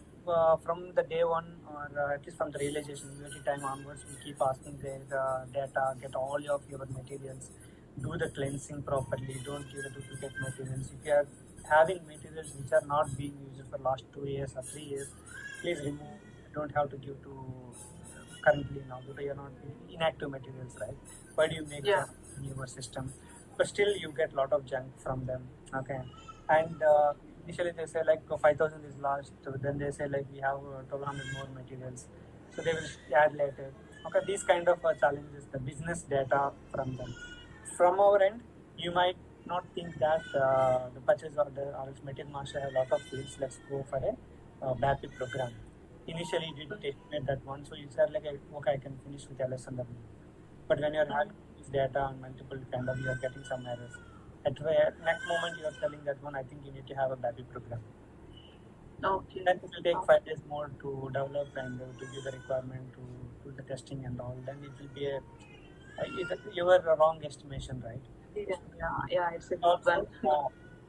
from the day one or at least from the realization UAT time onwards, we keep asking their data, get all of your materials, do the cleansing properly, don't give the duplicate materials. If you are having materials which are not being used for last 2 years or 3 years, please remove. You don't have to give to currently now because you are not inactive materials, right? Why do you make them in your system? But still you get a lot of junk from them. Okay, and initially they say like 5,000 is lost, then they say like we have 1,200 more materials, so they will add later. Okay, these kind of challenges, the business data from them. From our end, you might not think that the purchase order or material master have a lot of fields. Let's go for a BAPI program. Initially, you didn't estimate that one, so you said like, okay, I can finish with LSMW. But when you're having this data on multiple kind of, you are getting some errors. At next moment, you are telling that one, I think you need to have a BAPI program. Okay. Then it will take 5 days more to develop and to give the requirement to do the testing and all. Then it will be your wrong estimation, right? Yeah, it's a good one.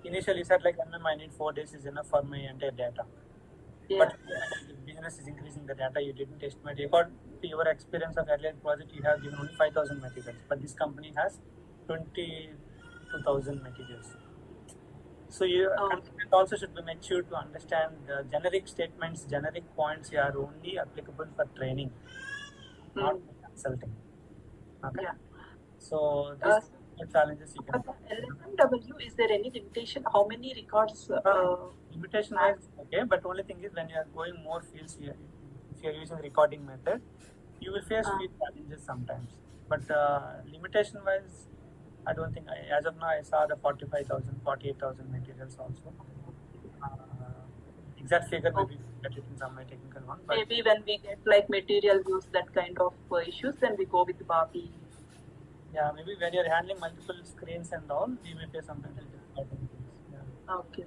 Initially, you said like, I need 4 days is enough for my entire data. But the business is increasing the data, you didn't estimate. According to your experience of earlier project, you have given only 5,000 materials, but this company has 22,000 materials. So you also should be matured to understand the generic statements, generic points are only applicable for training, not for consulting. Okay. So these challenges you can. LSMW, is there any limitation? How many records? Limitation wise, okay, but only thing is when you are going more fields, if you are using recording method, you will face few challenges sometimes. But limitation wise, I don't think. As of now, I saw the 45,000, 48,000 materials also. Exact figure maybe get it in some my technical one. But maybe when we get like material use that kind of issues, then we go with BAPI. Yeah, maybe when you're handling multiple screens and all, we may face sometimes difficult things. Yeah. Okay.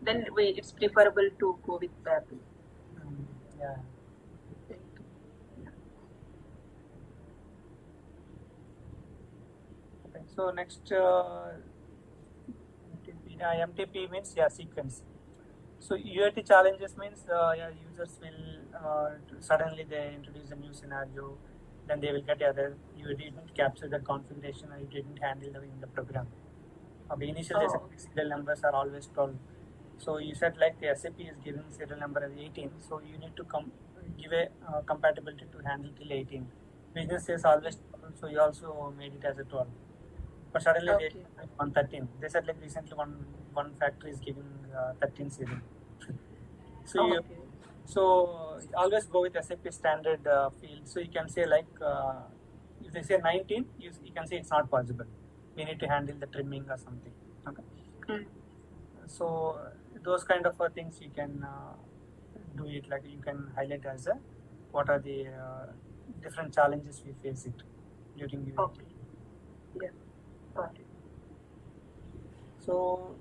Then it's preferable to go with BAPI. Yeah. Okay. So next, MTP means sequence. So UAT challenges means users will suddenly they introduce a new scenario, then they will get other. You didn't capture the configuration or you didn't handle them in the program. Okay, initially serial numbers are always 12. So you said like the SAP is giving serial number as 18, so you need to give a compatibility to handle till 18. Business says always 12, so you also made it as a 12. But suddenly they on 13. They said like recently one factory is giving 13 serial. So always go with SAP standard field. So you can say like if they say 19, you can say it's not possible. We need to handle the trimming or something. Okay. So those kind of things you can do it, like you can highlight as what are the different challenges we face it during UAT. Okay. Yeah. Got it. So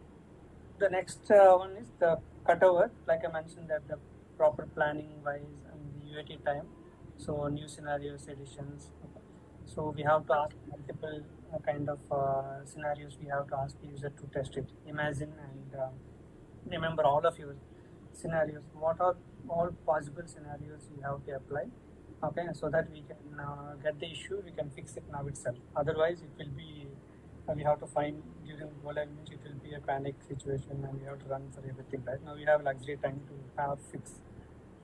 the next one is the cutover. Like I mentioned that the proper planning wise and the UAT time. So new scenarios, editions. So we have to ask multiple kind of scenarios. We have to ask the user to test it. Imagine and remember all of your scenarios. What are all possible scenarios we have to apply? Okay, so that we can get the issue, we can fix it now itself. Otherwise, it will be we have to find during go live means it will be a panic situation and we have to run for everything. Right now, we have luxury time to have fix.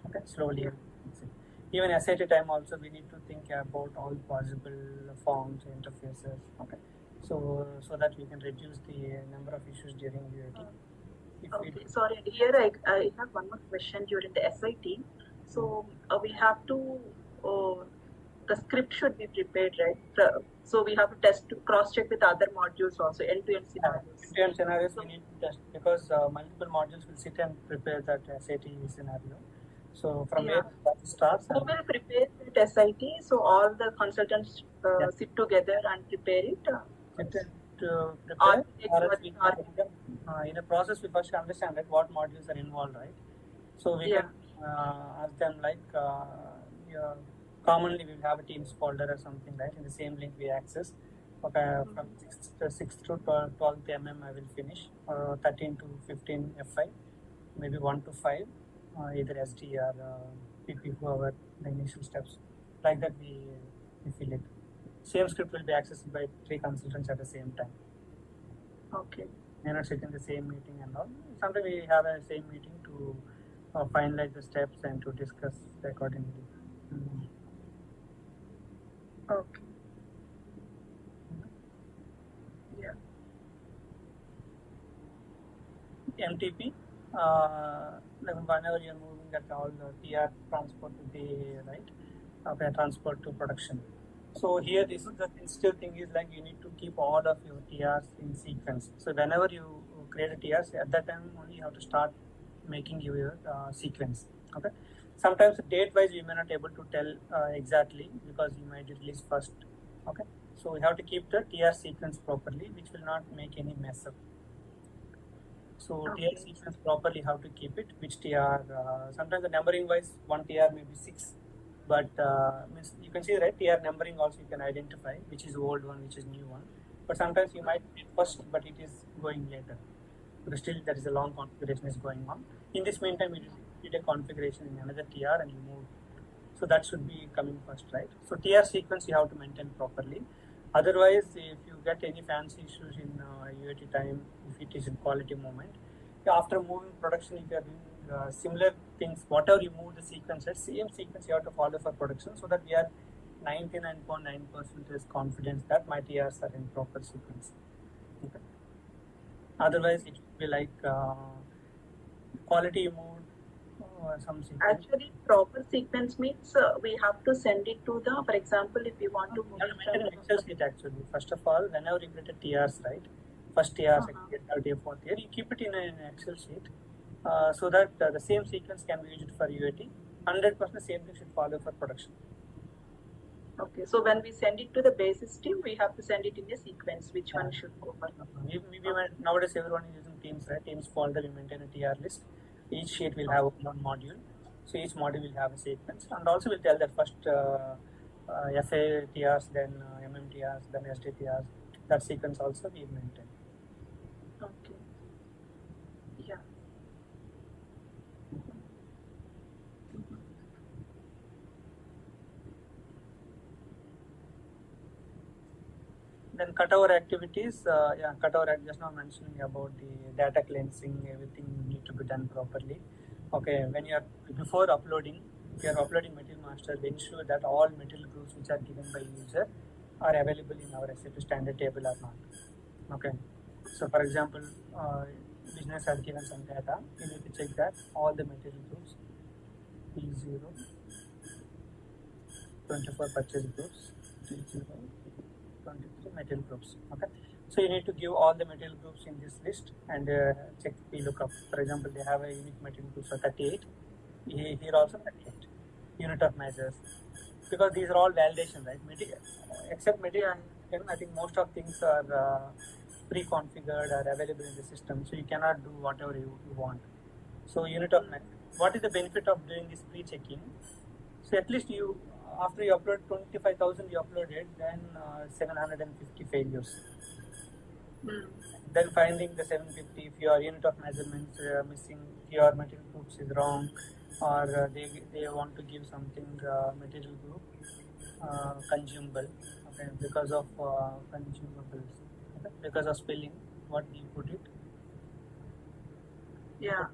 Okay, slowly fix it. Even SAT time also, we need to think about all possible forms, interfaces. Okay, so that we can reduce the number of issues during UAT. Okay, sorry. Here I have one more question during the SIT. So we have to the script should be prepared, right? So we have to test to cross check with other modules also, end-to-end scenarios. End-to-end scenarios we need to test because multiple modules will sit and prepare that SAT scenario. So from where it starts. Who will prepare that SIT? So all the consultants sit together and prepare it. Prepare. In a process, we first understand that what modules are involved, right? So we can ask them like commonly we will have a Teams folder or something, right? In the same link we access. Okay, from 6th to 12th MM I will finish. 13 to 15 F5, maybe 1 to 5, either SD or PP, whoever the initial steps. Like that we fill it. Same script will be accessed by 3 consultants at the same time. Okay. May not sit in the same meeting and all. Sometimes we have a same meeting to finalize the steps and to discuss accordingly. Okay. Yeah. MTP, whenever you are moving at all the TR transport to the transport to production. So here this is the sensitive thing is like you need to keep all of your TRs in sequence. So whenever you create a TRs, at that time only you have to start making your sequence. Okay. Sometimes date-wise you may not able to tell exactly because you might release first. Okay. So we have to keep the TR sequence properly, which will not make any mess up. So TR sequence properly how to keep it, which TR, sometimes the numbering wise, one TR may be 6, but means you can see right TR numbering also you can identify which is old one, which is new one. But sometimes you might be first, but it is going later. Because still there is a long configuration is going on. In this meantime, you did a configuration in another TR and you move. So that should be coming first, right? So TR sequence you have to maintain properly. Otherwise, if you get any fancy issues in UAT time, if it is in quality movement, after moving production, if you are doing similar things, whatever you move the sequences, same sequence you have to follow for production so that we are 99.9% confidence that my TRs are in proper sequence. Okay. Otherwise, it will be like quality mode. Some sequence. Actually, proper sequence means we have to send it to the, for example, if you want to move it from an Excel sheet actually. First of all, whenever you create a TRs, right? First TR, second TR, third TR, fourth TR, you keep it in an Excel sheet so that the same sequence can be used for UAT. 100% the same thing should follow for production. Okay, so when we send it to the basis team, we have to send it in a sequence. Which one should go for? Nowadays, everyone is using Teams, right? Teams folder, we maintain a TR list. Each sheet will have one module. So each module will have a sequence. And also we'll tell that first FA TRs, then MM TRs, then SD TRs. That sequence also we maintain. Okay. Yeah. Then cutover activities, cutover, just now mentioning about the data cleansing, everything need to be done properly. Okay, when you are, before uploading, if you are uploading material master, ensure that all material groups which are given by user are available in our SAP standard table or not. Okay, so for example, business has given some data, you need to check that all the material groups, P0, 24 purchase groups, P0, 23 material groups. Okay, so you need to give all the material groups in this list and check VLOOKUP. For example, they have a unique material groups of 38. Here also 38 unit of measures, because these are all validation, right? Except material, I think most of things are pre-configured or available in the system, so you cannot do whatever you want. So unit of measure. What is the benefit of doing this pre-checking? So at least you, after you upload 25,000 you uploaded, then 750 failures. Then finding the 750, if your unit of measurements missing your material groups is wrong, or they want to give something material group consumable, okay, because of consumables, okay, because of spelling, what you put it, Yeah.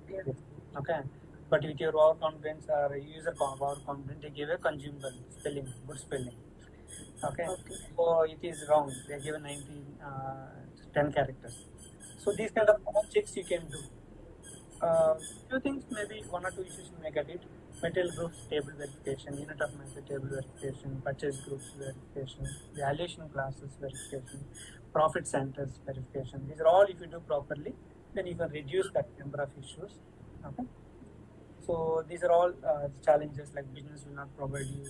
okay, but with your our confidence or user our confidence, they give a consumable spelling, good spelling, okay. So it is wrong, they give 10 characters. So these kind of checks you can do. Few things, maybe one or two issues you may get it. Material groups table verification, unit of measure table verification, purchase groups verification, valuation classes verification, profit centers verification. These are all, if you do properly, then you can reduce that number of issues. Okay. So these are all challenges, like business will not provide you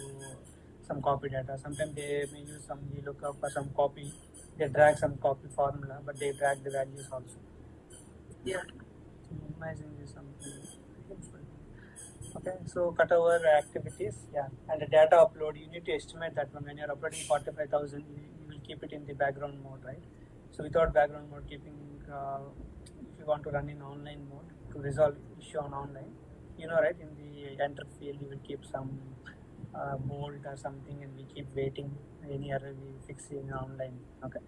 some copy data. Sometimes they may use some VLOOKUP or some copy. They drag some copy formula, but they drag the values also. Yeah. Minimizing is something helpful. Okay, so cut over activities, yeah, and the data upload, you need to estimate that one. When you're uploading 45,000, you will keep it in the background mode, right? So without background mode, keeping, if you want to run in online mode to resolve issue on online, you know, right, in the enter field, you will keep some bold or something, and we keep waiting. Any error we fix in online, okay.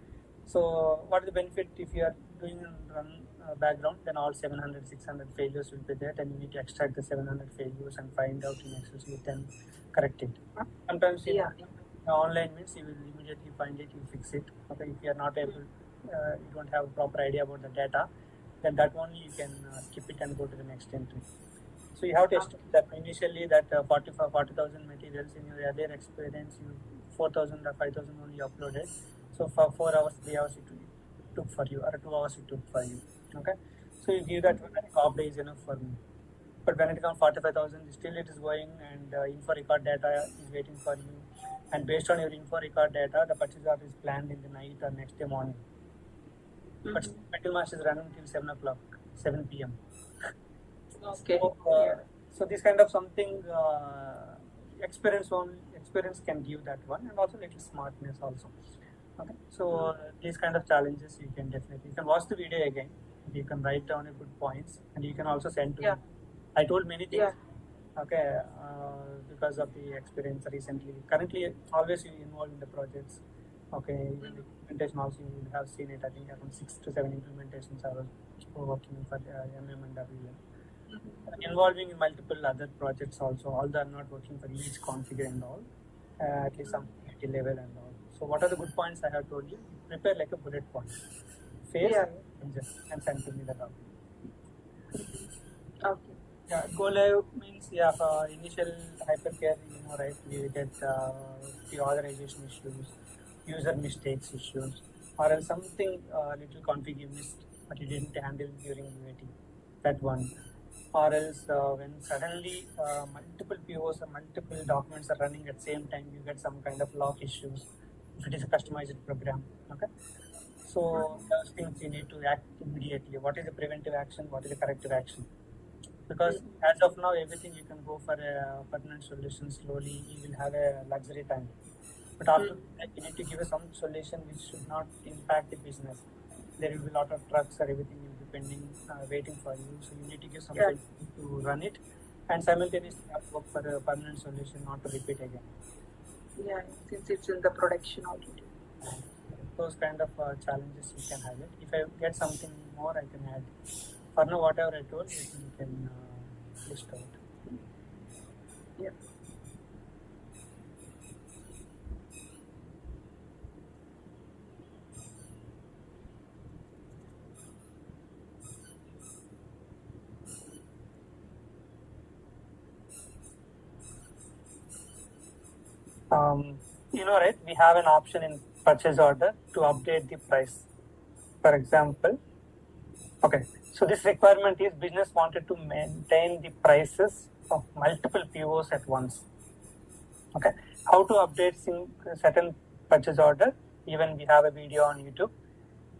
So what is the benefit if you are doing run background, then all 700, 600 failures will be there, and you need to extract the 700 failures and find out in Excel sheet and correct it. Sometimes in online means you will immediately find it, you fix it. Okay, if you are not able, you don't have a proper idea about the data, then that one you can skip it and go to the next entry. So you have to estimate that initially that 40,000 materials in your earlier experience, you 4,000 or 5,000 only uploaded. So for 4 hours, 3 hours it took for you, or 2 hours it took for you. Okay, so you give that one, half day is enough for me. But when it comes 45,000, still it is going, and info record data is waiting for you. And based on your info record data, the purchase order is planned in the night or next day morning. But metal mass is running till 7 o'clock, 7 p.m. Okay. So this kind of something experience can give that one, and also little smartness also. Okay, so these kind of challenges you can definitely, you can watch the video again, you can write down a good points, and you can also send to me. I told many things. Okay, because of the experience recently. Currently, always you involved in the projects. Okay, implementation also you would have seen it. I think around 6 to 7 implementations I was working for MM and WM. Involving in multiple other projects also, although I'm not working for each configure and all, at least some level and all. So what are the good points I have told you? Prepare like a bullet point. Face and send to me the document. Okay. Yeah, go live means initial hypercare, you know, right? We get the authorization issues, user mistakes issues, or else something little config you missed but you didn't handle during UAT. That one. Or else when suddenly multiple POs or multiple documents are running at the same time, you get some kind of lock issues if it is a customized program. Okay, so those things you need to act immediately. What is the preventive action? What is the corrective action? Because as of now, everything you can go for a permanent solution slowly. You will have a luxury time. But after that, you need to give us some solution which should not impact the business. There will be a lot of trucks or everything will be pending, waiting for you. So you need to give something to run it, and simultaneously have to work for a permanent solution, not to repeat again. Yeah, since it's in the production already. Those kind of challenges you can have it. If I get something more, I can add. For now, whatever I told you, you can list out. Yeah. You know, right? We have an option in purchase order to update the price. For example, okay, so this requirement is business wanted to maintain the prices of multiple POs at once. Okay, how to update certain purchase order? Even we have a video on YouTube.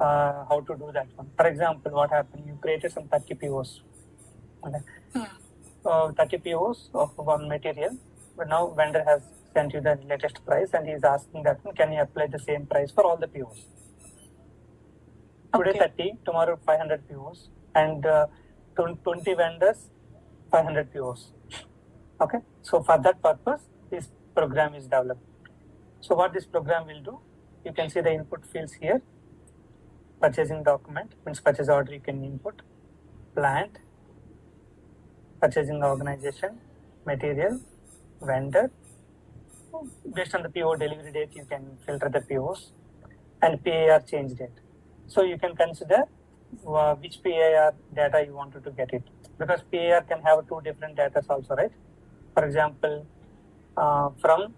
How to do that one? For example, what happened? You created some 30 POs. Okay, 30 POs of one material, but now vendor has sent you the latest price, and he is asking that can you apply the same price for all the POs? Today 30, tomorrow 500 POs, and 20 vendors, 500 POs. Okay, so for that purpose, this program is developed. So what this program will do, you can see the input fields here. Purchasing document means purchase order you can input, plant, purchasing organization, material, vendor. Based on the PO delivery date, you can filter the POs, and PAR change date. So you can consider which PAR data you wanted to get it, because PAR can have two different data also, right? For example, from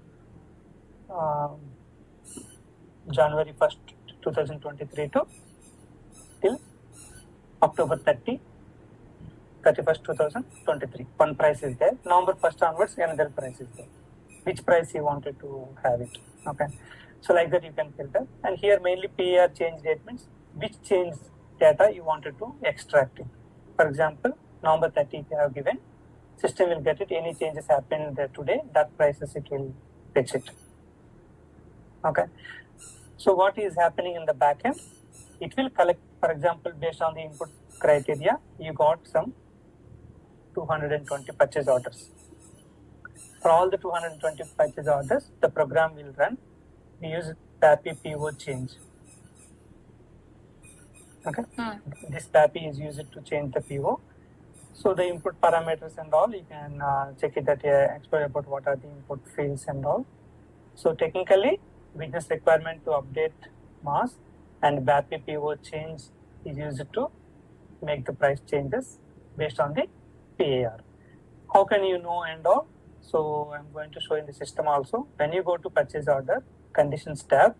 January 1st, 2023 to till October 31st, 2023. One price is there. November 1st onwards, another price is there. Which price you wanted to have it. Okay. So like that you can filter. And here mainly PAR change date means which change data you wanted to extract it. For example, November 30 you have given, system will get it. Any changes happen there today, that prices it will fetch it. Okay. So what is happening in the backend? It will collect, for example, based on the input criteria, you got some 220 purchase orders. For all the 220 purchase orders, the program will run. We use SAP PO change. Okay. This SAP is used to change the PO. So the input parameters and all, you can check it at explore about what are the input fields and all. So technically, business requirement to update mass and SAP PO change is used to make the price changes based on the PAR. How can you know and all? So I'm going to show in the system also. When you go to purchase order, conditions tab,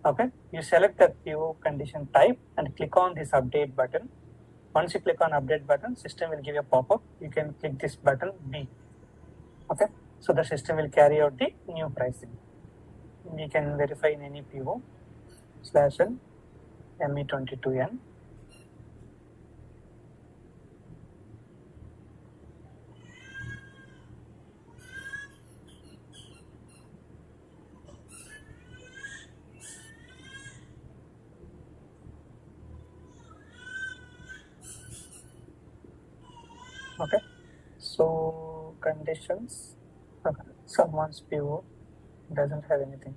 okay, you select the PO condition type and click on this update button. Once you click on update button, system will give you a pop-up. You can click this button B. Okay, so the system will carry out the new pricing. We can verify in any PO /N ME22N. Okay, so conditions, okay. Someone's PO doesn't have anything.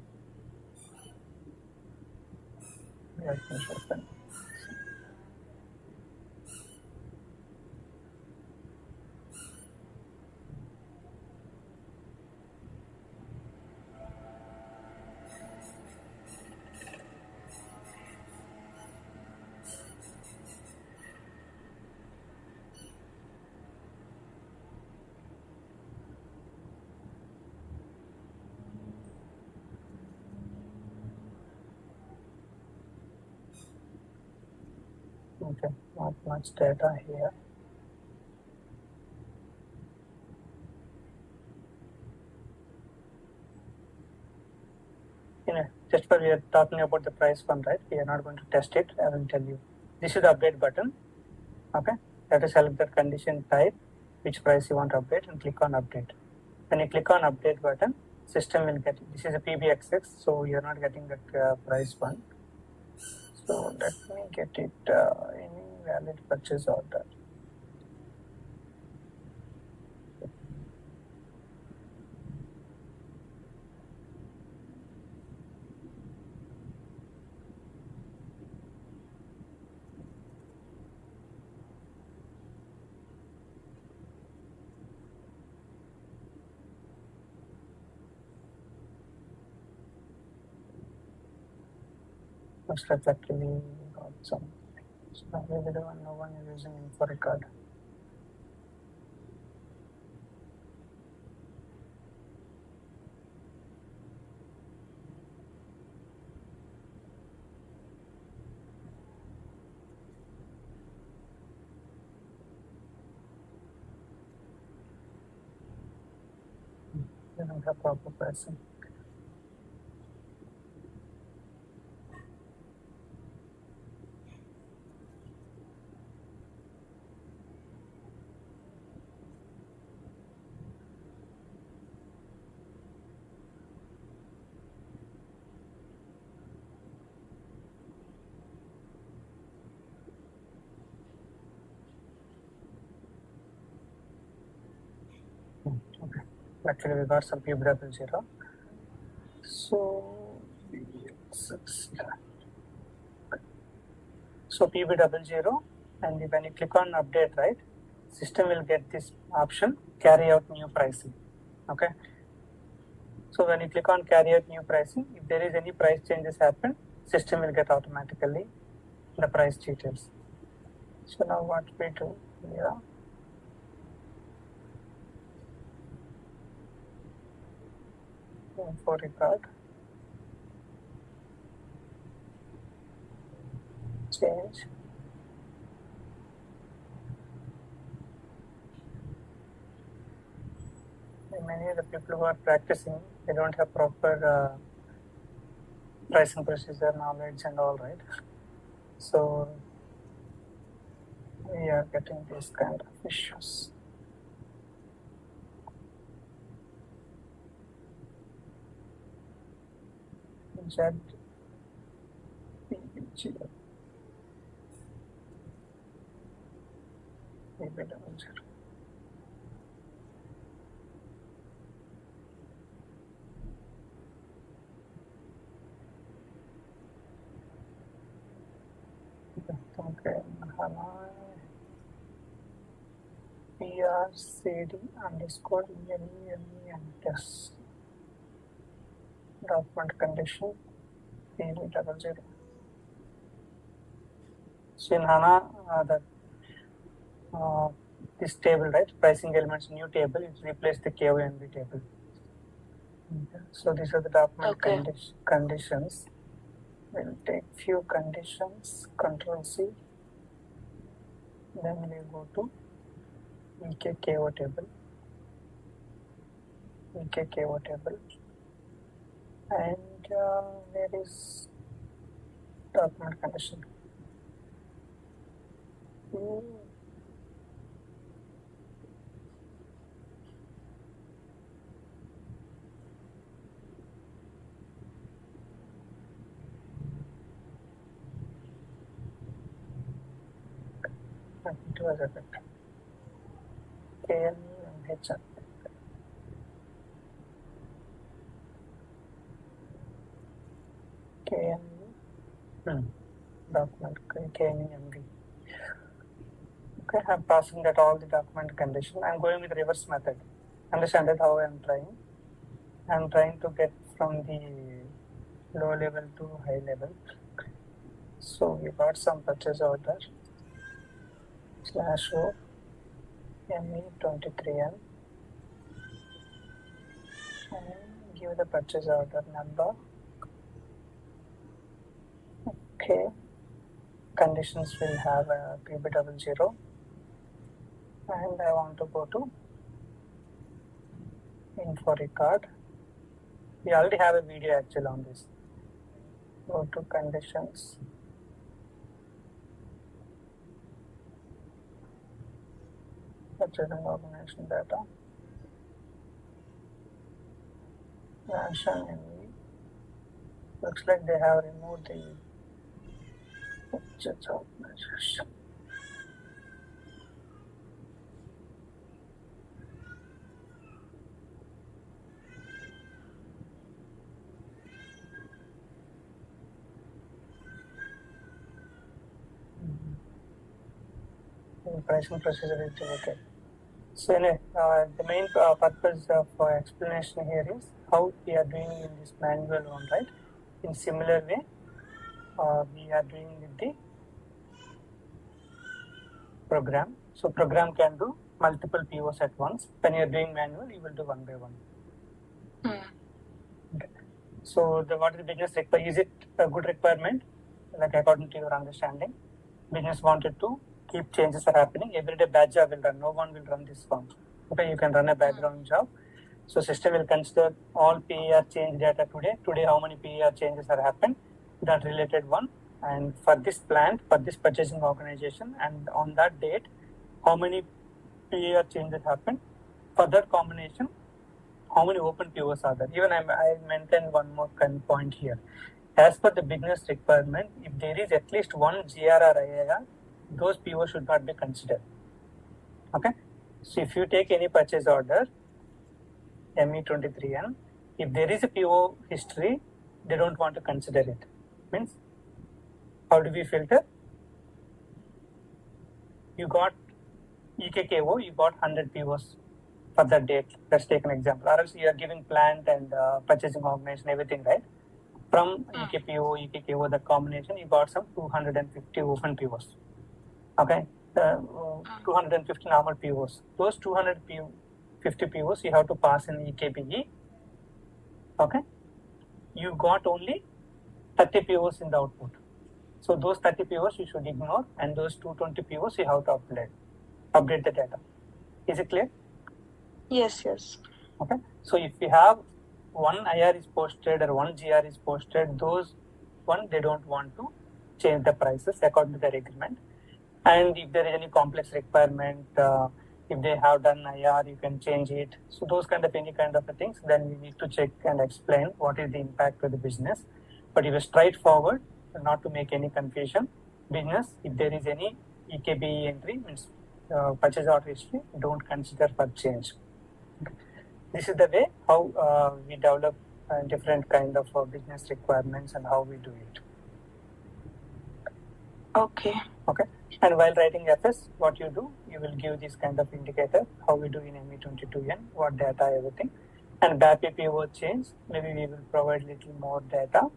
Let me show them. Okay, not much data here. Just for we are talking about the price one, right? We are not going to test it. I will tell you. This is the update button. Okay, let us select the condition type, which price you want to update, and click on update. When you click on update button, system will get it. This is a PBXX, so you are not getting that price one. So let me get it any valid purchase order. Looks like actually we got some. So maybe the one no one is using info record. They don't have proper pricing. Okay. Actually, we got some PB00. So, PB00, and when you click on update, right, system will get this option, carry out new pricing. Okay. So when you click on carry out new pricing, if there is any price changes happen, system will get automatically the price details. So now what we do here, for record, change, and many of the people who are practicing, they don't have proper pricing procedure knowledge and all, right? So we are getting these kind of issues. Z PB00. PB00. Okay, PRCD underscore ENEMENTS document condition PB00. So in HANA, this table, right, pricing elements new table, it replaced the KONB table. Okay. So these are the document conditions. We'll take few conditions, Control C, then we go to VKKO table, and there is document condition. It was a bit KN and HR. Document KNMV. Okay, I'm passing that all the document condition. I'm going with reverse method. Understand that how I'm trying? I'm trying to get from the low level to high level. So we got some purchase order /O ME23N and give the purchase order number. Okay, conditions will have a PB00 and I want to go to info record. We already have a video actually on this. Go to conditions. Purchasing organization data. Ration MV. Looks like they have removed the purchase organization. Pricing procedure is okay. So anyway, the main purpose of explanation here is how we are doing in this manual one, right? In similar way, we are doing with the program. So program can do multiple POs at once. When you are doing manual, you will do one by one. Okay. So what is the business requirement? Is it a good requirement? Like according to your understanding, business wanted to keep changes are happening. Every day batch job will run. No one will run this one. Okay, you can run a background job. So system will consider all PER change data today. Today, how many PER changes are happened? That related one. And for this plant, for this purchasing organization, and on that date, how many PER changes happened? For that combination, how many open POs are there? Even I maintain one more point here. As per the business requirement, if there is at least one GR or IIR, those POs should not be considered. Okay. So if you take any purchase order, ME23N, if there is a PO history, they don't want to consider it. Means, how do we filter? You got EKKO, you got 100 POs for that date. Let's take an example. Or else you are giving plant and purchasing organization, everything, right? From EKPO, EKKO, the combination, you got some 250 open POs. Okay, 250 normal POs. Those 250 POs you have to pass in EKPE. Okay, you got only 30 POs in the output. So those 30 POs you should ignore, and those 220 POs you have to update the data. Is it clear? Yes, yes. Okay, so if you have one IR is posted or one GR is posted, those one they don't want to change the prices according to their agreement. And if there is any complex requirement, if they have done IR, you can change it. So those any kind of things, then we need to check and explain what is the impact to the business. But if it's straightforward, not to make any confusion, business, if there is any EKBE entry, means purchase order history, don't consider for change. This is the way how we develop different kind of business requirements and how we do it. Okay. Okay. And while writing FS, what you do, you will give this kind of indicator, how we do in ME22N, what data, everything. And BAPI PO change, maybe we will provide little more data.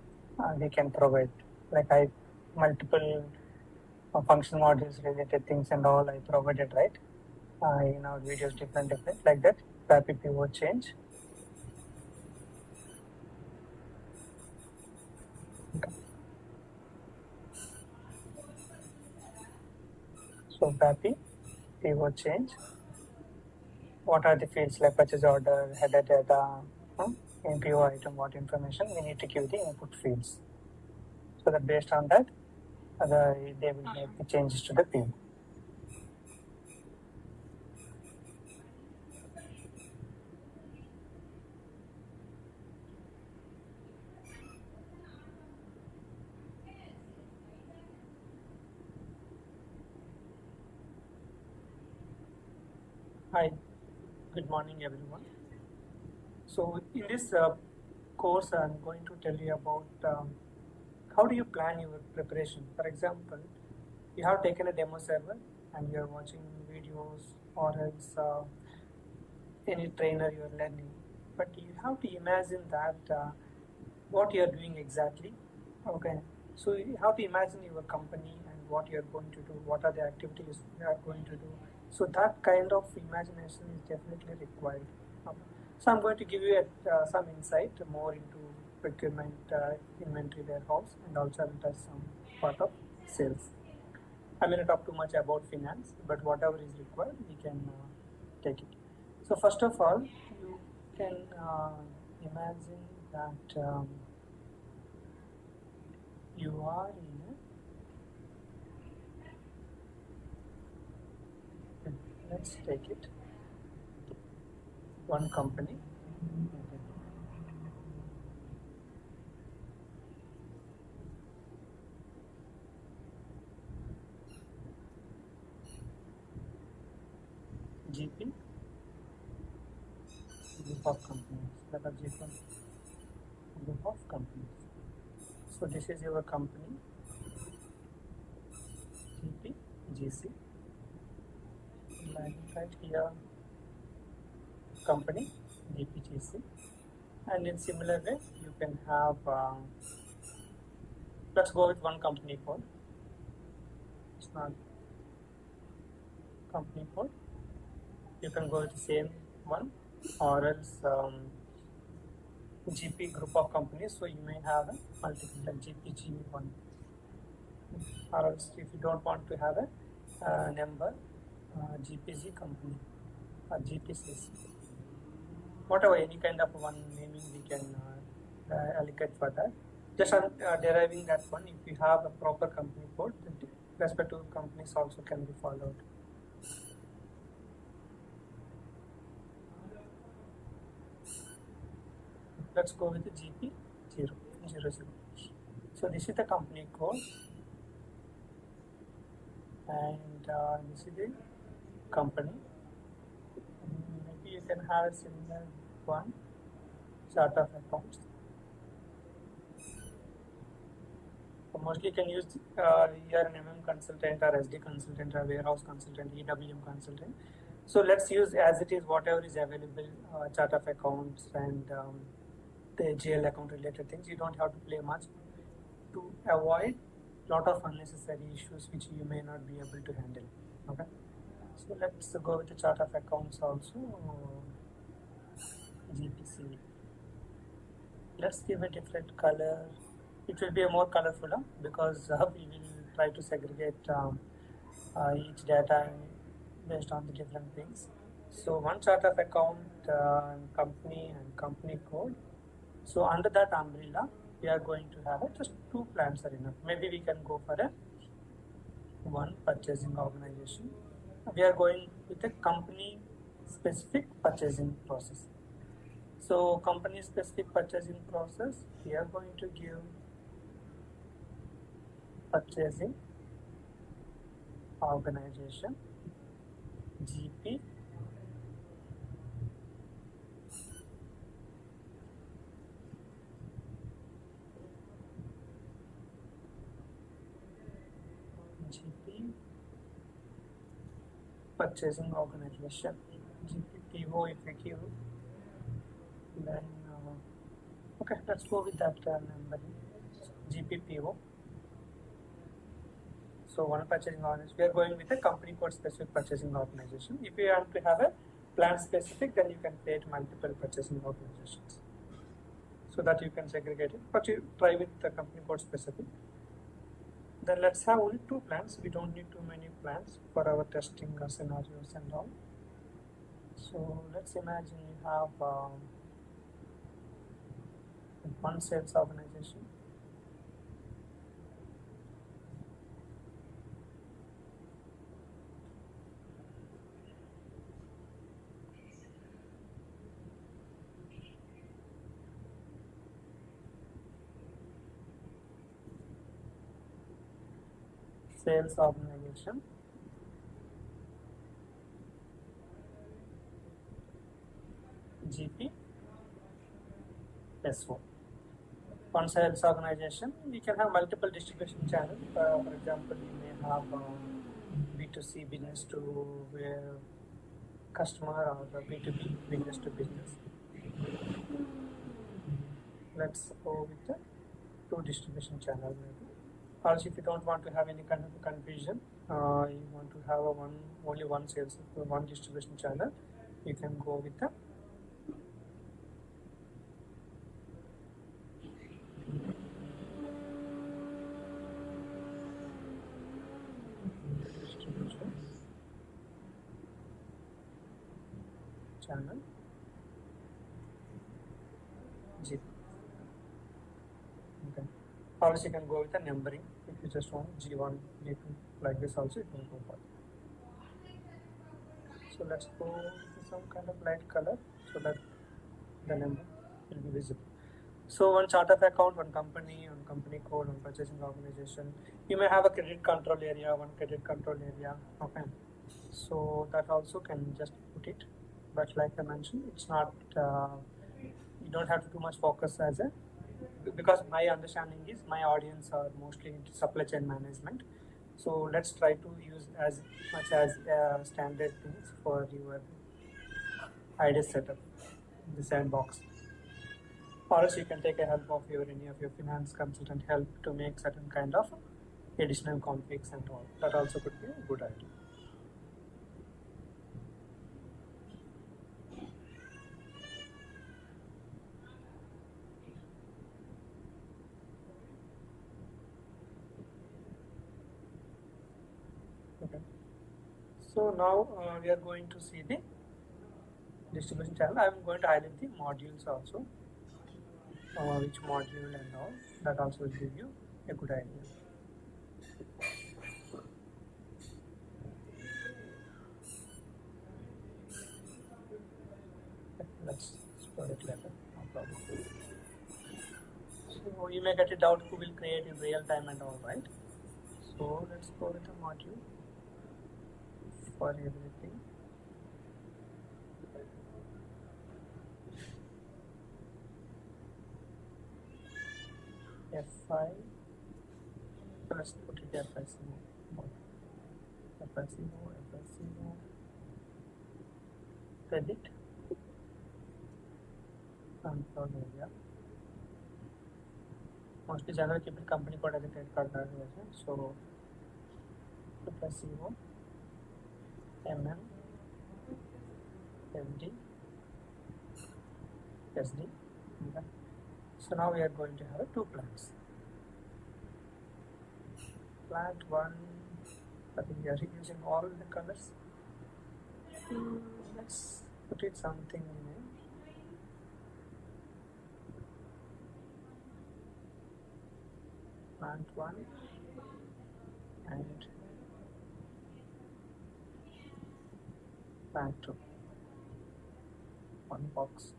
We can provide, like multiple function modules related things and all I provided, right? In our videos, different, like that. BAPI PO change. Okay. So BAPI PO change. What are the fields like purchase order, header data, in PO item, what information? We need to give the input fields. So that based on that, they will make the changes to the PO. Hi, good morning everyone. So in this course, I'm going to tell you about how do you plan your preparation. For example, you have taken a demo server and you are watching videos or else any trainer you are learning, but you have to imagine that what you are doing exactly. Okay, so you have to imagine your company and what you are going to do, what are the activities you are going to do. So that kind of imagination is definitely required. So I'm going to give you some insight more into procurement, inventory, warehouse, and also I will touch some part of sales. I may not talk too much about finance, but whatever is required, we can take it. So first of all, you can imagine that you are in let's take it, one company. GP, group of companies, that are GP, group of companies. So this is your company, GP, GC. Right here, company, GPGC, and in similar way, you can have, let's go with one company code. It's not company code. You can go with the same one, or else GP group of companies. So you may have a multiple like GPG1, or else if you don't want to have a number, GPG company or GPCC, whatever, any kind of one naming we can allocate for that. Just deriving that one, if you have a proper company code, then respective companies also can be followed. Let's go with the GP00. So this is the company code, and this is the company. Maybe you can have a similar one chart of accounts. So mostly you can use here an MM consultant or SD consultant or warehouse consultant, EWM consultant. So let's use as it is whatever is available, chart of accounts and the GL account related things. You don't have to play much to avoid lot of unnecessary issues which you may not be able to handle. Okay, so let's go with the chart of accounts also. GPC. Let's give a different color. It will be a more colorful because we will try to segregate each data based on the different things. So one chart of account, company and company code. So under that umbrella, we are going to have just 2 plans are enough. Maybe we can go for one purchasing organization. We are going with a company specific purchasing process. So company specific purchasing process, we are going to give purchasing organization GP purchasing organization GP PO if we give, then okay, let's go with that number GP PO. So one purchasing organization, we are going with a company code specific purchasing organization. If you want to have a plant specific, then you can create multiple purchasing organizations so that you can segregate it, but you try with the company code specific. Then let's have only 2 plans. We don't need too many plans for our testing scenarios and all. So let's imagine you have one sales organization. Sales organization. GP SO. One sales organization, we can have multiple distribution channels. For example, you may have B2C business to customer or B2B business to business. Let's go with the 2 distribution channels maybe. Also, if you don't want to have any kind of confusion, you want to have only one sales, one distribution channel, you can go with the distribution channel GP. Okay. Also, you can go with the numbering. If you just want G1, G2, like this also you can go for it. So let's go with some kind of light color so that the number will be visible. So one chart of account, one company code, one purchasing organization. You may have a credit control area, one credit control area. Okay. So that also can just put it. But like I mentioned, it's not, you don't have to too much focus because my understanding is my audience are mostly into supply chain management. So let's try to use as much as standard things for your idea setup in the sandbox. Or else you can take a help of any of your finance consultant help to make certain kind of additional configs and all. That also could be a good idea. Okay. So now we are going to see the distribution channel. I am going to highlight the modules also. Which module and all, that also will give you a good idea. Let's explore it later, no problem. So you may get a doubt who will create in real time and all, right? So let's go with the module for everything. F5. So let's put it FI0. FI0. Edit. Control area. Mostly general keep company code as a credit card version. So FI0, MM, FD, SD. Okay. So now we are going to have two plants. Plant 1, I think we are using all the colors. Let's put it something in it. Plant 1 and plant 2. One box.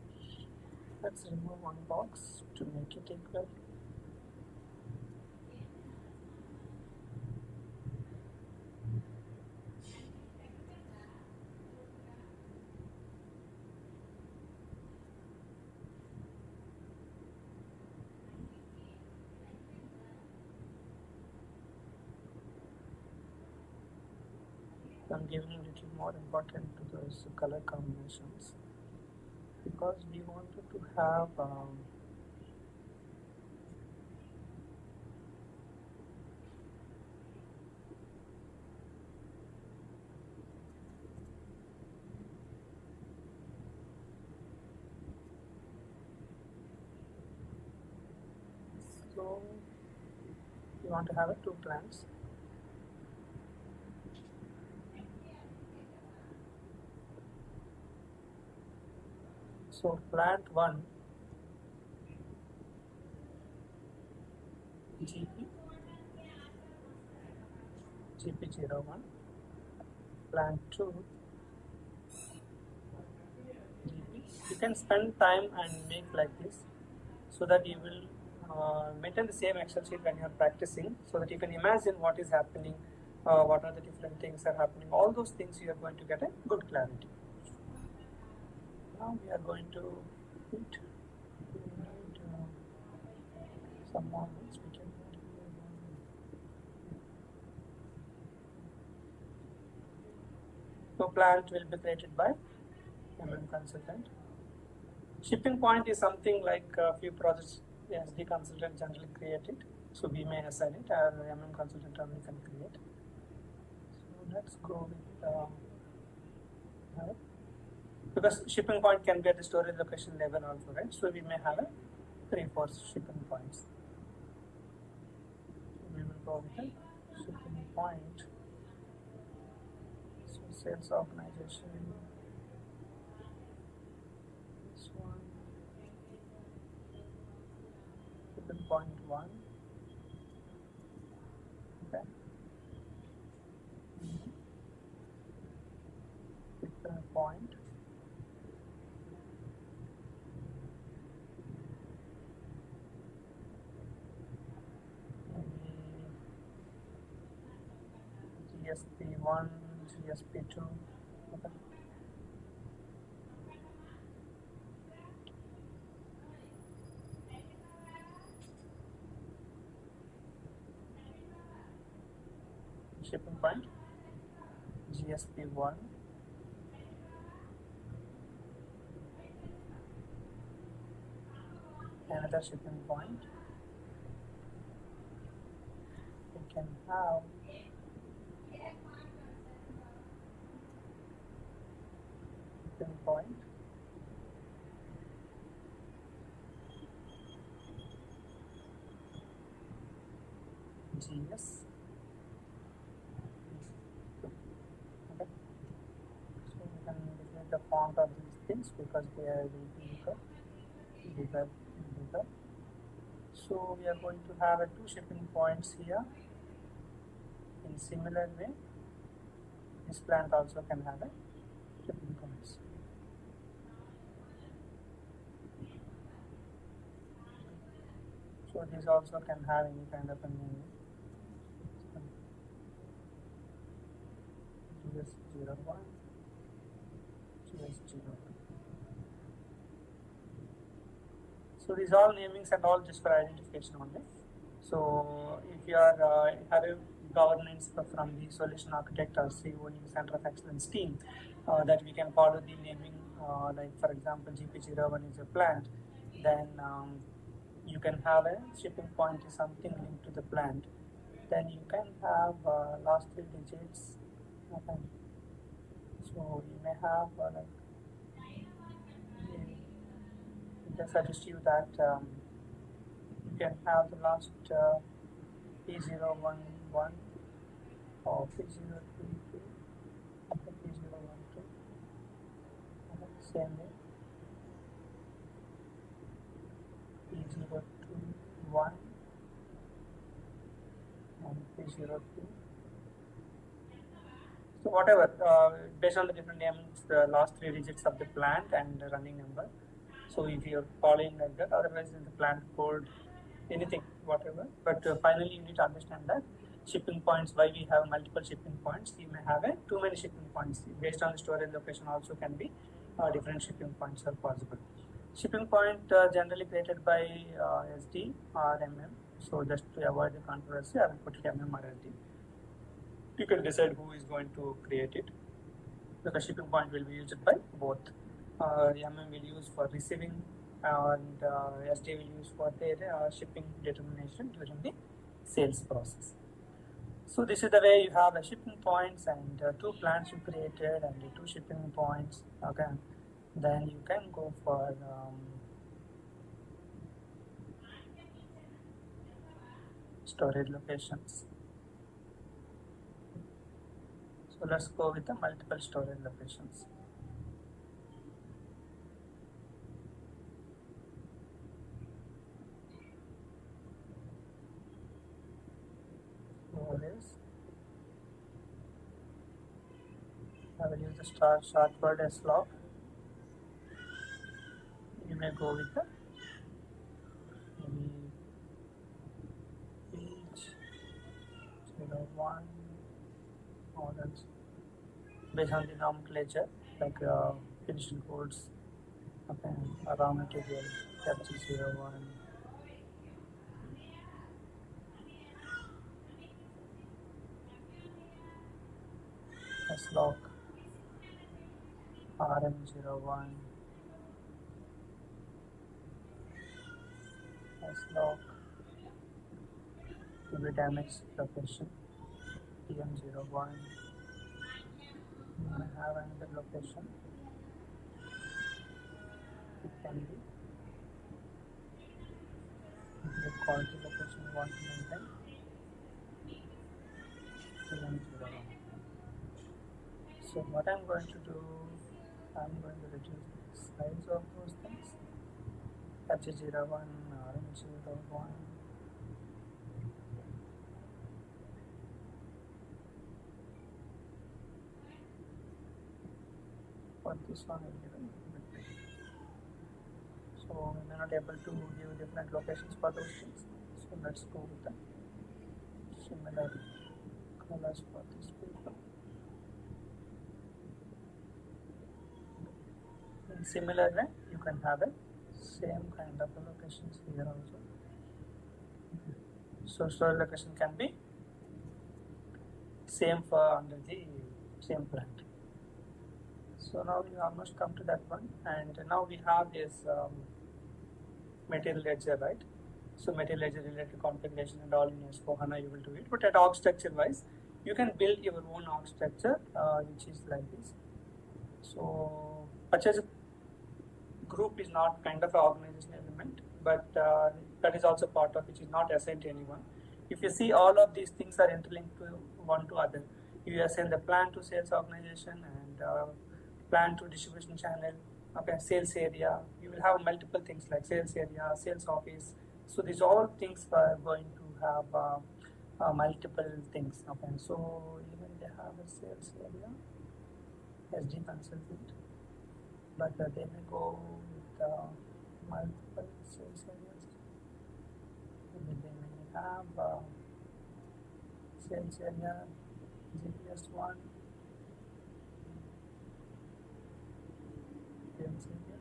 Let's remove one box to make it equal. I'm giving a little more important to those color combinations because we wanted to have so we want to have two plants. So plant 1 GP01, plant 2 GP. You can spend time and make like this so that you will maintain the same Excel sheet when you are practicing, so that you can imagine what is happening, what are the different things are happening. All those things you are going to get a good clarity. Now we are going to put some more notes. We can so plant will be created by MM consultant. Shipping point is something like a few projects the SD consultant generally create it, so we may assign it, or MM consultant only can create. So let's go with because shipping point can be at the storage location level also, right? So we may have 3-4 shipping points. So we will go with the shipping point. So sales organization. This one. Shipping point 1. Okay. Shipping point. GSP1, GSP2. Okay. Shipping point, GSP1. Another shipping point. We can have shipping point. GS. Okay. So we can decide the font of these things because they will be bigger. So we are going to have 2 shipping points here. In similar way, this plant also can have shipping points. So this also can have any kind of a name. GS01, GS02. So these all namings and all just for identification only. So if you are having governance from the solution architect or CEO in Center of Excellence team, that we can follow the naming, like for example, GP01 is a plant, then you can have a shipping point is something linked to the plant. Then you can have last 3 digits. Okay. So you may have I can suggest you that you can have the last P011 or P022 or P012. Same way. P021 and P02. So whatever, based on the different names, the last 3 digits of the plant and the running number. So if you're following like that, otherwise in the plant code, anything, whatever. But finally, you need to understand that shipping points, why we have multiple shipping points. You may have too many shipping points. Based on the storage location also can be different shipping points are possible. Shipping point generally created by SD or MM. So just to avoid the controversy, I will put it MM or SD. You can decide who is going to create it. The shipping point will be used by both. MM will use for receiving and SD will use for their shipping determination during the sales process. So this is the way you have a shipping points and 2 plants you created and 2 shipping points. Okay, then you can go for storage locations. So let's go with the multiple storage locations. So this, I will use the short word as log. You may go with the page 01 models based on the nomenclature like finishing codes, okay, raw material, FG01. S-log, RM01, S-log, to be damaged location, TM01. You may have another location. It can be the quality location you want to maintain, TM01. So what I'm going to do, I'm going to reduce the size of those things. FG01, RM01. For this one, will give a little bit big. So we may not able to give different locations for those things. So let's go with the similar colors for this paper. In similar way, you can have a same kind of locations here also. So storage location can be same for under the same plant. So now we almost come to that one, and now we have this material ledger, right? So material ledger related configuration and all in S/4HANA you will do it, but at org structure wise, you can build your own org structure, which is like this. So purchase group is not kind of an organizational element, but that is also part of which is not assigned to anyone. If you see, all of these things are interlinked to one to other. You assign the plan to sales organization and plan to distribution channel, okay, sales area. You will have multiple things like sales area, sales office. So these all things are going to have multiple things. Okay, so even they have a sales area, SD consultant, but they may go with multiple sales areas. Maybe they may have sales area, GPS1, sales area.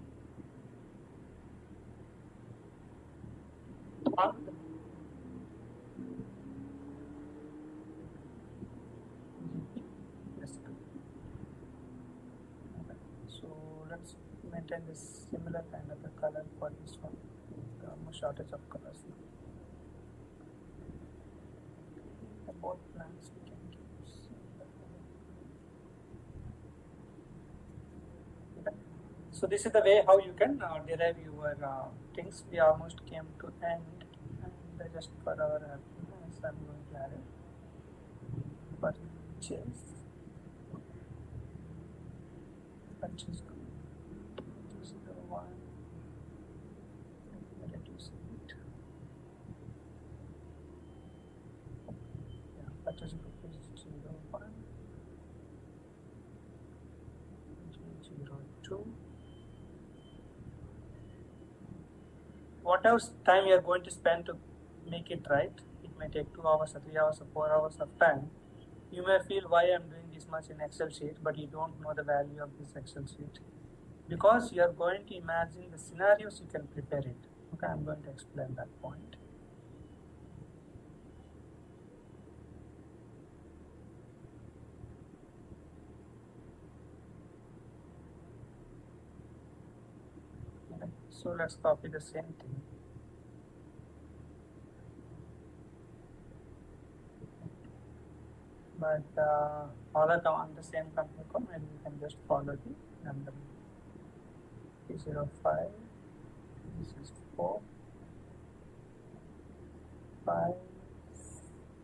find a similar kind of a color for this one. No shortage of colors. Both plants we can use. Okay. So this is the way how you can derive your things. We almost came to end, and just for our happiness, I'm going to add it. Purchase. Purchase group. This is the one. Reduce it. Yeah, purchase group is 01. 02. Whatever time you are going to spend to make it right, it may take 2 hours or 3 hours or 4 hours of time. You may feel why I'm doing this much in Excel sheet, but you don't know the value of this Excel sheet. Because you are going to imagine the scenarios, you can prepare it. Okay, I'm going to explain that point. Okay, so let's copy the same thing. But all are on the same company code, and you can just follow the number. 305. This is 4, 5,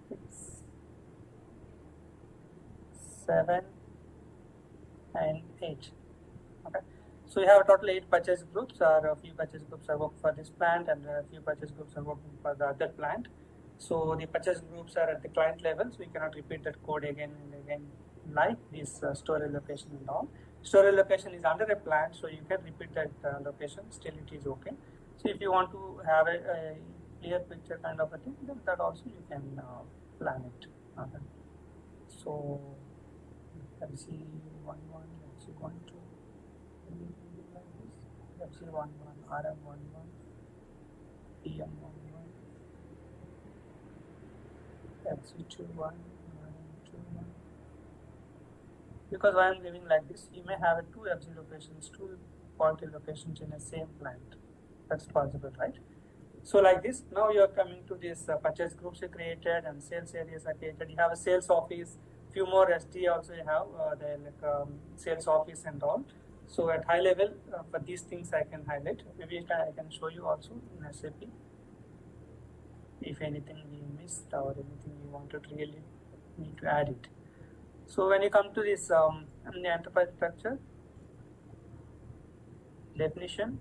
6, 7, and 8. Okay. So you have a total 8 purchase groups, or a few purchase groups are working for this plant, and a few purchase groups are working for the other plant. So the purchase groups are at the client level, so we cannot repeat that code again and again, like this storage location and all. Storage location is under a plant, so you can repeat that location, still it is okay. So if you want to have a clear picture kind of a thing, then that also you can plan it. Okay. So FC11, FC12, FC11, RM11, PM11, FC21, RM21. Because I am living like this, you may have 2 FC locations, 2 quality locations in the same plant. That's possible, right? So like this, now you are coming to this purchase groups you created and sales areas are created. You have a sales office, few more SD also you have, sales office and all. So at high level, for these things I can highlight. Maybe I can show you also in SAP. If anything we missed or anything we wanted really need to add it. So when you come to this the enterprise structure, definition,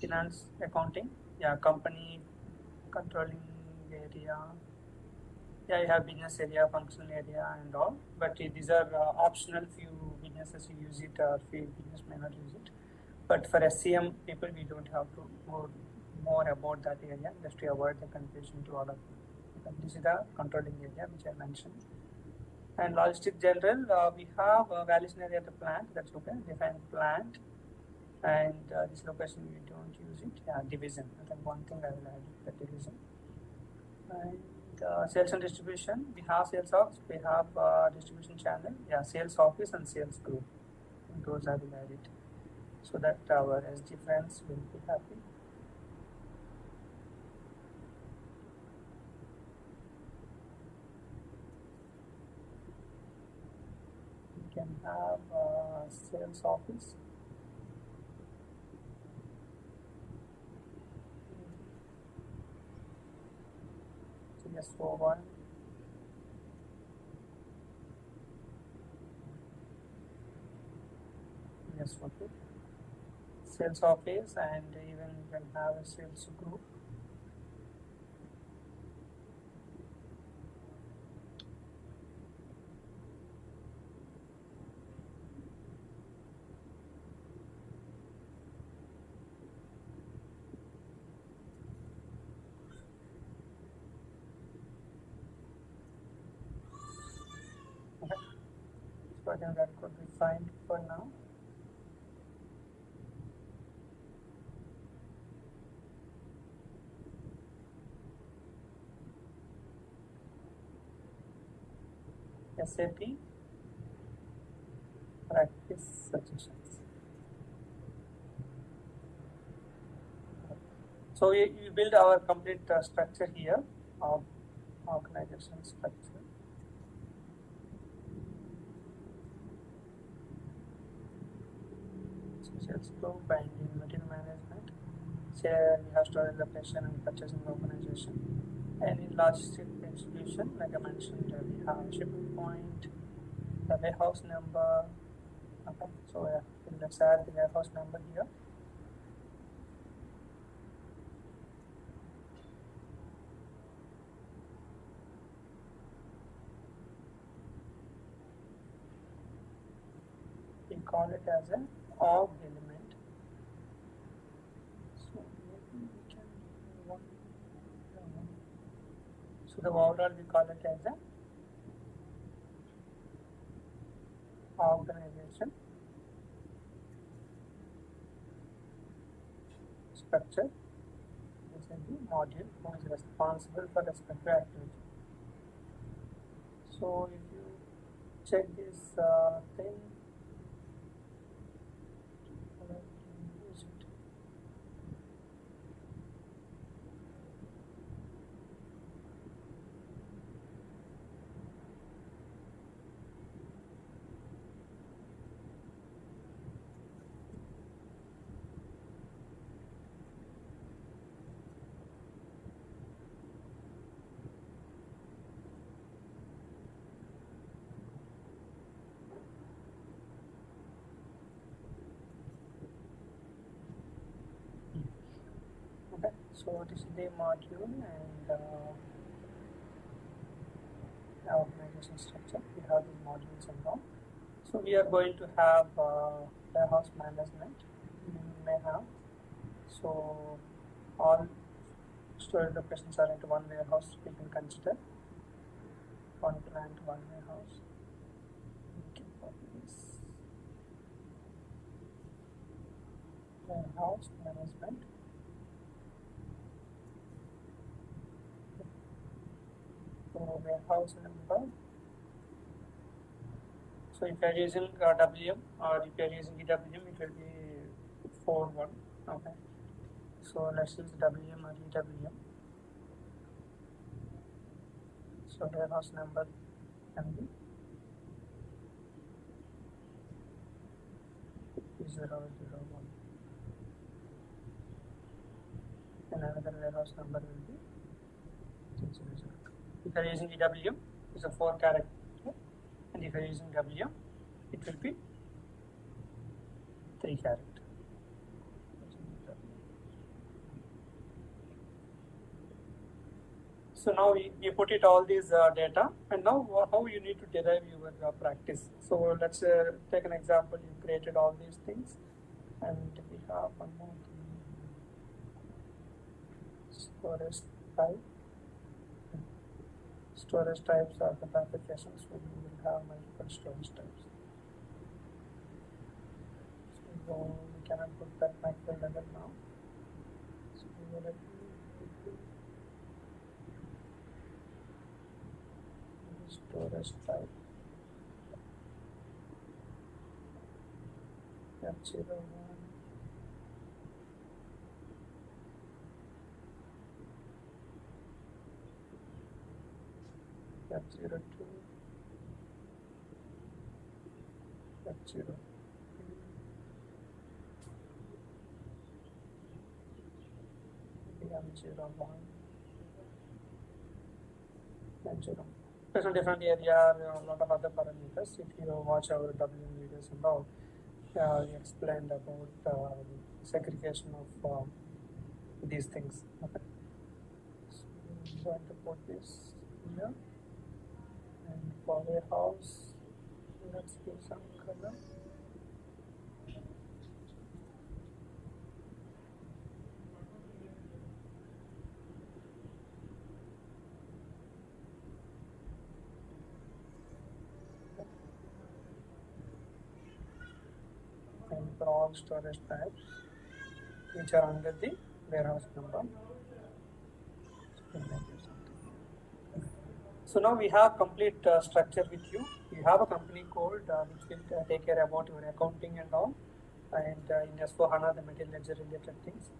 finance, accounting, yeah, company, controlling area, yeah, you have business area, functional area and all, but these are optional. Few businesses you use it, or few business may not use it. But for SCM people, we don't have to go more about that area, just to avoid the confusion to all of you. This is the controlling area which I mentioned. And logistic general, we have a valuation area at the plant, that's okay, define plant. And this location we don't use it, yeah, division. I think one thing I will add the division. And sales and distribution, we have sales ops, we have distribution channel, yeah, sales office and sales group. And those I will add it, so that our SD friends will be happy. We can have sales office. CS41. Yes, okay. Sales office, and even you can have a sales group. Okay. So I think that could be fine for now. SAP practice suggestions. So we build our complete structure here of organization structure. Sales flow, binding, material management. Say we have storage location and purchasing organization. And in logistic distribution, like I mentioned, we have shipping point, the warehouse number. Okay, so let's add the warehouse number here. We call it as an org element. So maybe we can so the overall we call it as a organization structure. This is the module who is responsible for respective activity. So if you check this thing, use it. Okay, so this is the module and organization structure. We have these modules and all. So we are going to have warehouse management. We may have so all storage locations are into one warehouse. We can consider one plant, one warehouse. We can copy this warehouse management. So warehouse number. So if you are using WM or if you are using EWM, it will be 41. Okay. So let's use WM or EWM. So warehouse number can be 001. And another warehouse number will be 000. If you are using EWM, it's a 4 character. And if you are using WM, it will be 3 character. So now we put it all these data, and now how you need to derive your practice. So let's take an example. You created all these things, and we have one more thing. Storage type. Storage types are the applications where you will have multiple storage types. So we cannot put that micro level now. So let me storage type F01. F02, F03, M01, M0. Based on different area, there are a lot of other parameters. If you watch our WM videos and all, we explained about segregation of these things. Okay. So I'm going to put this here. And for warehouse, let's give some color. And for all storage types, which are under the warehouse number. So now we have complete structure with you. You have a company code which will take care about your accounting and all, and in S4HANA the material ledger related things.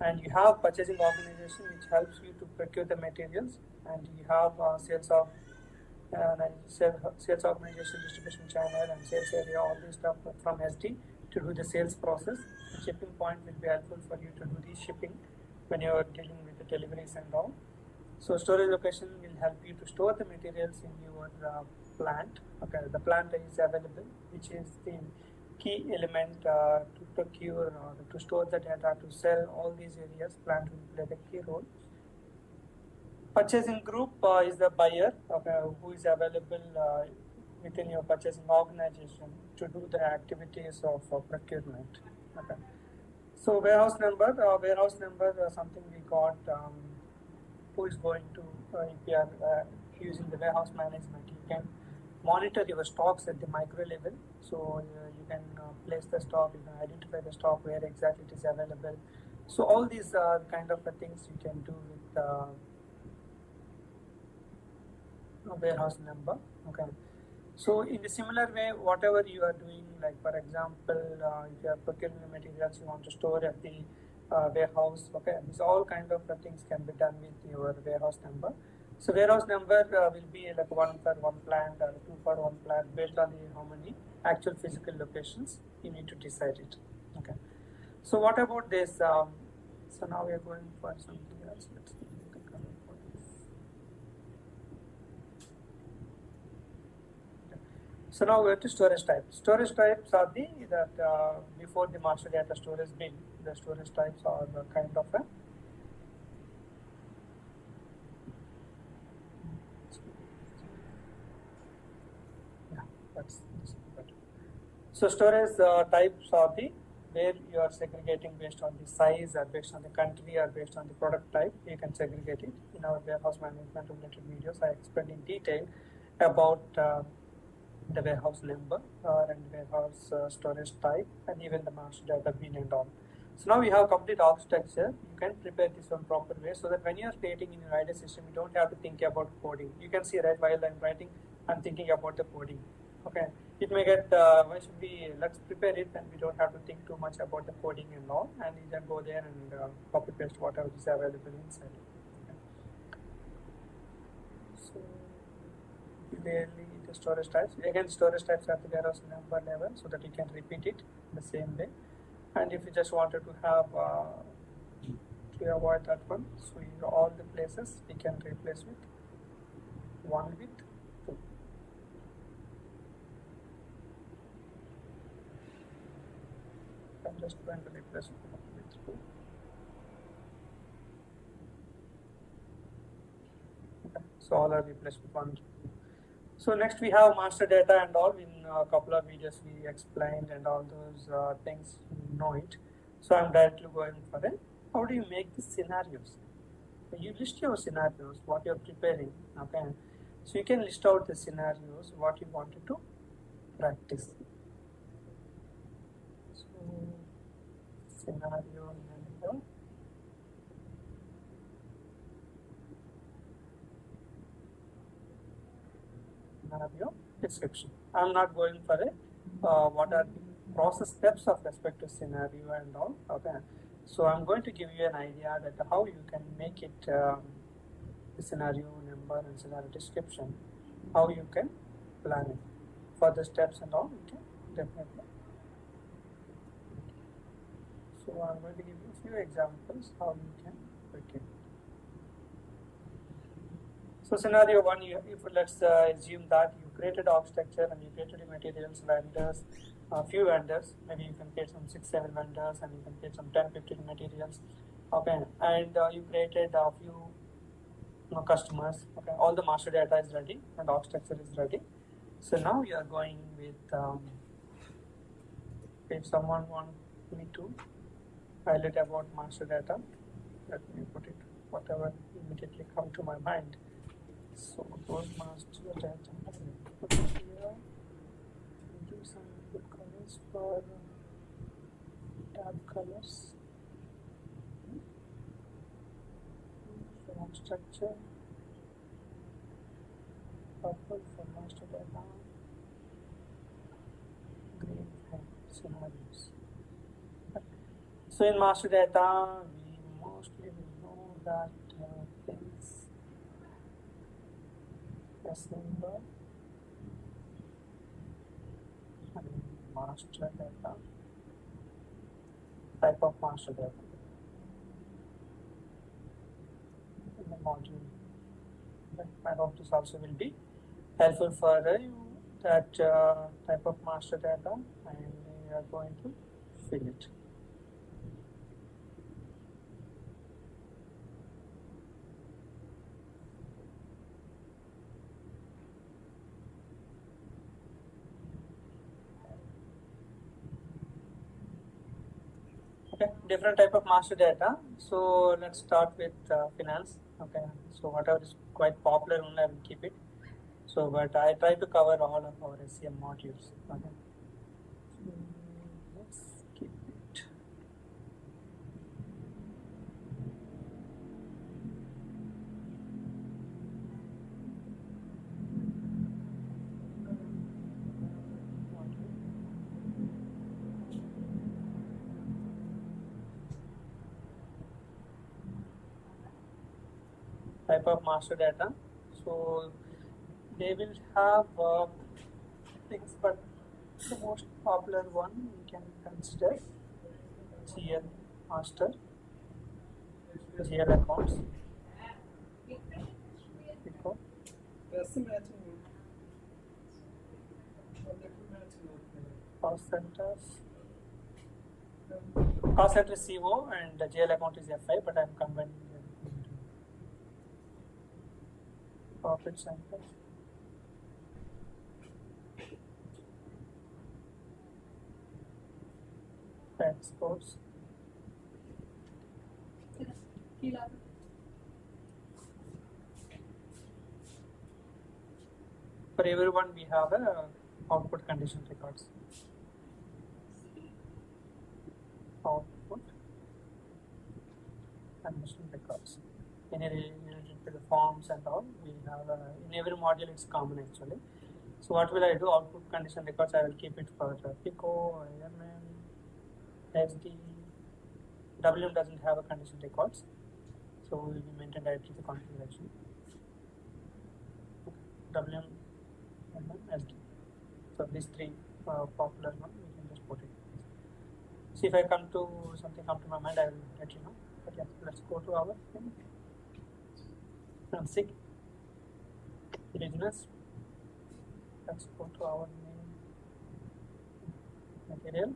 And you have purchasing organization, which helps you to procure the materials, and you have sales organization, distribution channel, and sales area, all this stuff from SD to do the sales process. The shipping point will be helpful for you to do the shipping when you are dealing with the deliveries and all. So storage location will help you to store the materials in your plant. Okay, the plant is available, which is the key element to procure or to store the data, to sell all these areas. Plant will play the key role. Purchasing group is the buyer, okay, who is available within your purchasing organization to do the activities of procurement. Okay. So warehouse number something we got. Who is going to, if you are using the warehouse management, you can monitor your stocks at the micro level. So you can place the stock, you can identify the stock, where exactly it is available. So all these kind of things you can do with warehouse number. Okay. So in the similar way, whatever you are doing, like for example, if you are procuring the materials you want to store at the warehouse, okay, these all kind of things can be done with your warehouse number. So warehouse number will be like 1 for 1 plant or 2 for 1 plant, based on the how many actual physical locations you need to decide it. Okay. So what about this? So now we are going for something else. Let's see. So now we are to storage types. Storage types are before the master data storage bin, the storage types are the kind of a So storage types are the where you are segregating based on the size or based on the country or based on the product type. You can segregate it. In our warehouse management related videos, I explained in detail about the warehouse number and warehouse storage type, and even the master data bin and all. So now we have complete architecture. You can prepare this one proper way, so that when you are creating in your idea system, you don't have to think about coding. You can see, right, while I'm writing, I'm thinking about the coding. Okay, it may get why should we let's prepare it, and we don't have to think too much about the coding and all, and you can go there and copy paste whatever is available inside. Okay. So clearly the storage types, again storage types at the warehouse number level, so that you can repeat it the same way. And if you just wanted to have to avoid that one, so in all the places we can replace with 1 with 2. I'm just going to replace with 1 with 2. Okay. So all are replaced with 1 with 2. So next we have master data and all. In a couple of videos we explained and all those things, you know it. So I'm directly going for it. How do you make the scenarios? You list your scenarios, what you're preparing. Okay. So you can list out the scenarios, what you wanted to practice. So scenario number. Scenario description. I'm not going for it. What are the process steps of respect to scenario and all. Okay. So I'm going to give you an idea that how you can make it the scenario number and scenario description, how you can plan it. For the steps and all, you can definitely. So I'm going to give you a few examples how you can work it. So scenario 1, if let's assume that you created architecture and you created the materials, vendors, a few vendors, maybe you can create some 6-7 vendors, and you can create some 10-15 materials. Okay, and you created a few customers. Okay, all the master data is ready and architecture is ready. So now you are going with if someone wants me to highlight about master data, let me put it whatever immediately come to my mind. So those master data, put it here. Do some good colors for tab colors. Form structure, purple for master data, green for scenarios. So in master data, we that is assemble and master data, type of master data in the module. I hope this also will be helpful for you, that type of master data, and we are going to fill it. Okay, different type of master data. So let's start with finance. Okay, so whatever is quite popular only I will keep it. So, but I try to cover all of our SCM modules. Okay, let's keep it. Type of master data. So they will have things, but the most popular one we can consider GL master, GL accounts, PO, cost centers. Cost center is CO and the GL account is FI, but I am combining them into profit centers. Exports. For everyone, we have a output condition records. Output condition records. Related to the forms and all, we have in every module it's common actually. So what will I do? Output condition records, I will keep it for PICO, IMM, SD. WM doesn't have a condition records, so we will maintain directly the configuration. WM, MM, SD. So these three popular one, we can just put it. See if I come to something come to my mind, I will let you know. But yeah, let's go to our thing. SIG business. Let's go to our main material.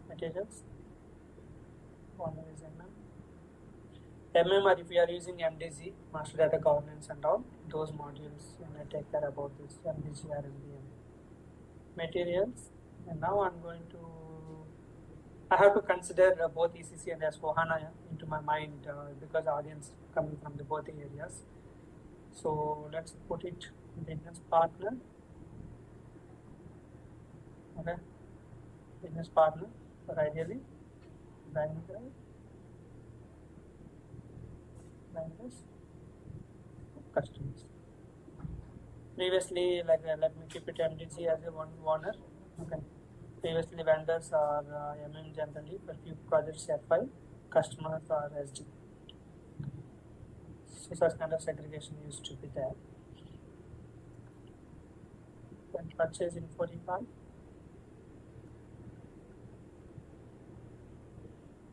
Materials. One is MM. MM, or if we are using MDG, master data governance and all, those modules when I take care about this MDG or MDM. Materials, and now I'm going to, I have to consider both ECC and S4HANA into my mind because audience coming from the both areas. So let's put it business partner. Okay, business partner, but ideally vendors, customers. Previously, like let me keep it MDG as a one owner. Okay. Previously, vendors are MM generally, but few projects FI, customers are SD. So such kind of segregation used to be there. When purchase in 45,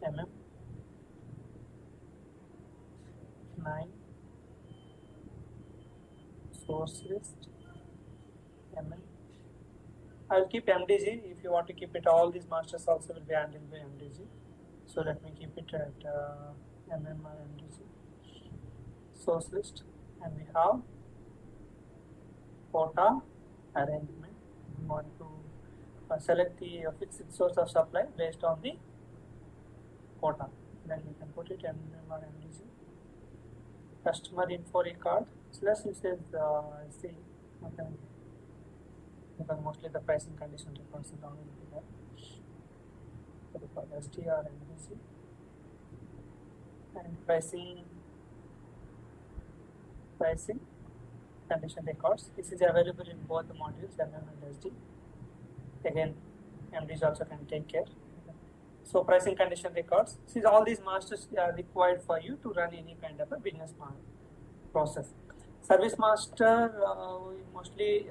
MM, 9, source list, MM. I will keep MDG. If you want to keep it, all these masters also will be handled by MDG. So let me keep it at MM or MDG. Source list, and we have quota arrangement. We want to select the fixed source of supply based on the quota. Then we can put it MM or MDG. Customer info record. Slash it says see. Okay. Because mostly the pricing condition records are down into that. So we call STR MDC. And pricing condition records. This is available in both the modules MM and SD. Again, MDs also can take care. So pricing condition records. See, all these masters are required for you to run any kind of a business process. Service master, mostly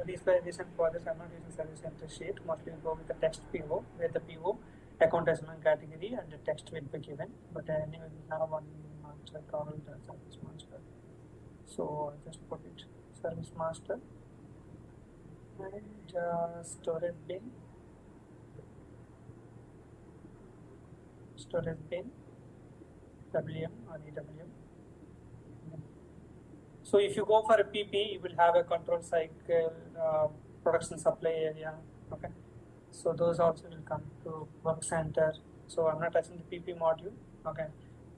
these recent projects I'm not using service center sheet. Mostly we go with the text PO, where the PO account assessment category and the text will be given. But anyway, we have one master called service master. So I just put it service master and storage bin. Storage bin, WM or EWM. So if you go for a PP, you will have a control cycle, production supply area. Okay. So those also will come to work center. So I'm not touching the PP module. Okay.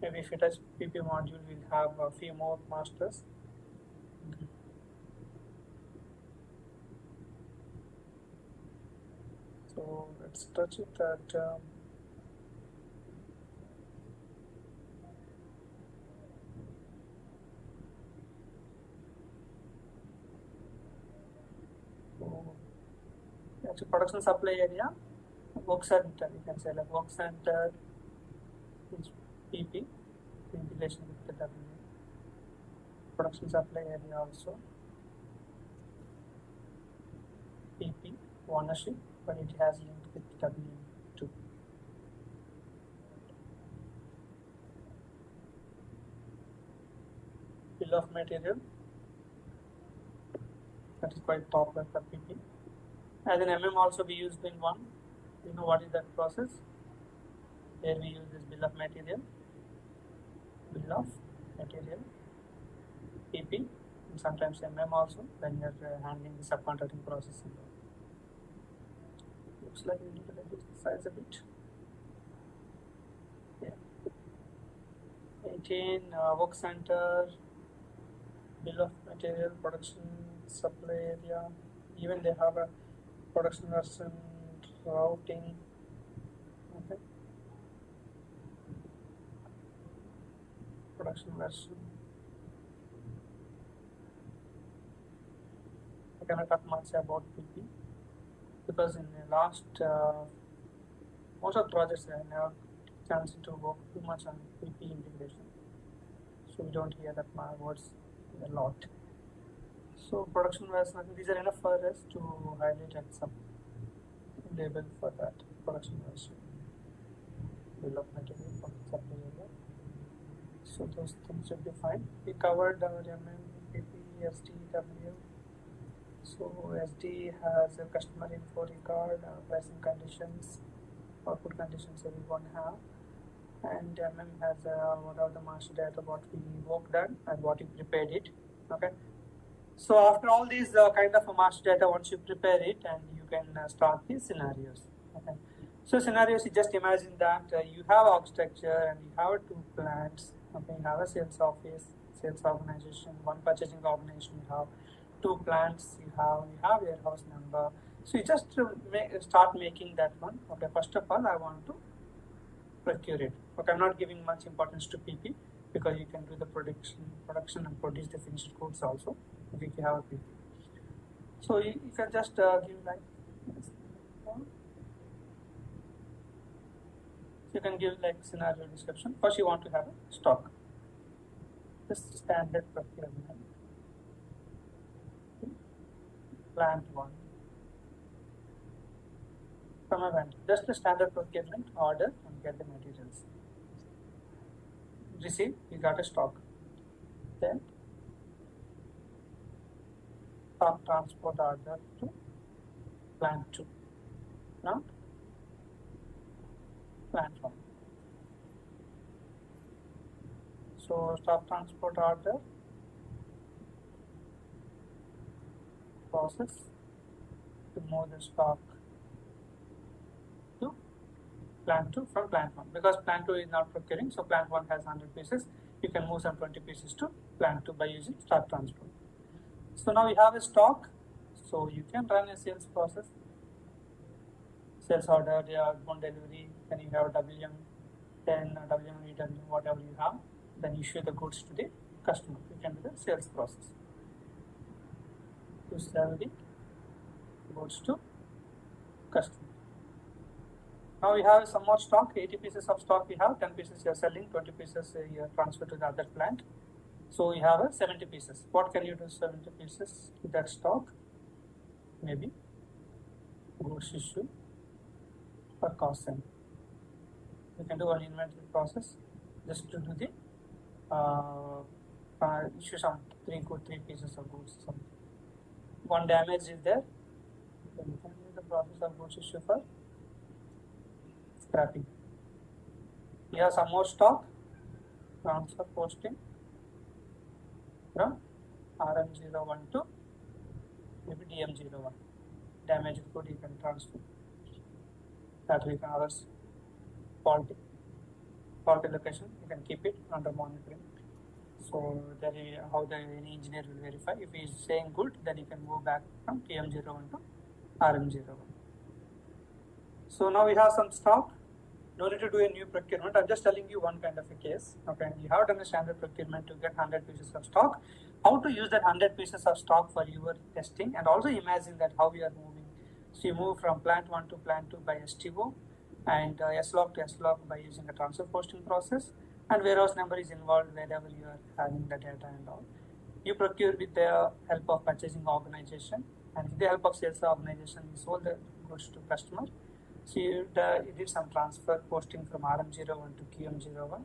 Maybe if you touch PP module, we'll have a few more masters. Okay. So let's touch it at actually production supply area, work center, you can say like work center is PP in relation with the W. Production supply area also PP ownership, but it has linked with W2. Bill of material, that is quite popular for PP. As an MM also we use bin 1. You know what is that process? Here we use this bill of material, PP, and sometimes MM also when you are handling the subcontracting process. Looks like we need to reduce the size a bit. Yeah. 18 work center, bill of material, production supply area. Even they have a production version routing. Okay. Production version. I cannot talk much about PP because in the last most of the projects I have chance to work too much on PP integration, so we don't hear that words a lot. So production version, I think these are enough for us to highlight at some label for that production version. Bill of material from supply area. So those things should be fine. We covered our MM, PP, SD, W. So SD has a customer info record, pricing conditions, output conditions everyone have, and MM has what are the master data, what we worked on and what you prepared it. Okay. So after all these kind of a master data, once you prepare it, and you can start the scenarios. Okay. So scenarios, you just imagine that you have org structure and you have 2 plants. Okay, you have a sales office, sales organization, one purchasing organization. You have 2 plants. You have warehouse number. So you just start making that one. Okay. First of all, I want to procure it. Okay. I'm not giving much importance to PP because you can do the production and produce the finished goods also. If you have a PP. So you can just give like this. You can give like scenario description. First you want to have a stock. This standard procurement. Plant 1. From a vendor. Just the standard procurement, order and get the materials. Receive, you got a stock. Then stock transport order to plant 2. Now plant 1. So stock transport order process to move the stock to plant 2 from plant 1, because plant 2 is not procuring, so plant 1 has 100 pieces. You can move some 20 pieces to plant 2 by using stock transport. So now you have a stock, so you can run a sales process, sales order, one delivery, then you have WM, then WM, EW, whatever you have, then issue the goods to the customer. You can do the sales process. To sell the goods to customer. Now we have some more stock, 80 pieces of stock we have, 10 pieces you are selling, 20 pieces you are transfer to the other plant. So we have 70 pieces. What can you do 70 pieces with that stock? Maybe goods issue or cost center. You can do an inventory process just to do the issue some three pieces of goods. Something. One damage is there. Then you can do the process of goods issue for scrapping. We have some more stock. Transfer posting from RM01 to maybe DM01. Damaged good you can transfer. That we can others faulty location you can keep it under monitoring. So that how the any engineer will verify. If he is saying good, then you can move back from PM01 to RM01. So now we have some stock. No need to do a new procurement. I'm just telling you one kind of a case. Okay, you have done a standard procurement to get 100 pieces of stock. How to use that 100 pieces of stock for your testing, and also imagine that how we are moving. So you move from plant 1 to plant 2 by STO, and S-log to S-log by using a transfer posting process, and warehouse number is involved wherever you are having the data and all. You procure with the help of purchasing organization, and with the help of sales organization, you sold the goods to customer. So you did some transfer posting from RM01 to QM01,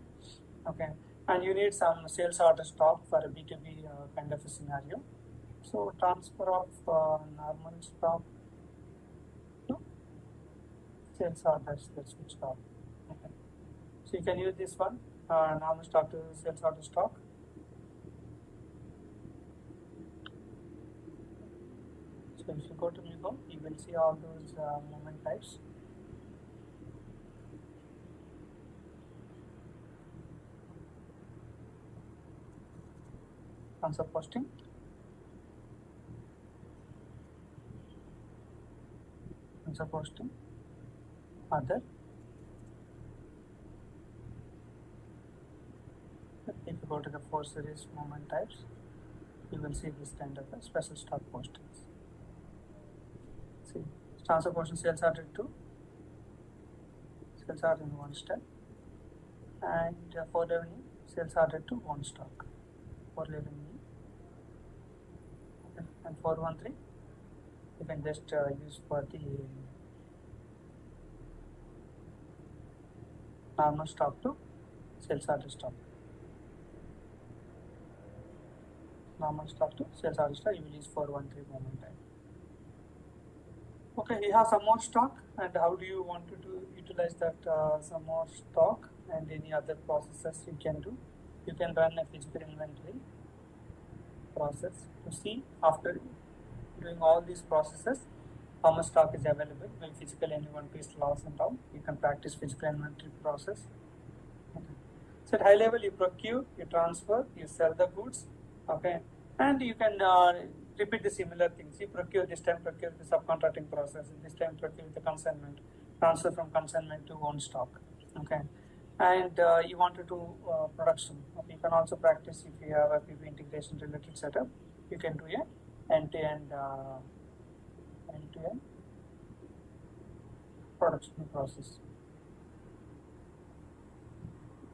okay, and you need some sales order stock for a B2B kind of a scenario. So transfer of normal stock to sales orders, that's which stock. Okay. So you can use this one, normal stock to sales order stock. So if you go to MIGO, you will see all those movement types. Transfer posting, other. If you go to the 4 series movement types, you will see this kind of special stock postings. See, transfer posting sales order to sales order in one step, and for revenue sales order to one stock for revenue. And 413 you can just use for the normal stock to sales order stock. Normal stock to sales order stock, you will use 413 moment time. Okay, you have some more stock, and how do you want to utilize that some more stock and any other processes you can do? You can run a physical inventory process to see after doing all these processes how much stock is available. Will physical any one piece loss and all. You can practice physical inventory process. Okay. So at high level, you procure, you transfer, you sell the goods, okay, and you can repeat the similar things. You procure this time, procure the subcontracting process. This time, procure the consignment, transfer from consignment to own stock, okay. And you want to do production. Okay. You can also practice if you have a PV integration related setup. You can do a end-to-end production process.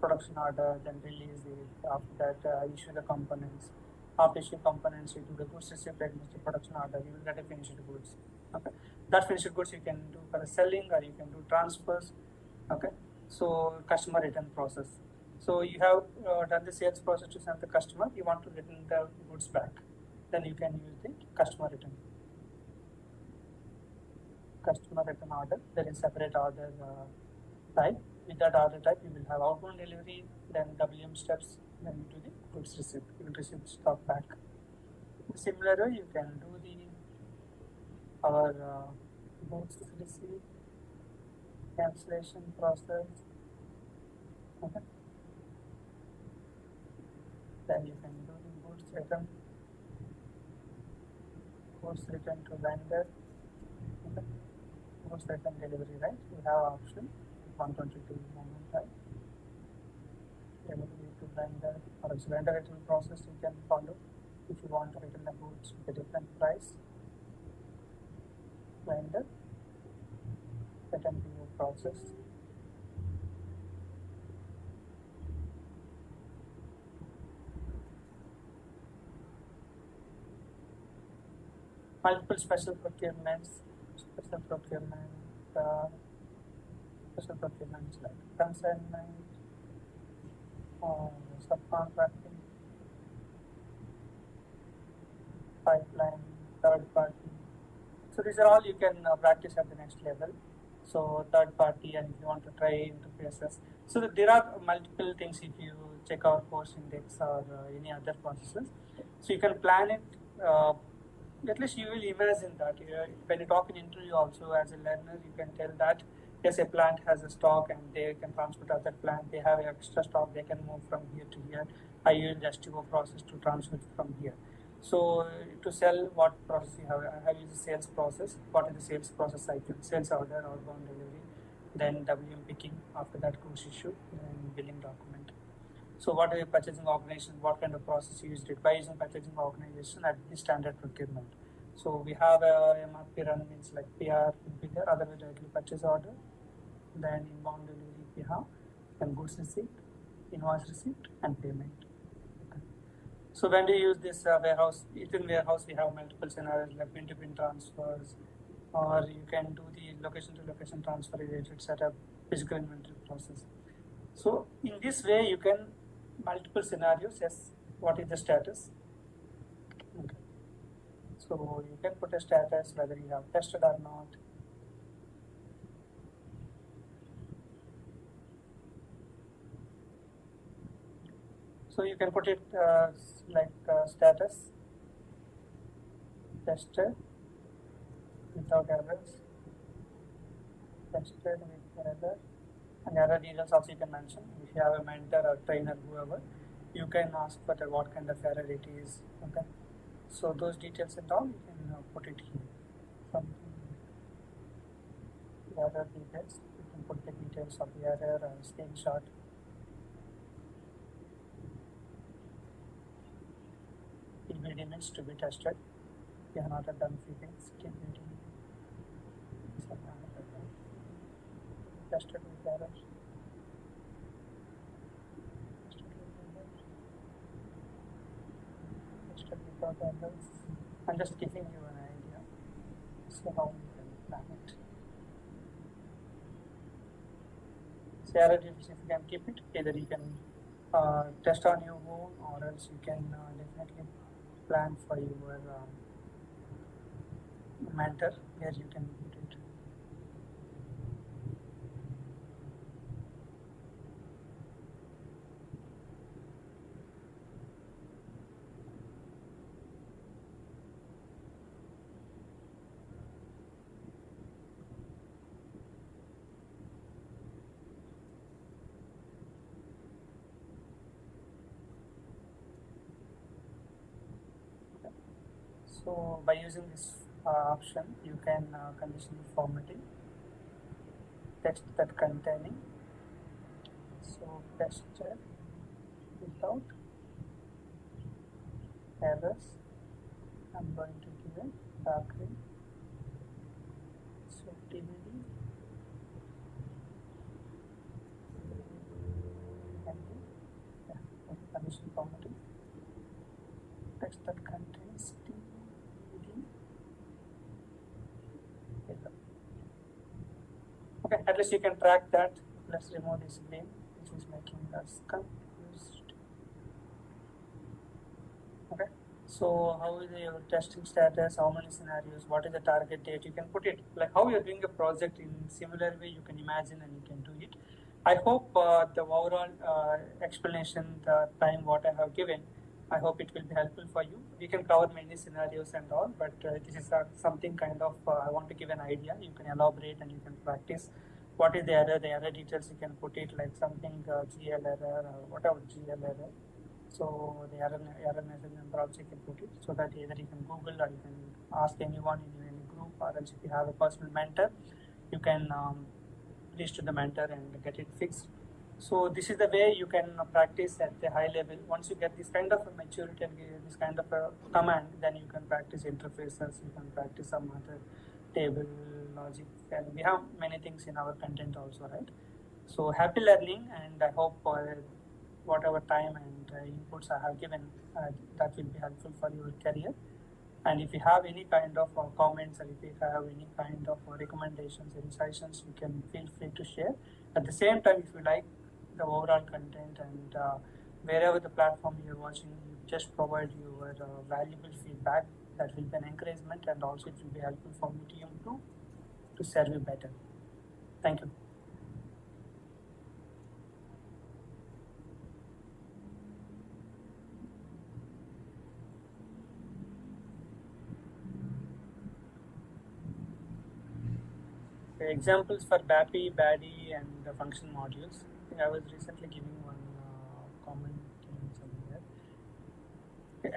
Production order, then release it. After that, issue the components. After issue components, you do the goods receipt against the production order. You will get a finished goods. Okay. That finished goods you can do for selling, or you can do transfers. Okay. So customer return process. So you have done the sales process to send the customer. You want to return the goods back. Then you can use the customer return. Customer return order. There is separate order type. With that order type, you will have outbound delivery, then WM steps, then you do the goods receipt. You will receive stock back. Similarly, you can do our goods receipt cancellation process. Okay. Then you can do the goods return to vendor. Okay. Goods return delivery, right? You have option 122 moment, right? Delivery to vendor, or its vendor return process you can follow if you want to return the goods with a different price. Vendor return PO process. Multiple special procurements, special procurements like consignment, subcontracting, pipeline, third party. So these are all you can practice at the next level. So third party, and if you want to try interfaces. So there are multiple things if you check our course index or any other processes. So you can plan it. At least you will imagine that when you talk in interview also as a learner, you can tell that yes, a plant has a stock and they can transfer to other plant. They have extra stock. They can move from here to here. I use just to go process to transfer from here. So to sell, what process you have? I have used the sales process. What is the sales process cycle? Sales order, outbound delivery, then WM picking. After that, goods issue, then billing document. So what is the purchasing organization? What kind of process you used it? By using purchasing organization at the standard procurement. So we have a MRP run means like PR will be there, otherwise directly purchase order. Then inbound delivery we have, then goods receipt, invoice receipt, and payment. So when we use this warehouse, within warehouse we have multiple scenarios like pin-to-pin transfers, or you can do the location-to-location transfer related setup, physical inventory process. So in this way you can multiple scenarios. Yes, what is the status? Okay. So you can put a status whether you have tested or not. So you can put it status tested without errors, tested with error, and error details also you can mention. If you have a mentor or trainer, whoever, you can ask for what kind of error it is. Okay, so those details and all you can put it here. Something error details, you can put the details of the error or screenshot. TBD means to be tested. You have not done few things. TBD. Tested with errors. Tested without errors. I'm just giving you an idea. So how you can plan it. So error details, if you can keep it, either you can test on your own, or else you can definitely plan for your mentor where you can put it. So by using this option, you can conditional formatting text that containing. So tested without errors. I'm going to give a dark green. So TBD and conditional formatting text that contains TBD. Okay, at least you can track that. Let's remove this green, which is making us confused. Okay, so how is your testing status? How many scenarios? What is the target date? You can put it like how you're doing a project in similar way. You can imagine and you can do it. I hope the overall explanation, the time what I have given, I hope it will be helpful for you. We can cover many scenarios and all, but this is something kind of, I want to give an idea. You can elaborate and you can practice. What is the error details you can put it like something GL error or whatever GL error. So the error message number also you can put it, so that either you can Google or you can ask anyone in any group, or else if you have a personal mentor, you can reach to the mentor and get it fixed. So this is the way you can practice at the high level. Once you get this kind of a maturity and this kind of a command, then you can practice interfaces, you can practice some other table logic, and we have many things in our content also, right? So happy learning, and I hope whatever time and inputs I have given, that will be helpful for your career. And if you have any kind of comments, or if you have any kind of recommendations, any suggestions, you can feel free to share. At the same time, if you like the overall content and wherever the platform you're watching, you just provide your valuable feedback. That will be an encouragement, and also it will be helpful for me to serve you better. Thank you. Examples for BAPI, BADI, and the function modules. I was recently giving one comment somewhere.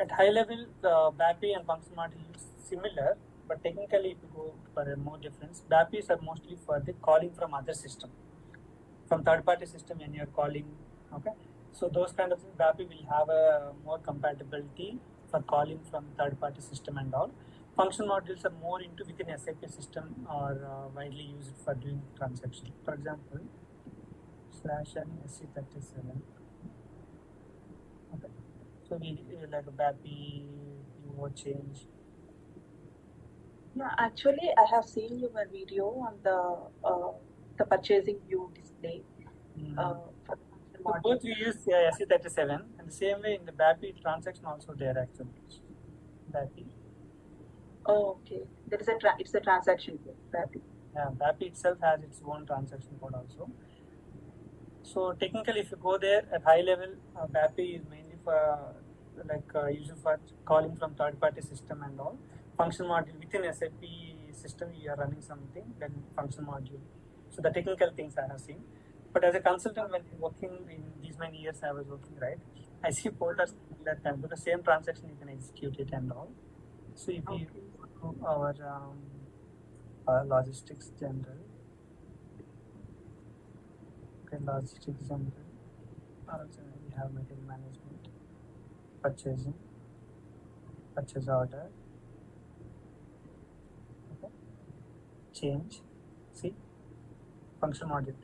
At high level, the BAPI and function module is similar, but technically, if you go for a more difference, BAPIs are mostly for the calling from other system, from third-party system when you're calling. Okay, so those kind of things, BAPI will have a more compatibility for calling from third-party system and all. Function modules are more into within SAP system or widely used for doing transactions. For example, /n SC37. Okay, so we like a BAPI, PO change. Yeah, actually, I have seen your video on the purchasing view display. For the So both we use SC37, and the same way in the BAPI transaction also there actually. BAPI. Oh, okay. There is it's a transaction code, BAPI. Yeah, BAPI itself has its own transaction code also. So technically, if you go there at high level, BAPI is mainly for used for calling from third-party system and all. Function module within SAP system, you are running something, then function module. So the technical things I have seen. But as a consultant, when working in these many years, I was working, right? I see both are similar time, but the same transaction you can execute it and all. So if you go to our logistics general, okay, logistics general, also we have material management, purchasing, purchase order, okay, change, see, function module.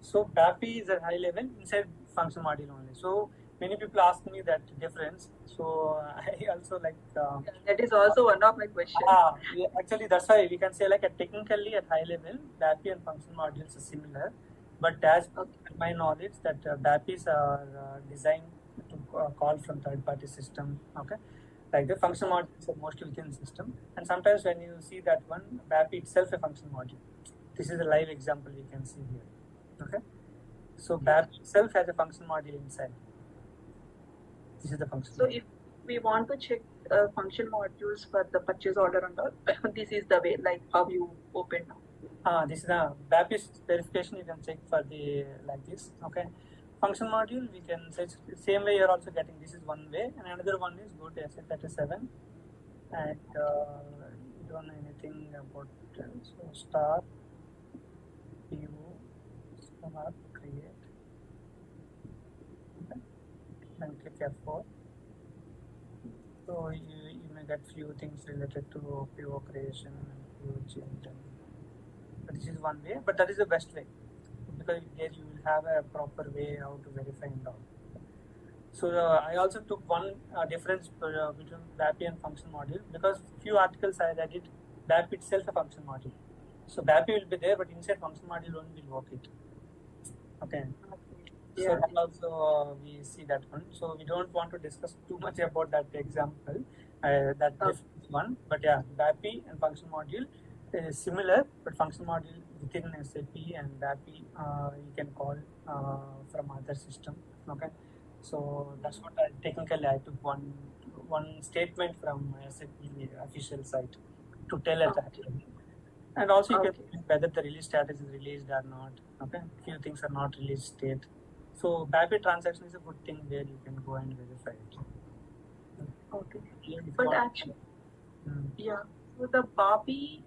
So BAPI is at high level inside function module only. So many people ask me that difference. So I also like. That is also one of my questions. Yeah, actually, that's why we can say technically at high level, BAPI and function modules are similar. But as my knowledge, that BAPIs are designed to call from third-party system. Okay, like the function modules are mostly within the system. And sometimes when you see that one, BAPI itself a function module. This is a live example we can see here. Okay, so BAPI itself has a function module inside. This is the function. So if we want to check function modules for the purchase order and all, this is the way, like how you open now. This is the BAPI verification. You can check for the like this. Okay, function module we can search same way. You're also getting this is one way, and another one is go to SC37 and you don't know anything about so star PO star create. Okay, then click F4. So you may get few things related to PO creation and PO change. But this is one way, but that is the best way because there you will have a proper way how to verify and all. So I also took one difference between BAPI and function module because few articles I read it, BAPI itself a function module. So BAPI will be there, but inside function module only will work it. Okay. Yeah. So that also we see that one. So we don't want to discuss too much about that example, that one. But yeah, BAPI and function module is similar, but function module within SAP and BAPI you can call from other system. Okay, so that's what technically I took one statement from SAP official site to tell at that level. And also you can whether the release status is released or not. Okay, few things are not released state. So BAPI transaction is a good thing where you can go and verify it. Okay, but actually, yeah, so the BAPI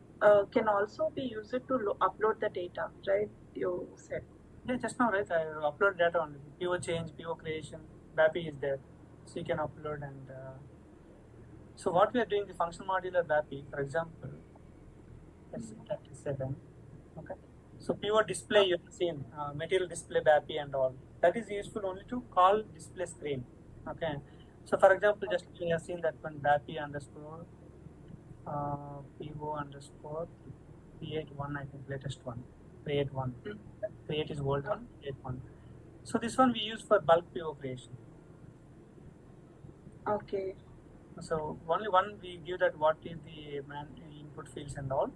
can also be used to upload the data, right? You said. Yeah, just now, right? I upload data on PO change, PO creation. BAPI is there, so you can upload and. So what we are doing the function module of BAPI, for example, S37. Okay. So PO display you have seen material display BAPI and all. That is useful only to call display screen. Okay. So for example, just we have seen that one BAPI underscore PO underscore create one, I think latest one. Create one. Create is old one, create one. So this one we use for bulk PO creation. Okay. So only one we give that what is the input fields and all.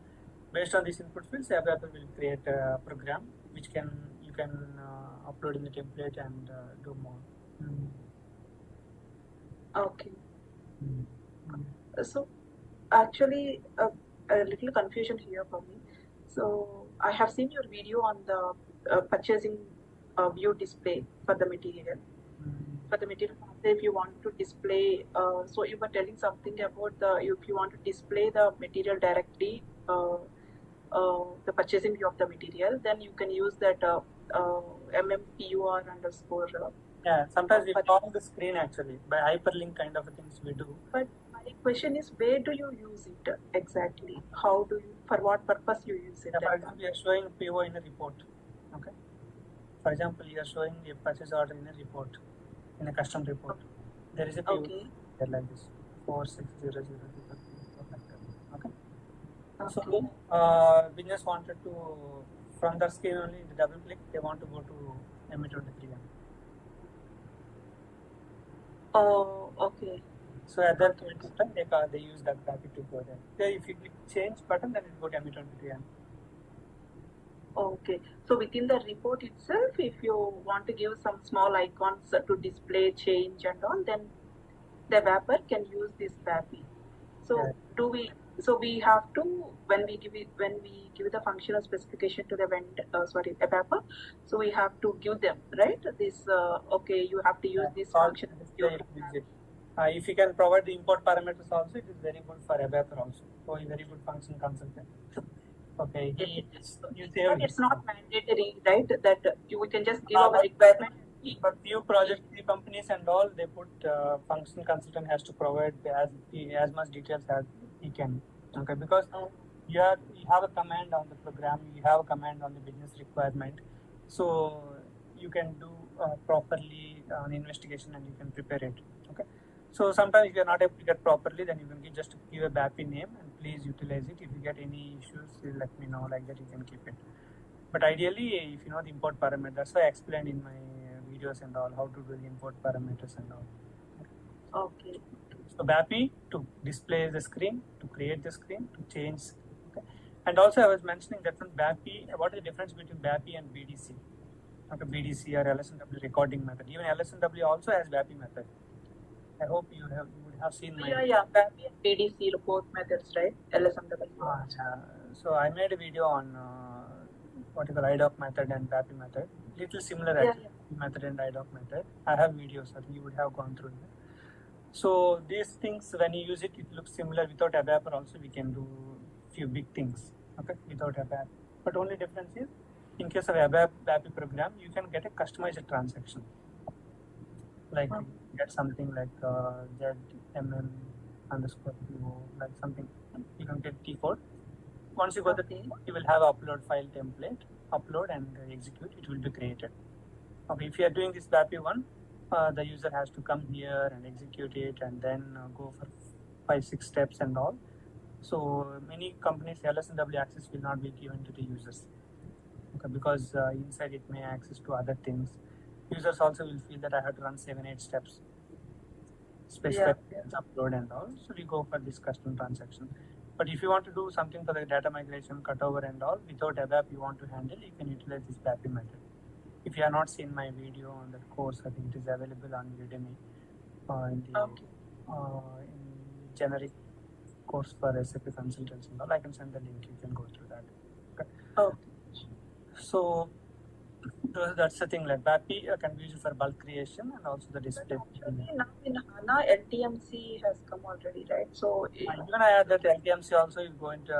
Based on these input fields, ABAP will create a program which you can upload in the template and do more. Okay. So actually a little confusion here for me. So I have seen your video on the purchasing view display for the material. For the material, if you want to display, so you were telling something about if you want to display the material directly, the purchasing view of the material, then you can use that MMPUR underscore. Yeah, sometimes we call the screen actually by hyperlink kind of things we do. But my question is, where do you use it exactly? How do you, for what purpose you use it? Yeah, for example, you are showing PO in a report. Okay. For example, you are showing a purchase order in a report, in a custom report. There is a PO like this 4600. Okay. So we just wanted to, from the screen only, the double click, they want to go to ME23. Oh, okay. So at that point of time, they use that BAPI to go there. If you click change button, then it will go to ME23. Okay. So within the report itself, if you want to give some small icons to display change and all, then the developer can use this BAPI. So so we have to, when we give the functional specification to the developer, so we have to give them, right? This okay, you have to use this function. If you can provide the import parameters also, it is very good for developer also. So a very good function consultant. Okay, it's not mandatory, right? That we can just give our requirement. But few project companies and all, they put function consultant has to provide as much details as he can. Okay, because you have a command on the program, you have a command on the business requirement, so you can do properly an investigation and you can prepare it. Okay, so sometimes if you are not able to get properly, then you can just give a BAPI name and please utilize it. If you get any issues, you let me know, like that you can keep it. But ideally, if you know the import parameters, that's why I explained in my videos and all how to do the import parameters and all. Okay. So BAPI to display the screen, to create the screen, to change. Okay. And also I was mentioning that from BAPI, what is the difference between BAPI and BDC? Okay, BDC or LSNW recording method. Even LSNW also has BAPI method. I hope you would have seen my BAPI and BDC report methods, right? LSNW. So I made a video on what is the IDOC method and BAPI method. Little similar actually, method and IDOC method. I have videos, I think you would have gone through it. So these things, when you use it, it looks similar. Without ABAP also we can do few big things, okay, without ABAP. But only difference is, in case of ABAP BAPI program, you can get a customized transaction. Like get something like ZMM underscore PO, like something. You can get T code. Once you got the T code, you will have upload file template, upload and execute, it will be created. Okay, if you are doing this BAPI one, the user has to come here and execute it and then go for 5-6 steps and all. So many companies LSNW access will not be given to the users, okay, because inside it may access to other things. Users also will feel that I have to run 7-8 steps, specify upload and all. So we go for this custom transaction. But if you want to do something for the data migration, cutover and all, without ABAP you want to handle, you can utilize this BAPI method. If you have not seen my video on that course, I think it is available on Udemy in generic course for SAP consultants and all. I can send the link, you can go through that. Okay. So that's the thing, like BAPI can be used for bulk creation and also the display. Now in HANA, LTMC has come already, right? So even I add that LTMC also is going to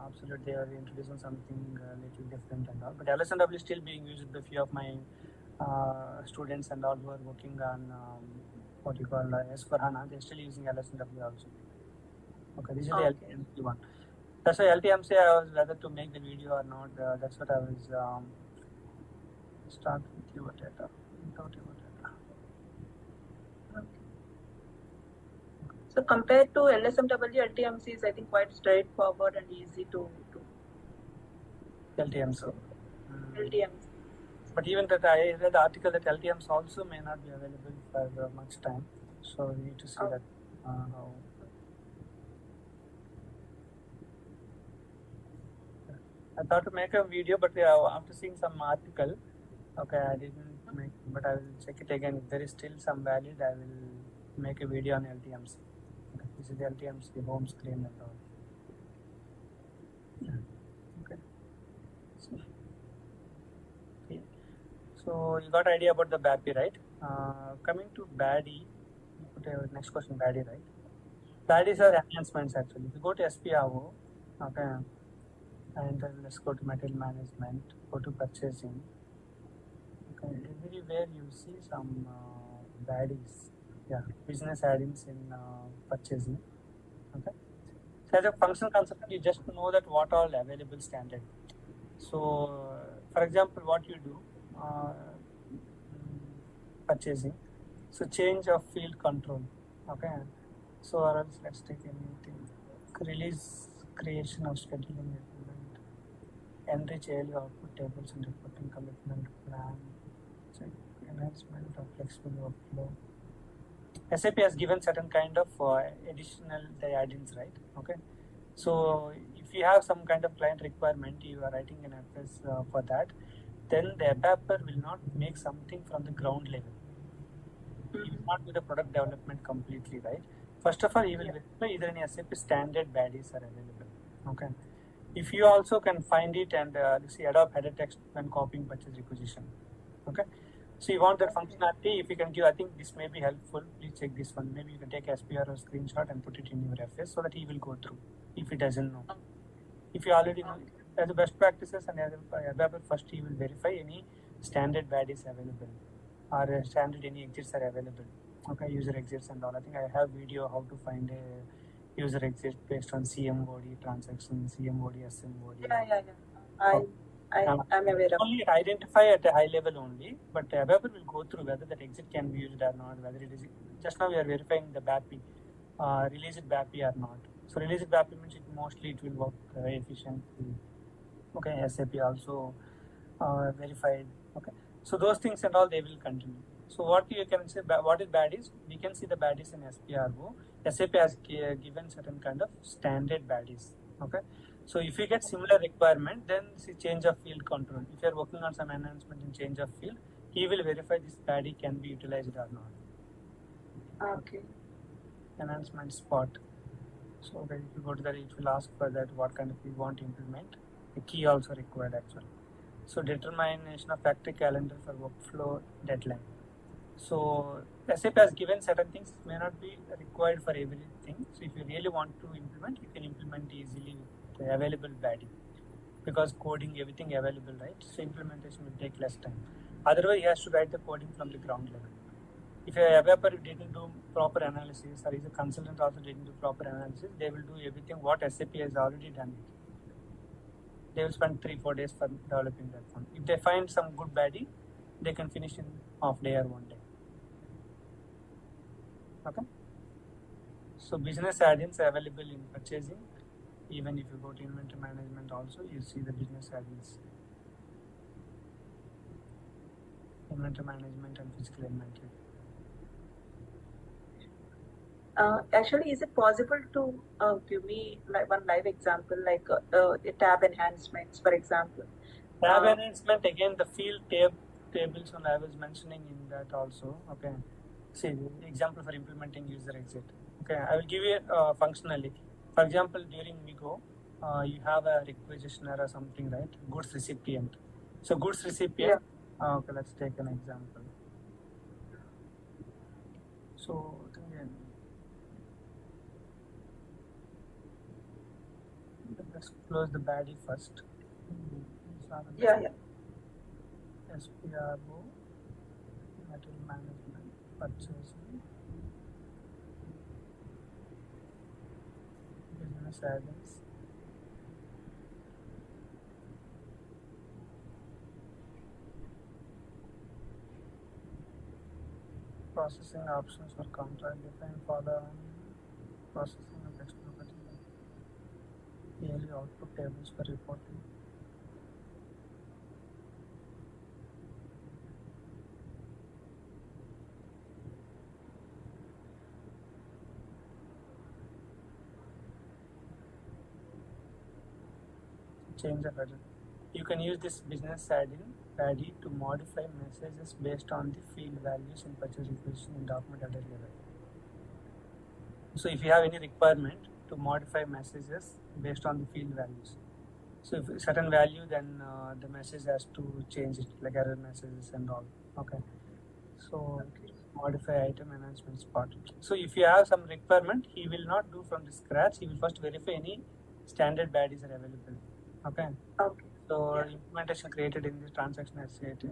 absolute, they are introducing something little different and all. But LSNW is still being used by a few of my students and all who are working on what you call S4 HANA. They're still using LSNW also. Okay, this is the LTMC one. That's why LTMC I was whether to make the video or not. That's what I was start with your data, without your data. So compared to LSMW, LTMC is I think quite straightforward and easy to do. LTMC. LTMC. But even that I read the article that LTMs also may not be available for much time. So we need to see that how. I thought to make a video, but after seeing some article, okay, I didn't make, but I will check it again. If there is still some valid, I will make a video on LTMC. Okay, this is the LTMC home screen and all. Okay. So you got idea about the BAPI, right? Coming to BADI, next question, BADI, right? BADIs are enhancements actually. If you go to SPRO, okay, and then let's go to material management, go to purchasing. Okay, everywhere you see some BADIs, yeah, business add-ins in purchasing. Okay, so as a functional consultant, you just know that what all available standard. So, for example, what you do, purchasing. So change of field control. Okay. So or else let's take anything. Release, creation of scheduling element, enrich ALU output tables and reporting commitment plan, enhancement of flexible workflow. SAP has given certain kind of additional add-ins, right? Okay. So if you have some kind of client requirement, you are writing an FS for that, then the ABAPer will not make something from the ground level. He will not do the product development completely, right? First of all, he will verify either any SAP standard baddies are available. Okay. If you also can find it and see adopt header text when copying purchase requisition. Okay. So you want that functionality, if you can give, I think this may be helpful. Please check this one. Maybe you can take SPR or screenshot and put it in your FS so that he will go through if he doesn't know. If you already know, as the best practices and ABAPer, first he will verify any standard baddies available or standard any exits are available. Okay, user exits and all. I think I have video how to find a user exit based on CMOD transaction, CMOD, SMOD. Yeah. I'm aware of. Only identify at a high level only, but ABAPer will go through whether that exit can be used or not, whether it is. Just now we are verifying the BAPI, released BAPI or not. So released BAPI means it will work efficiently. Okay, SAP also verified. Okay, so those things and all they will continue. So what you can say, what is baddies? We can see the baddies in SPRO. SAP has given certain kind of standard baddies. Okay. So if you get similar requirement, then see change of field control. If you are working on some enhancement in change of field, he will verify this baddie can be utilized or not. Okay. Enhancement spot. So if you go to that, it will ask for that what kind of you want to implement. The key also required actually. So determination of factory calendar for workflow deadline. So SAP has given certain things may not be required for everything. So if you really want to implement, you can implement easily with the available baddie because coding everything available, right? So implementation will take less time. Otherwise, he has to write the coding from the ground level. If a developer didn't do proper analysis or is a consultant also didn't do proper analysis, they will do everything what SAP has already done. They will spend 3-4 days for developing that one. If they find some good baddie, they can finish in half day or 1 day. Okay. So business add-ins are available in purchasing. Even if you go to inventory management also, you see the business add-ins. Inventory management and physical inventory. Actually, is it possible to give me like one live example, like the tab enhancements, for example? Tab enhancement, again, the field tables, and I was mentioning in that also. Okay. See, the example for implementing user exit. Okay, I will give you functionally. For example, during MIGO, you have a requisitioner or something, right? Goods recipient. So goods recipient. Yeah. Okay, let's take an example. So again, let's close the baddie first. Yeah. SPRO, material management, purchasing, business add-ins, processing options for contract defined for the processing of external yearly output tables for reporting. Change the header. You can use this business add-in to modify messages based on the field values in purchase requisition in document header level. So if you have any requirement to modify messages based on the field values, so if a certain value, then the message has to change it, like error messages and all. Okay. So modify item enhancements part. So if you have some requirement, he will not do from the scratch. He will first verify any standard baddies are available. Okay. Okay. So implementation created in the transaction SAP.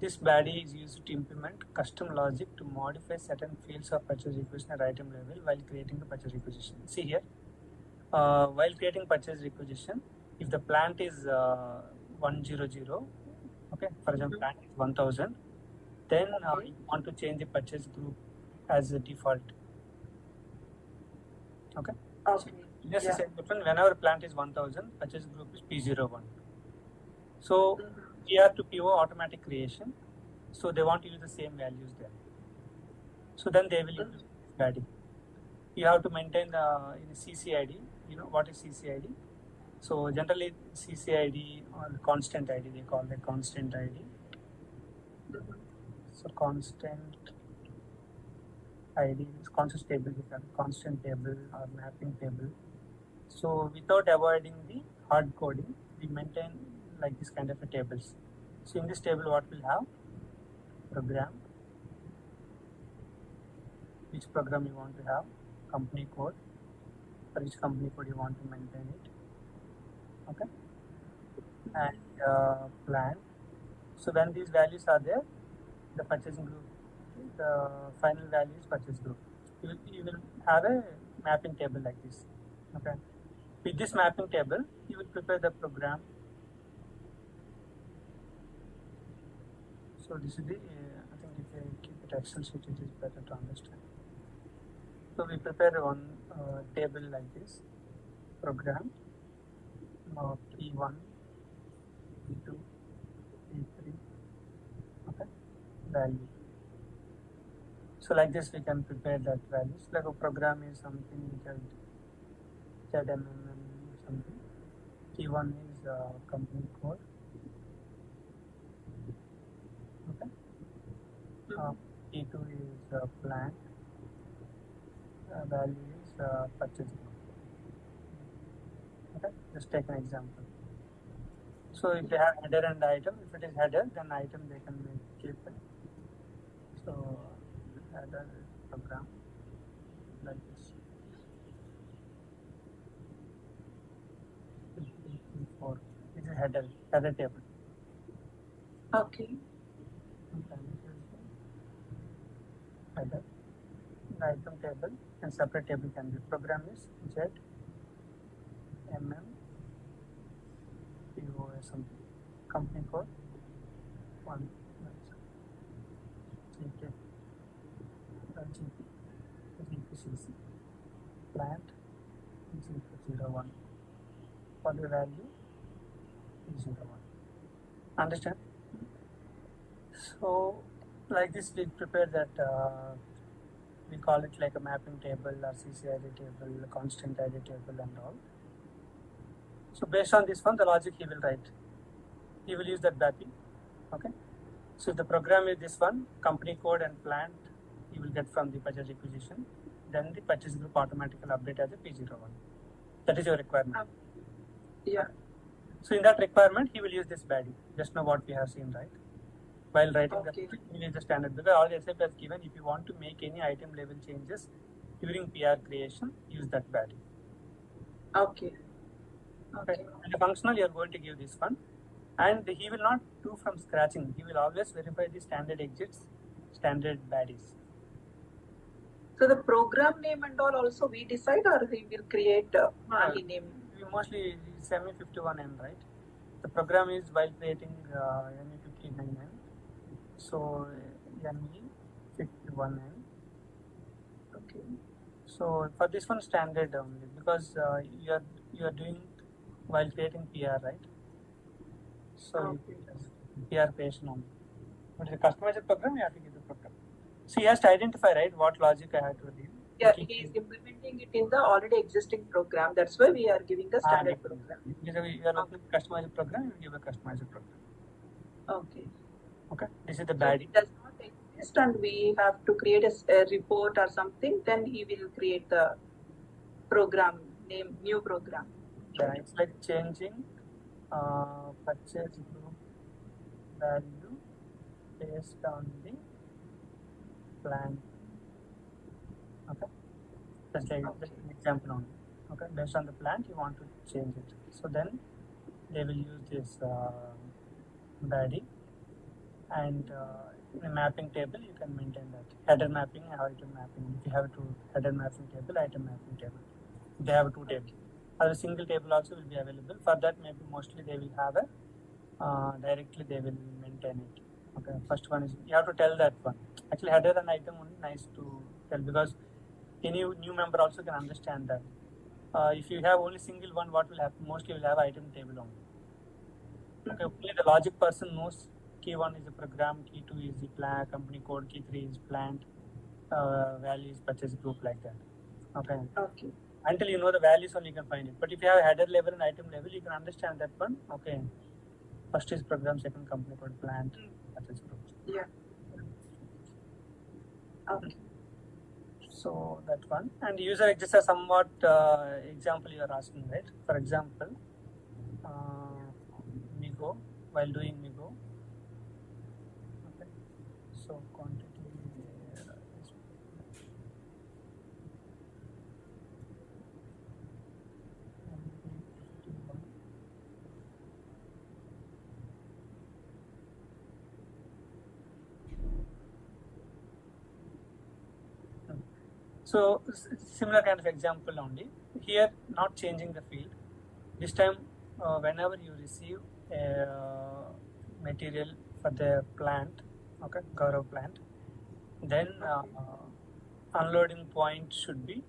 This baddie is used to implement custom logic to modify certain fields of purchase requisition at item level while creating the purchase requisition. See here, while creating purchase requisition, if the plant is 100, okay, for example, plant is 1000, then you want to change the purchase group as a default. Okay. Okay. Just the same difference. Whenever plant is 1000, purchase group is P01. So PR to PO automatic creation. So they want to use the same values there. So then they will use baddie. You have to maintain the in CCID. You know what is CCID? So generally CCID or constant ID, they call it constant ID. So constant ID is constant table, constant table or mapping table. So without avoiding the hard coding, we maintain like this kind of a tables. So in this table, what we'll have? Program. Which program you want to have? Company code. For each company code you want to maintain it. Okay. And plan. So when these values are there, the purchasing group, the final value is purchase group. You will have a mapping table like this. Okay. With this mapping table, you will prepare the program. So this is the, I think if you keep it Excel sheet, it is better to understand. So we prepare one table like this, program, P1, P2, P3, okay, value. So like this we can prepare that values. Like a program is something which has ZMM something. P1 is company code. Okay. P2 is plant. Value is purchasing. Okay. Just take an example. So if they have header and item, if it is header, then item they can keep it. So header program like this. 4. This is header table. Okay. Header. The item table and separate table can be. Program is Z, MM, PO or something. Company code 1. GK, GPCC. Plant GP01. For the value is 01. Understand? So like this we prepare that we call it like a mapping table or CCID table, constant ID table and all. So based on this one, the logic he will write. He will use that mapping. Okay. So if the program is this one, company code and plant, you will get from the purchase requisition. Then the purchase group automatically update as a P01. That is your requirement. Yeah. So in that requirement, he will use this baddie. Just know what we have seen, right? While writing Okay. that, he will the standard. Because all SAP has given, if you want to make any item level changes during PR creation, use that baddie. Okay. Okay. And the functional, you are going to give this one. And he will not do from scratching. He will always verify the standard exits, standard baddies. So the program name and all also we decide, or he will create any name? We mostly it's ME51N, right? The program is while creating ME59N. So CME51N. Okay. So for this one standard only, because you are doing while creating PR, right? So Okay. PR creation only. But the customized program, you have to give the program. So he has to identify, right, what logic I have to leave. Yeah, he is implementing it in the already existing program. That's why we are giving the standard program. Because you are opening customized program, you give a customized program. Okay. Okay, this is the So baddie. it does not exist, and we have to create a report or something. Then he will create the program name, new program. Yeah, it's like changing purchase group value based on the plan. Okay, just like just an example only. Okay, based on the plan, you want to change it. So then they will use this baddie, and in a mapping table you can maintain that header mapping and item mapping. If you have two header mapping table, item mapping table, they have two tables. A single table also will be available. For that, maybe mostly they will have a directly they will maintain it. Okay, first one is you have to tell that one. Actually, header and item only nice to tell, because any new member also can understand that. If you have only single one, what will happen? Mostly will have item table only. Okay, only the logic person knows. Key 1 is the program, key 2 is the plan, company code, key 3 is plant, value is purchase group, like that. Okay. Okay. Until you know the values only you can find it. But if you have a header level and item level, you can understand that one. Okay. First is program, second company code, plant, purchase group. Yeah. Okay. So that one. And user exits are somewhat example you are asking, right? For example, Migo, while doing Migo. Okay. So quantity is so similar kind of example only. Here, not changing the field. This time, whenever you receive material for the plant, okay, Gaurav plant, then unloading point should be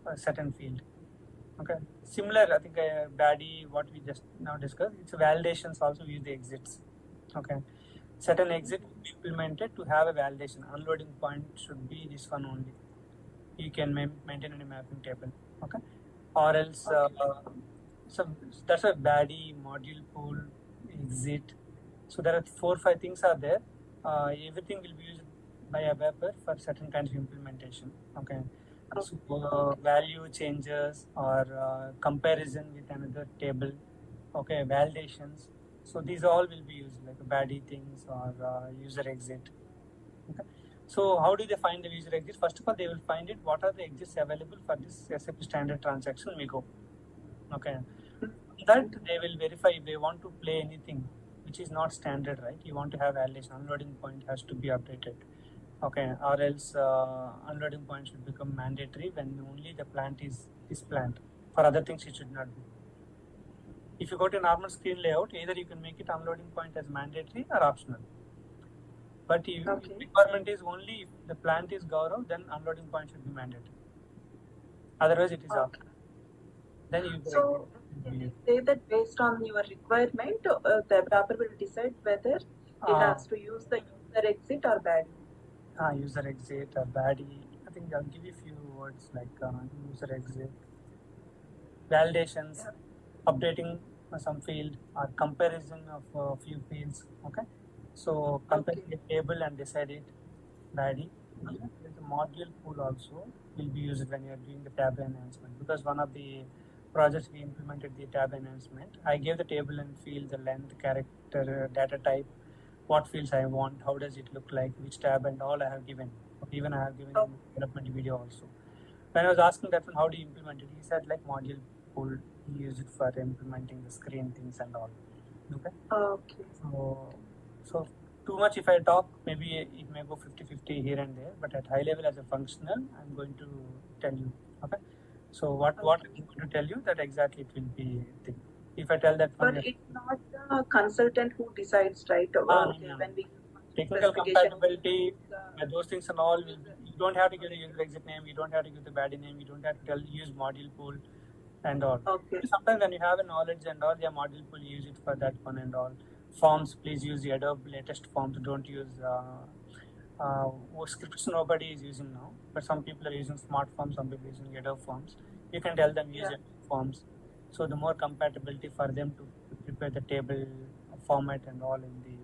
a certain field. Okay, similar. I think baddie, what we just now discussed. It's validations also use the exits. Okay, certain exit will be implemented to have a validation. Unloading point should be this one only. You can maintain in a mapping table. Okay, or else. So that's a baddie, module pool, exit. So there are 4-5 things are there. Everything will be used by a webber for certain kinds of implementation. Okay. So value changes or comparison with another table. Okay, validations. So these all will be used like baddie things or user exit. Okay. So how do they find the user exit? First of all, they will find it. What are the exits available for this SAP standard transaction? We go. Okay. That they will verify if they want to play anything which is not standard, right? You want to have validation. Unloading point has to be updated. Okay, or else unloading point should become mandatory when only the plant is plant. For other things, it should not be. If you go to a normal screen layout, either you can make it unloading point as mandatory or optional. But if requirement is only if the plant is Gaurav, then unloading point should be mandatory. Otherwise, it is optional. Then you so can you say that based on your requirement, the developer will decide whether he has to use the user exit or baddie? User exit or baddie. I think I'll give you a few words like user exit, validations, updating some field, or comparison of a few fields. Okay, so compare the table and decide it. Baddie. Okay. The module pool also will be used when you are doing the tab enhancement, because one of the projects we implemented the tab enhancement. I gave the table and field, the length, character, data type, what fields I want, how does it look like, which tab, and all I have given. Even I have given in the development video also. When I was asking that one, how do you implement it? He said like module pool, he used it for implementing the screen things and all. Okay. Okay. So too much if I talk, maybe it may go 50-50 here and there, but at high level as a functional, I'm going to tell you. Okay. So what I'm going to tell you, that exactly it will be thing. If I tell that. But it's not the consultant who decides, right? When we Technical specification. compatibility, those things and all, you don't have to give the user exit name, you don't have to give the body name, you don't have to use module pool and all. Okay. Sometimes when you have a knowledge and all, yeah, module pool, use it for that one and all. Forms, please use the Adobe latest forms, don't use scripts nobody is using now, but some people are using smart forms, some people are using Adobe forms. You can tell them use forms. So the more compatibility for them to prepare the table format and all in the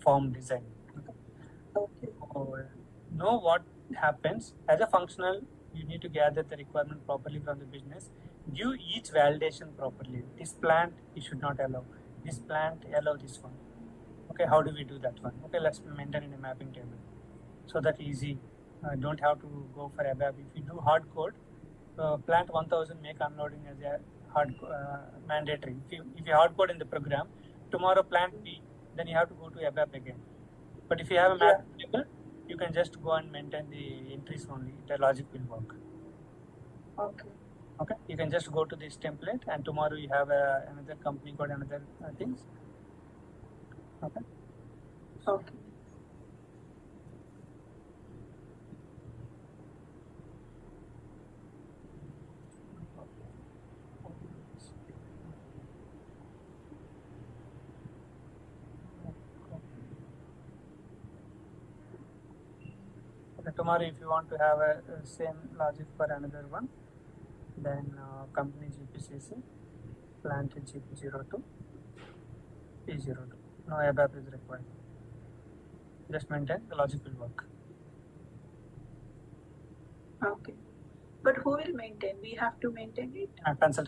form design. Okay. So, know what happens as a functional. You need to gather the requirement properly from the business. Give each validation properly. This plant you should not allow. This plant allow this one. Okay, how do we do that one? Okay, let's maintain in a mapping table. So that easy. Don't have to go for ABAP. If you do hard code, plant 1000 make unloading as a hard mandatory. If you hard code in the program, tomorrow plant B, then you have to go to ABAP again. But if you have a mapping table, you can just go and maintain the entries only. The logic will work. Okay. Okay, you can just go to this template, and tomorrow you have another company code, another things. Okay. Okay. Okay, tomorrow if you want to have a same logic for another one, then company GPCC, plant GP02, P02. No ABAP is required. Just maintain, the logic will work. Okay. But who will maintain? We have to maintain it? Function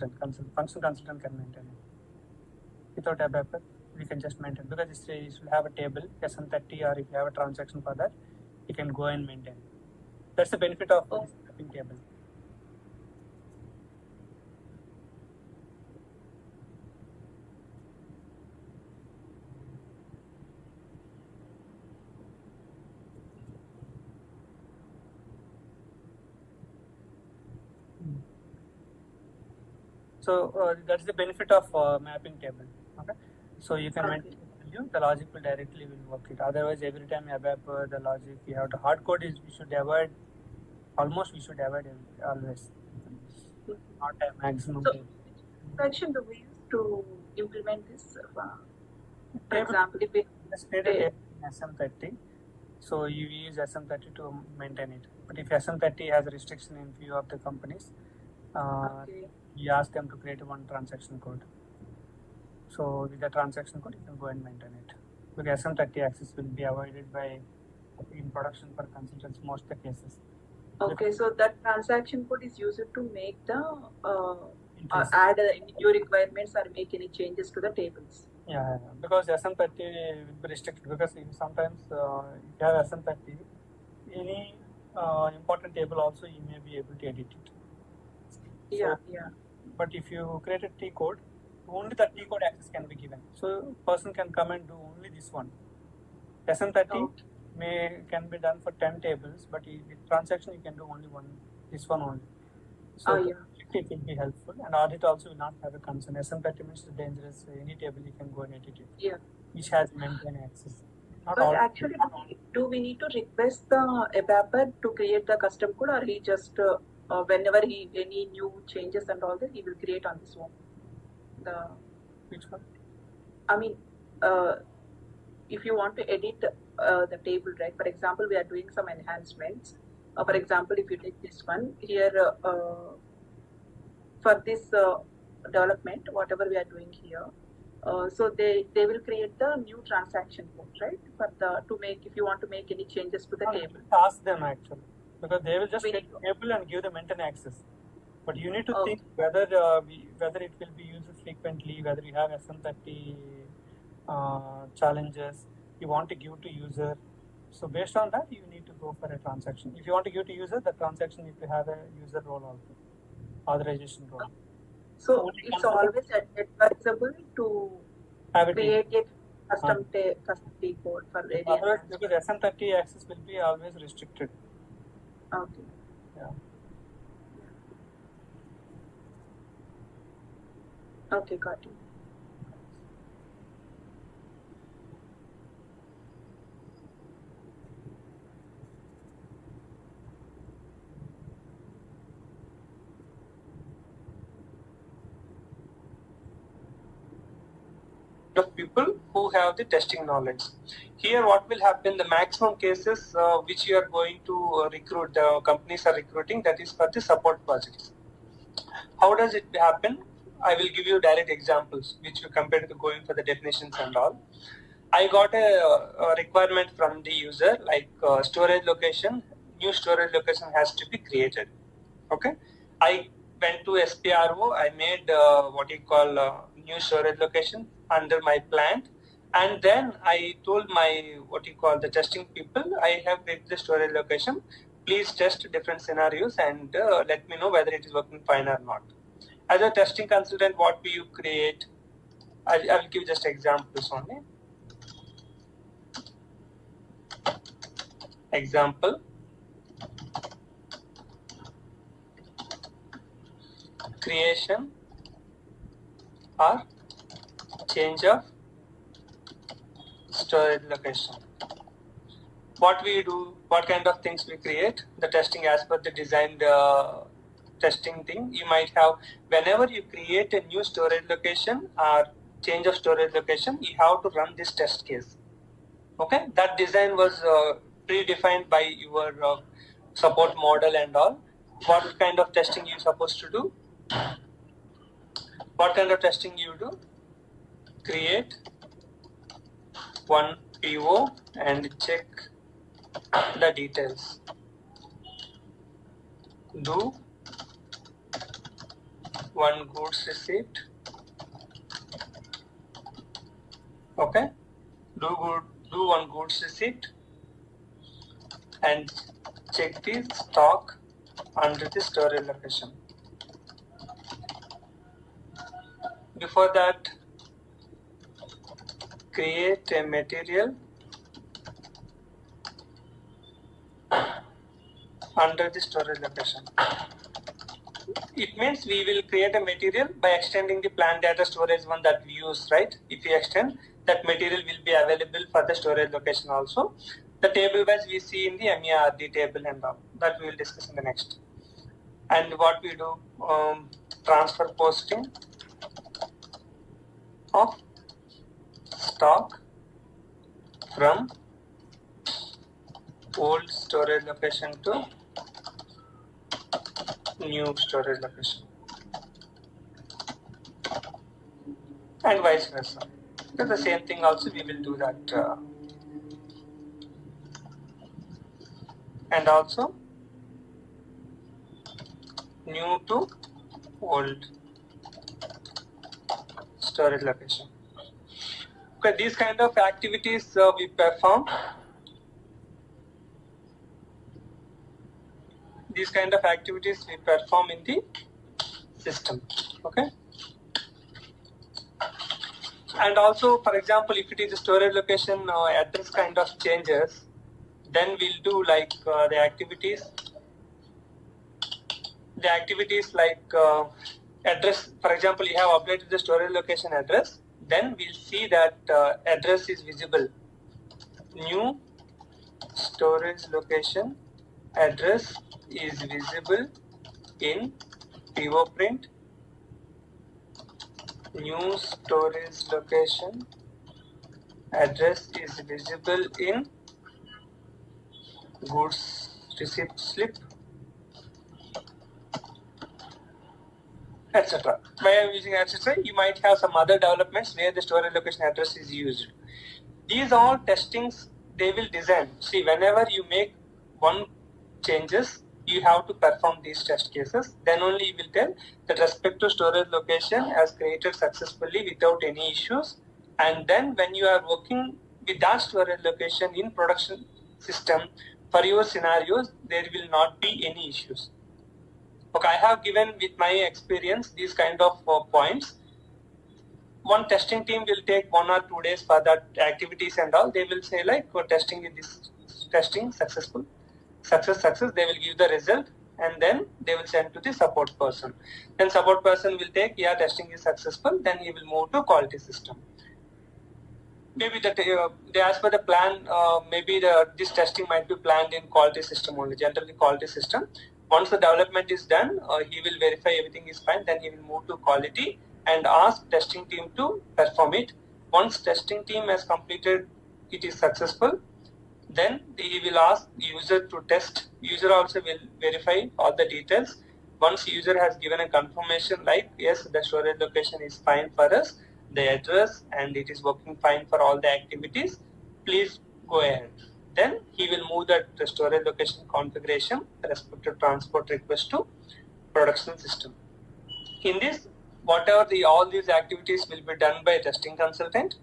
consultant can maintain it. Without ABAP, we can just maintain, because you should have a table, SM30, or if you have a transaction for that, you can go and maintain. That's the benefit of this mapping table. So that's the benefit of mapping table. Okay, so you can maintain the logic will directly will work it. Otherwise, every time ABAP the logic you have to hard code is we should avoid. Almost we should avoid it always. Not a maximum. So, section do we use to implement this? For example, if we create SM30, so you use SM30 to maintain it. But if SM30 has a restriction in few of the companies, you ask them to create one transaction code. So with the transaction code, you can go and maintain it. Because SM30 access will be avoided by in production for consultants most of the cases. Okay, so that transaction code is used to make the add new requirements or make any changes to the tables. Yeah, because SM30 will be restricted, because sometimes if you have SM30, any important table also you may be able to edit it. Yeah, so, But if you create a T code, only the T code access can be given. So person can come and do only this one. SM30 can be done for 10 tables, but with transaction you can do only one, this one only. So it will be helpful, and audit also will not have a concern. SM30 means dangerous. Any table you can go and edit it. Yeah. Which has maintained access. But actually, do we need to request the ABAP to create the custom code, or he just whenever any new changes and all that, he will create on his own? Which one? I mean, if you want to edit the table, right? For example, we are doing some enhancements. For example, if you take this one here, for this development, whatever we are doing here, so they will create the new transaction code, right? For to make, if you want to make any changes to the table. Ask them actually, because they will just create the table and give the maintenance access. But you need to think whether whether it will be used frequently, whether you have SM30 challenges you want to give to user. So based on that, you need to go for a transaction. If you want to give to user, the transaction need to have a user role also, authorization role. So it's always advisable to create a custom T code for any. Otherwise, because SM30 access will be always restricted. Okay. Yeah. Okay, got it. of people who have the testing knowledge. Here what will happen, the maximum cases which you are going to recruit, the companies are recruiting, that is for the support projects. How does it happen? I will give you direct examples which you compare to going for the definitions and all. I got a requirement from the user like storage location, new storage location has to be created. Okay, I went to SPRO, I made new storage location under my plant, and then I told my the testing people, I have created the storage location, please test different scenarios and let me know whether it is working fine or not. As a testing consultant, what do you create? I will give just examples only. Example, creation or change of storage location. What we do, what kind of things we create, the testing as per the designed testing thing. You might have, whenever you create a new storage location or change of storage location, you have to run this test case. Okay, that design was predefined by your support model and all. What kind of testing you supposed to do? What kind of testing you do? Create one PO and check the details. Do one goods receipt. Okay, do one goods receipt and check the stock under the storage location. Before that, create a material under the storage location. It means we will create a material by extending the plant data storage one that we use, right? If we extend, that material will be available for the storage location also. The table wise we see in the MERD table and all, that we will discuss in the next. And what we do, transfer posting of stock from old storage location to new storage location, and vice versa. So the same thing also we will do that, and also new to old storage location. Okay, these kind of activities we perform. These kind of activities we perform in the system. Okay. And also, for example, if it is a storage location address kind of changes, then we'll do like the activities like address. For example, you have updated the storage location address, then we'll see that address is visible. New storage location address is visible in PO print. New storage location address is visible in goods receipt slip, etc. By using etc., you might have some other developments where the storage location address is used. These all testings they will design. See, whenever you make one changes, you have to perform these test cases. Then only you will tell that respective storage location has created successfully without any issues. And then when you are working with that storage location in production system for your scenarios, there will not be any issues. Okay, I have given with my experience these kind of points. One testing team will take 1 or 2 days for that activities and all. They will say like testing in this testing successful. Success, they will give the result and then they will send to the support person. Then support person will take, yeah, testing is successful, then he will move to quality system. Maybe that they ask for the plan, maybe this testing might be planned in quality system only, generally quality system. Once the development is done, he will verify everything is fine, then he will move to quality and ask testing team to perform it. Once testing team has completed it is successful, then he will ask user to test. User also will verify all the details. Once user has given a confirmation like yes, the storage location is fine for us, the address, and it is working fine for all the activities, please go ahead. Then he will move that storage location configuration respective transport request to production system. In this, whatever all these activities will be done by testing consultant,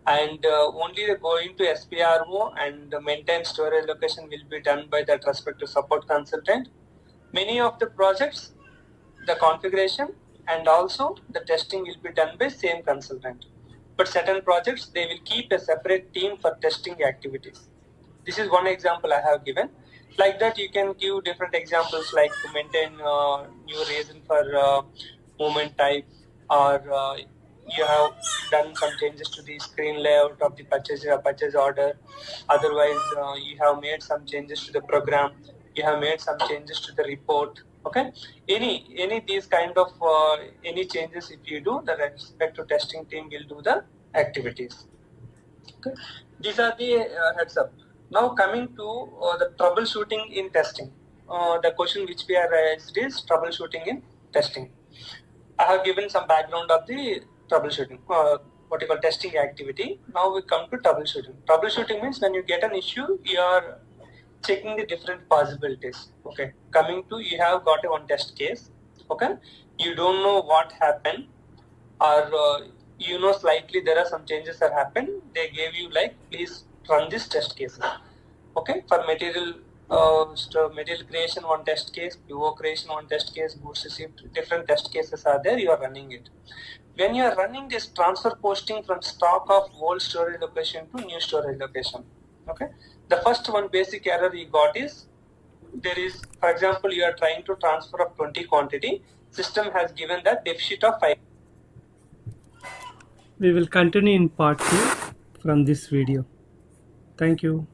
and only going to SPRO and maintain storage location will be done by that respective support consultant. Many of the projects, the configuration and also the testing will be done by same consultant. But certain projects, they will keep a separate team for testing activities. This is one example I have given. Like that, you can give different examples like to maintain new reason for movement type, or you have done some changes to the screen layout of the purchase order. Otherwise, you have made some changes to the program. You have made some changes to the report. Okay, any these kind of any changes if you do, the respective testing team will do the activities. Okay, these are the heads up. Now coming to the troubleshooting in testing. The question which we are raised is troubleshooting in testing. I have given some background of the troubleshooting, what you call testing activity. Now we come to troubleshooting. Troubleshooting means when you get an issue, you are checking the different possibilities. Okay, coming to you have got a one test case. Okay, you don't know what happened, or you know slightly there are some changes that happened. They gave you like please run this test case. Okay, for material creation one test case, PO creation one test case, goods received, different test cases are there. You are running it. When you are running this transfer posting from stock of old storage location to new storage location. Okay, the first one basic error you got is there is, for example, you are trying to transfer of 20 quantity. System has given that deficit of 5. We will continue in part 2 from this video. Thank you.